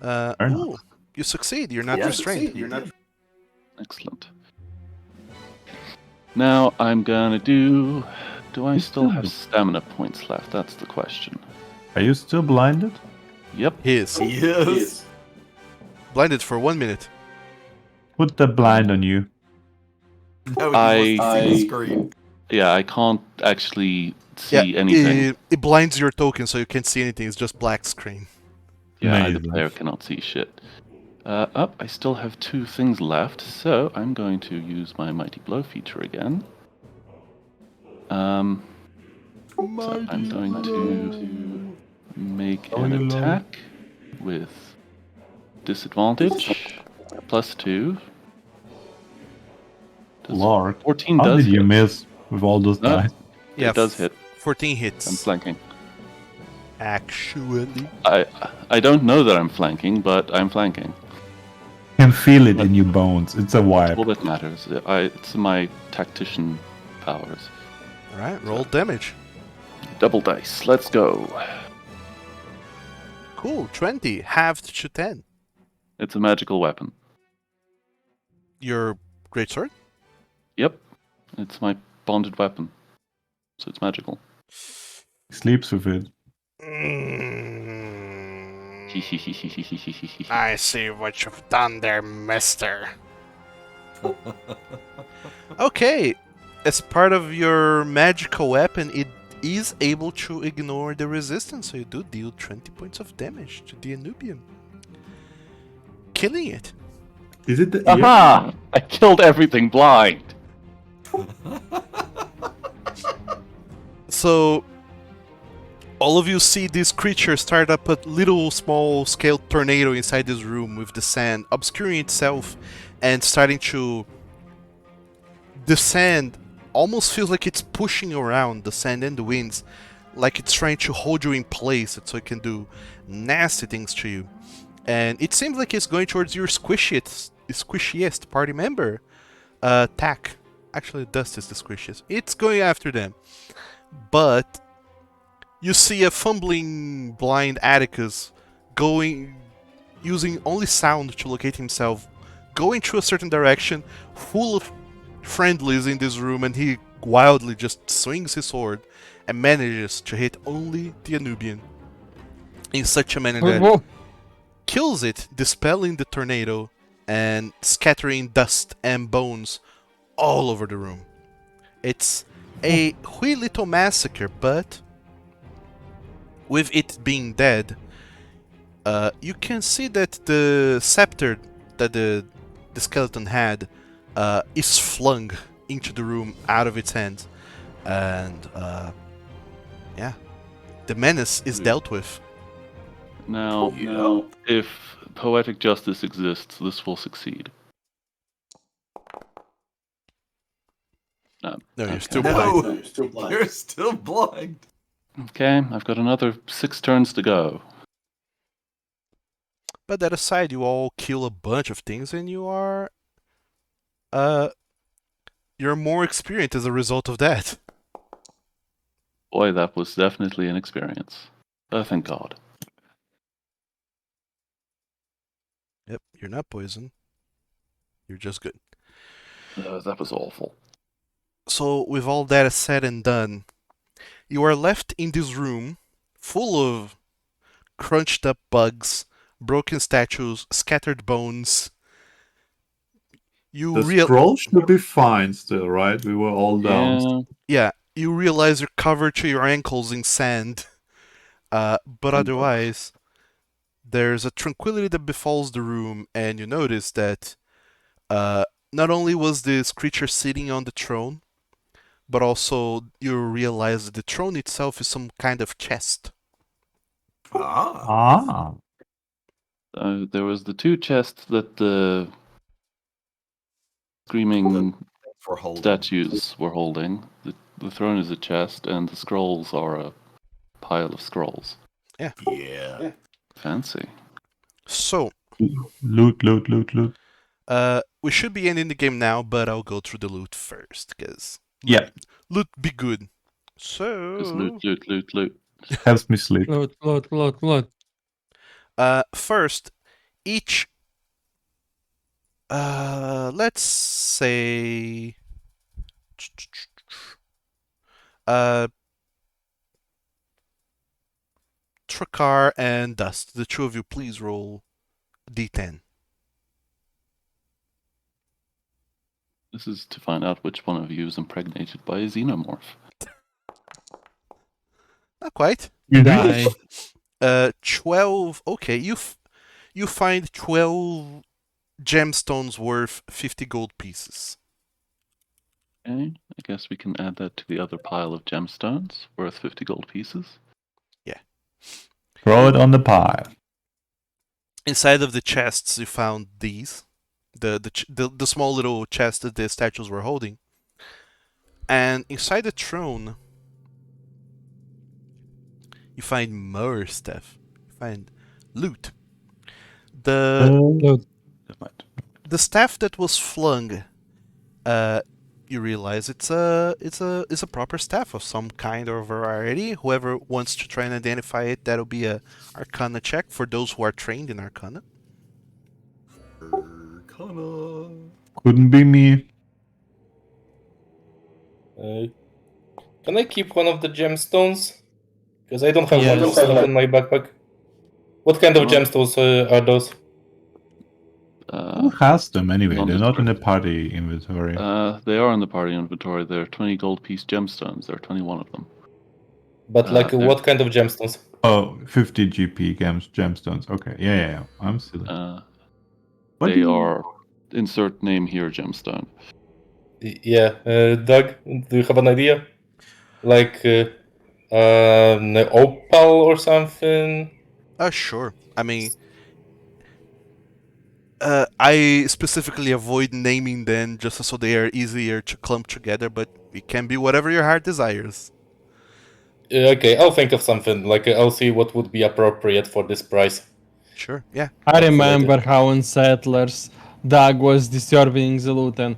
Fair enough. Ooh, you succeed. You're not restrained. Excellent. Now I'm gonna do. Do I still have stamina points left? That's the question. Are you still blinded? Yep. He is. Yes. Blinded for 1 minute. Put the blind on you. No, he wants to see the screen. Yeah, I can't actually see anything. It blinds your token so you can't see anything. It's just black screen. Yeah, the Amazing. player cannot see shit. Up, I still have 2 things left, so I'm going to use my Mighty Blow feature again. So I'm going to make an attack with disadvantage, +2. Does Lord. 14 How does did you hit. miss with all those No. dice? Yeah, It does hit. 14 I'm hits. flanking. Actually. I don't know that I'm flanking, but I'm flanking. You can feel it in your bones. It's a wipe. All that matters. It's my tactician powers. Alright, roll damage. Double dice. Let's go. Cool, 20. Halved to 10. It's a magical weapon. Your greatsword? Yep. It's my bonded weapon. So it's magical. Sleeps with it. I see what you've done there, mister. Okay, as part of your magical weapon, it is able to ignore the resistance, so you do deal 20 points of damage to the Anubian. Killing it. Is it the Aha! I killed everything blind. So, all of you see this creature start up a little small scale tornado inside this room with the sand obscuring itself and starting to. The sand almost feels like it's pushing around, the sand and the winds, like it's trying to hold you in place so it can do nasty things to you. And it seems like it's going towards your squishiest party member, Tack. Actually, Dust is the squishiest. It's going after them. But you see a fumbling blind Atticus using only sound to locate himself, going through a certain direction, full of friendlies in this room, and he wildly just swings his sword and manages to hit only the Anubian in such a manner that kills it, dispelling the tornado and scattering dust and bones all over the room. It's a wee little massacre, but with it being dead, you can see that the scepter that the skeleton had is flung into the room out of its hands, and yeah, the menace is dealt with. Now, if poetic justice exists, this will succeed. No, Okay. you're still blind. No, you're still blind. Okay, I've got another 6 turns to go. But that aside, you all kill a bunch of things, and you're more experienced as a result of that. Boy, that was definitely an experience. Thank God. Yep, you're not poisoned. You're just good. That was awful. So, with all that said and done, you are left in this room full of crunched up bugs, broken statues, scattered bones. The scroll should be fine still, right? We were all down. Yeah, you realize you're covered to your ankles in sand. But otherwise, there's a tranquility that befalls the room, and you notice that not only was this creature sitting on the throne, but also you realize that the throne itself is some kind of chest. Ah. there was the 2 chests that the screaming For holding. statues were holding. The throne is a chest, and the scrolls are a pile of scrolls. Yeah. Fancy. So, Loot. we should be ending the game now, but I'll go through the loot first, because Yeah, loot be good. So, Just loot. helps me sleep. Load. first, each, let's say, Trakar and Dust, the two of you, please roll D10. This is to find out which one of you is impregnated by a xenomorph. Not quite. Die. 12. Okay, you find 12 gemstones worth 50 gold pieces. Okay, I guess we can add that to the other pile of gemstones worth 50 gold pieces. Throw it on the pile. Inside of the chests, you found these, the small little chest that the statues were holding, and inside the throne, you find more stuff. You find loot. Load. The staff that was flung, you realize it's a proper staff of some kind or variety. Whoever wants to try and identify it, that'll be a Arcana check for those who are trained in Arcana. Arcana. Couldn't be me. Can I keep one of the gemstones? Because I don't have much Yes. stuff in my backpack. What kind of gemstones are those? Who has them anyway? They're not in the Nondescript. party inventory. They are in the party inventory. There are 20 gold piece gemstones. There are 21 of them. But what kind of gemstones? Oh, 50 GP gemstones. Okay, yeah. I'm silly. They are insert name here gemstone. Yeah, Doug, do you have an idea? Like an opal or something? Sure. I mean, I specifically avoid naming them just so they are easier to clump together, but it can be whatever your heart desires. Okay, I'll think of something. Like I'll see what would be appropriate for this price. Sure, yeah. I remember how in Settlers, Doug was disturbing the loot and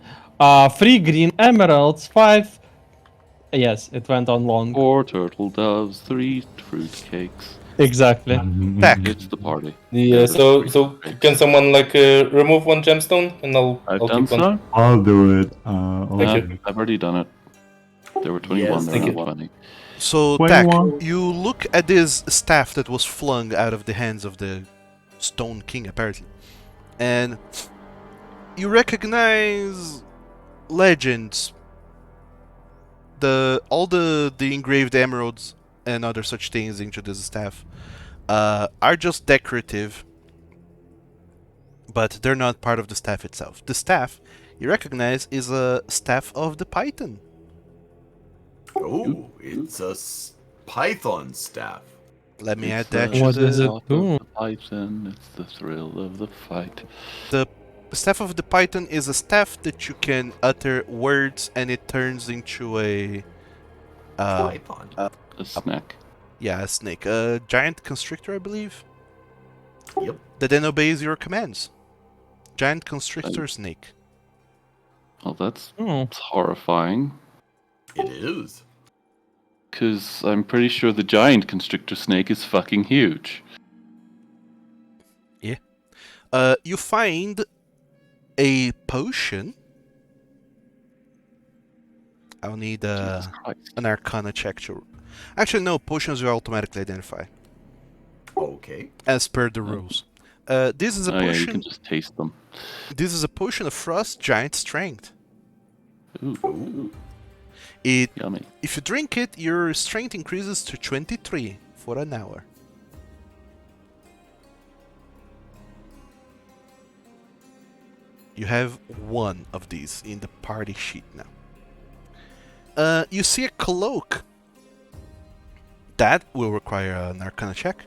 3 green emeralds, 5. Yes, it went on long. 4 turtle doves, 3 fruit cakes. Exactly. Tack. It's the party. Yeah. So can someone remove one gemstone and I'll done keep one. so. I'll do it. Thank you. I've already done it. There were 21. Yes, there thank are you. 20. So, Tack, 21. you look at this staff that was flung out of the hands of the Stone King, apparently, and you recognize legends. All the engraved emeralds and other such things into this staff are just decorative, but they're not part of the staff itself. The staff you recognize is a staff of the Python. Oh, it's a python staff. Let me add It's that the to What does it thought do? of the Python. It's the thrill of the fight. the Staff of the Python is a staff that you can utter words and it turns into a Python. A snack. a snake, a giant constrictor, I believe, Yep. that then obeys your commands. Giant constrictor snake. Oh, that's Oh. horrifying. It is. Because I'm pretty sure the giant constrictor snake is fucking huge. You find a potion. I'll need Jesus Christ. an Arcana check to. Actually, no. Potions you automatically identify Okay. as per the rules. This is a Oh yeah, you potion. can just taste them. This is a potion of frost giant strength. Ooh, Ooh. It, yummy. if you drink it, your strength increases to 23 for an hour. You have one of these in the party sheet now. You see a cloak. That will require an Arcana check.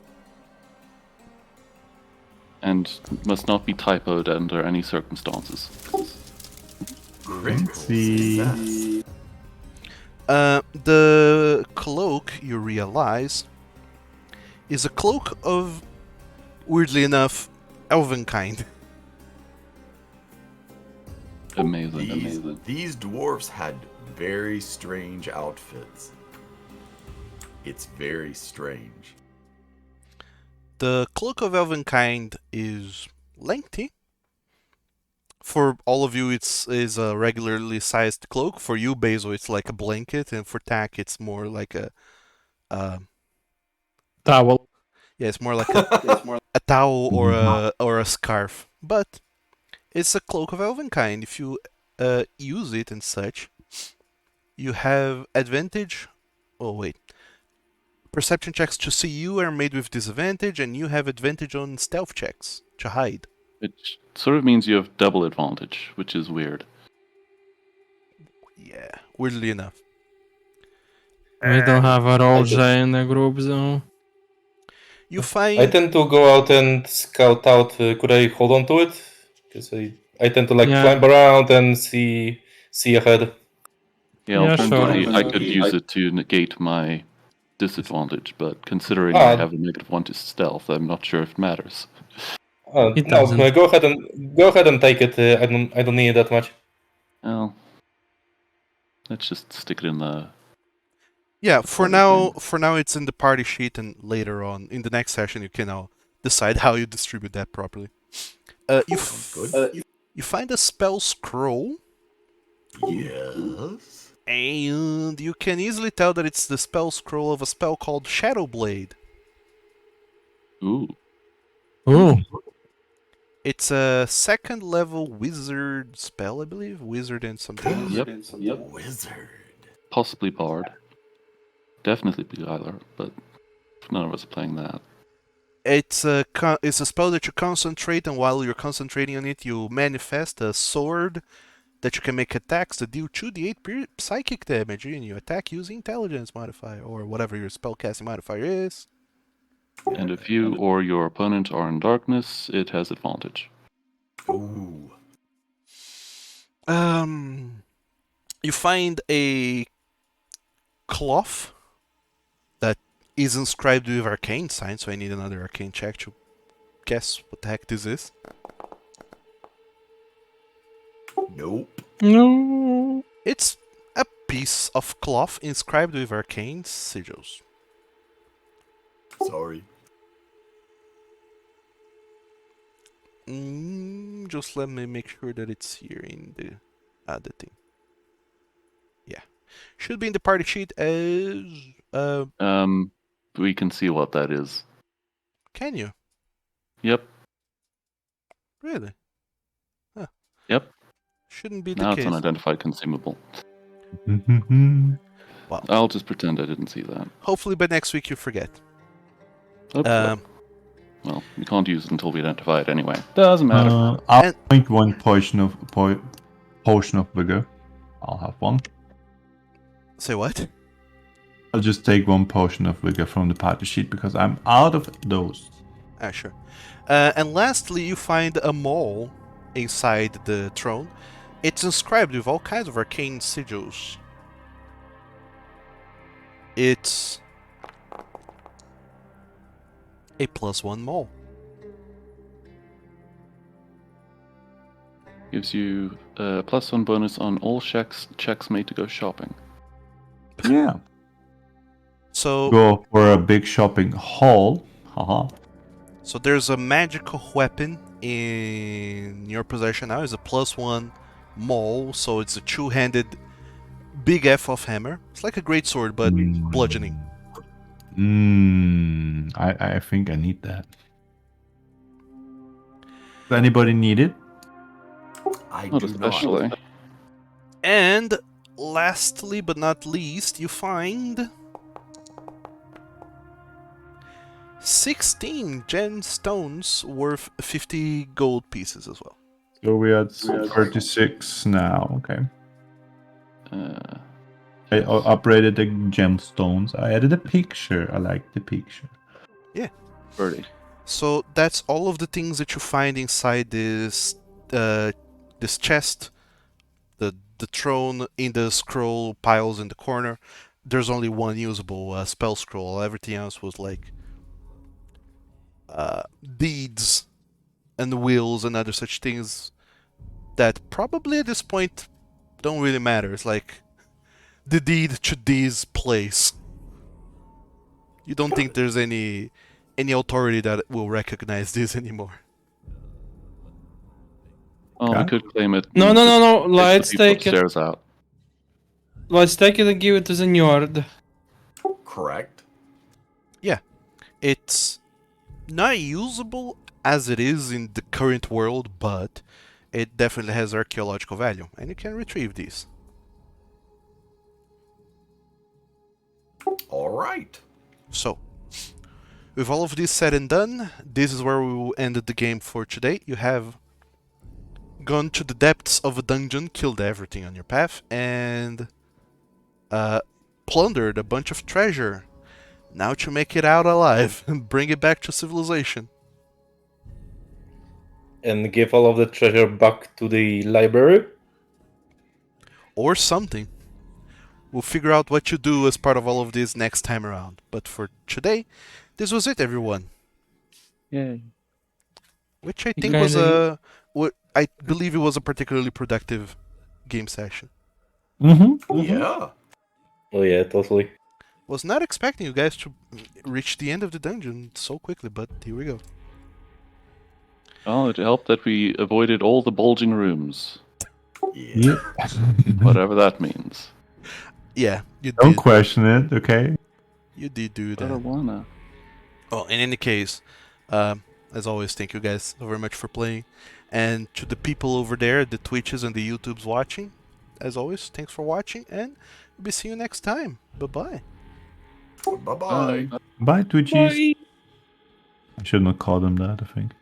And must not be typoed under any circumstances. Critical see. success. The cloak, you realize, is a cloak of, weirdly enough, elven kind. Amazing. These dwarfs had very strange outfits. It's very strange. The cloak of elven kind is lengthy. For all of you, is a regularly sized cloak. For you, Basil, it's like a blanket, and for Tak, it's more like a Towel. yeah, it's more like a towel or a scarf. But it's a cloak of elven kind. If you use it and such, you have advantage. Oh wait. Perception checks to see you are made with disadvantage, and you have advantage on stealth checks to hide. Which sort of means you have double advantage, which is weird. Yeah, weirdly enough. We don't have a Roja in the group, though. You I find tend to go out and scout out. Could I hold on to it? Because I tend to Yeah. climb around and see ahead. Yeah, Yeah, alternatively, sure. I could use it to negate my disadvantage, but considering I have a -1 to stealth, I'm not sure if it matters. It No, doesn't. go ahead and take it. I don't need it that much. Well, let's just stick it in the... yeah. the For party now, it's in the party sheet, and later on in the next session, you can decide how you distribute that properly. You find a spell scroll, Yes. and you can easily tell that it's the spell scroll of a spell called Shadow Blade. Ooh. Ooh. It's a second level wizard spell, I believe. Wizard and something else. Yep. Wizard. Possibly Bard. Definitely Beguiler, but none of us are playing that. It's a spell that you concentrate, and while you're concentrating on it, you manifest a sword that you can make attacks that deal 2d8 psychic damage, and you attack using intelligence modifier, or whatever your spellcasting modifier is. And if you or your opponent are in darkness, it has advantage. Ooh. You find a cloth that is inscribed with arcane signs, so I need another arcane check to guess what the heck this is. Nope. No. It's a piece of cloth inscribed with arcane sigils. Sorry. Just let me make sure that it's here in the other thing. Yeah. Should be in the party sheet as... We can see what that is. Can you? Yep. Really? Huh. Yep. Shouldn't be Now the it's case. an identified consumable. Well, I'll just pretend I didn't see that. hopefully by next week you forget. Oops. Well, we can't use it until we identify it anyway. Doesn't matter. I'll drink one potion of vigor. I'll have one. Say what? I'll just take one potion of vigor from the party sheet because I'm out of those. Ah, sure. And lastly, you find a mole inside the throne. It's inscribed with all kinds of arcane sigils. It's a +1 mole. Gives you a +1 bonus on all checks made to go shopping. Yeah. So, Go for a big shopping haul. Haha. so there's a magical weapon in your possession now. It's a +1 maul, so it's a two-handed big F-off hammer. It's like a great sword, but bludgeoning. I think I need that. Does anybody need it? I Not do especially. not. And lastly but not least, you find 16 gemstones worth 50 gold pieces as well. So we are at 36 now. Okay. I upgraded the gemstones. I added a picture. I like the picture. 30. So that's all of the things that you find inside this this chest, the throne, in the scroll piles in the corner. There's only one usable spell scroll. Everything else was like deeds and wills and other such things that probably at this point don't really matter. It's like the deed to this place. You don't think there's any authority that will recognize this anymore. Oh, we Okay. could claim it. No, and no, just no, no. the Let's people take it. upstairs out. Let's take it and give it to the Njord. Correct. It's not usable as it is in the current world, but it definitely has archaeological value, and you can retrieve these. All right. So, with all of this said and done, this is where we will end the game for today. You have gone to the depths of a dungeon, killed everything on your path, and plundered a bunch of treasure. Now to make it out alive and bring it back to civilization. And give all of the treasure back to the library. Or something. We'll figure out what you do as part of all of this next time around. But for today, this was it, everyone. Yay. Which I You think was kinda- I believe it was a particularly productive game session. Yeah. Oh yeah, totally. Was not expecting you guys to reach the end of the dungeon so quickly, but here we go. Well, it helped that we avoided all the bulging rooms, Yeah. whatever that means. Yeah, you Don't did. question it, okay? You did do But I that. wanna. Well, in any case, as always, thank you guys so very much for playing. And to the people over there, the Twitches and the YouTubes watching, as always, thanks for watching, and we'll be seeing you next time. Bye-bye. Bye-bye. Bye, Twitchies. I should not call them that, I think.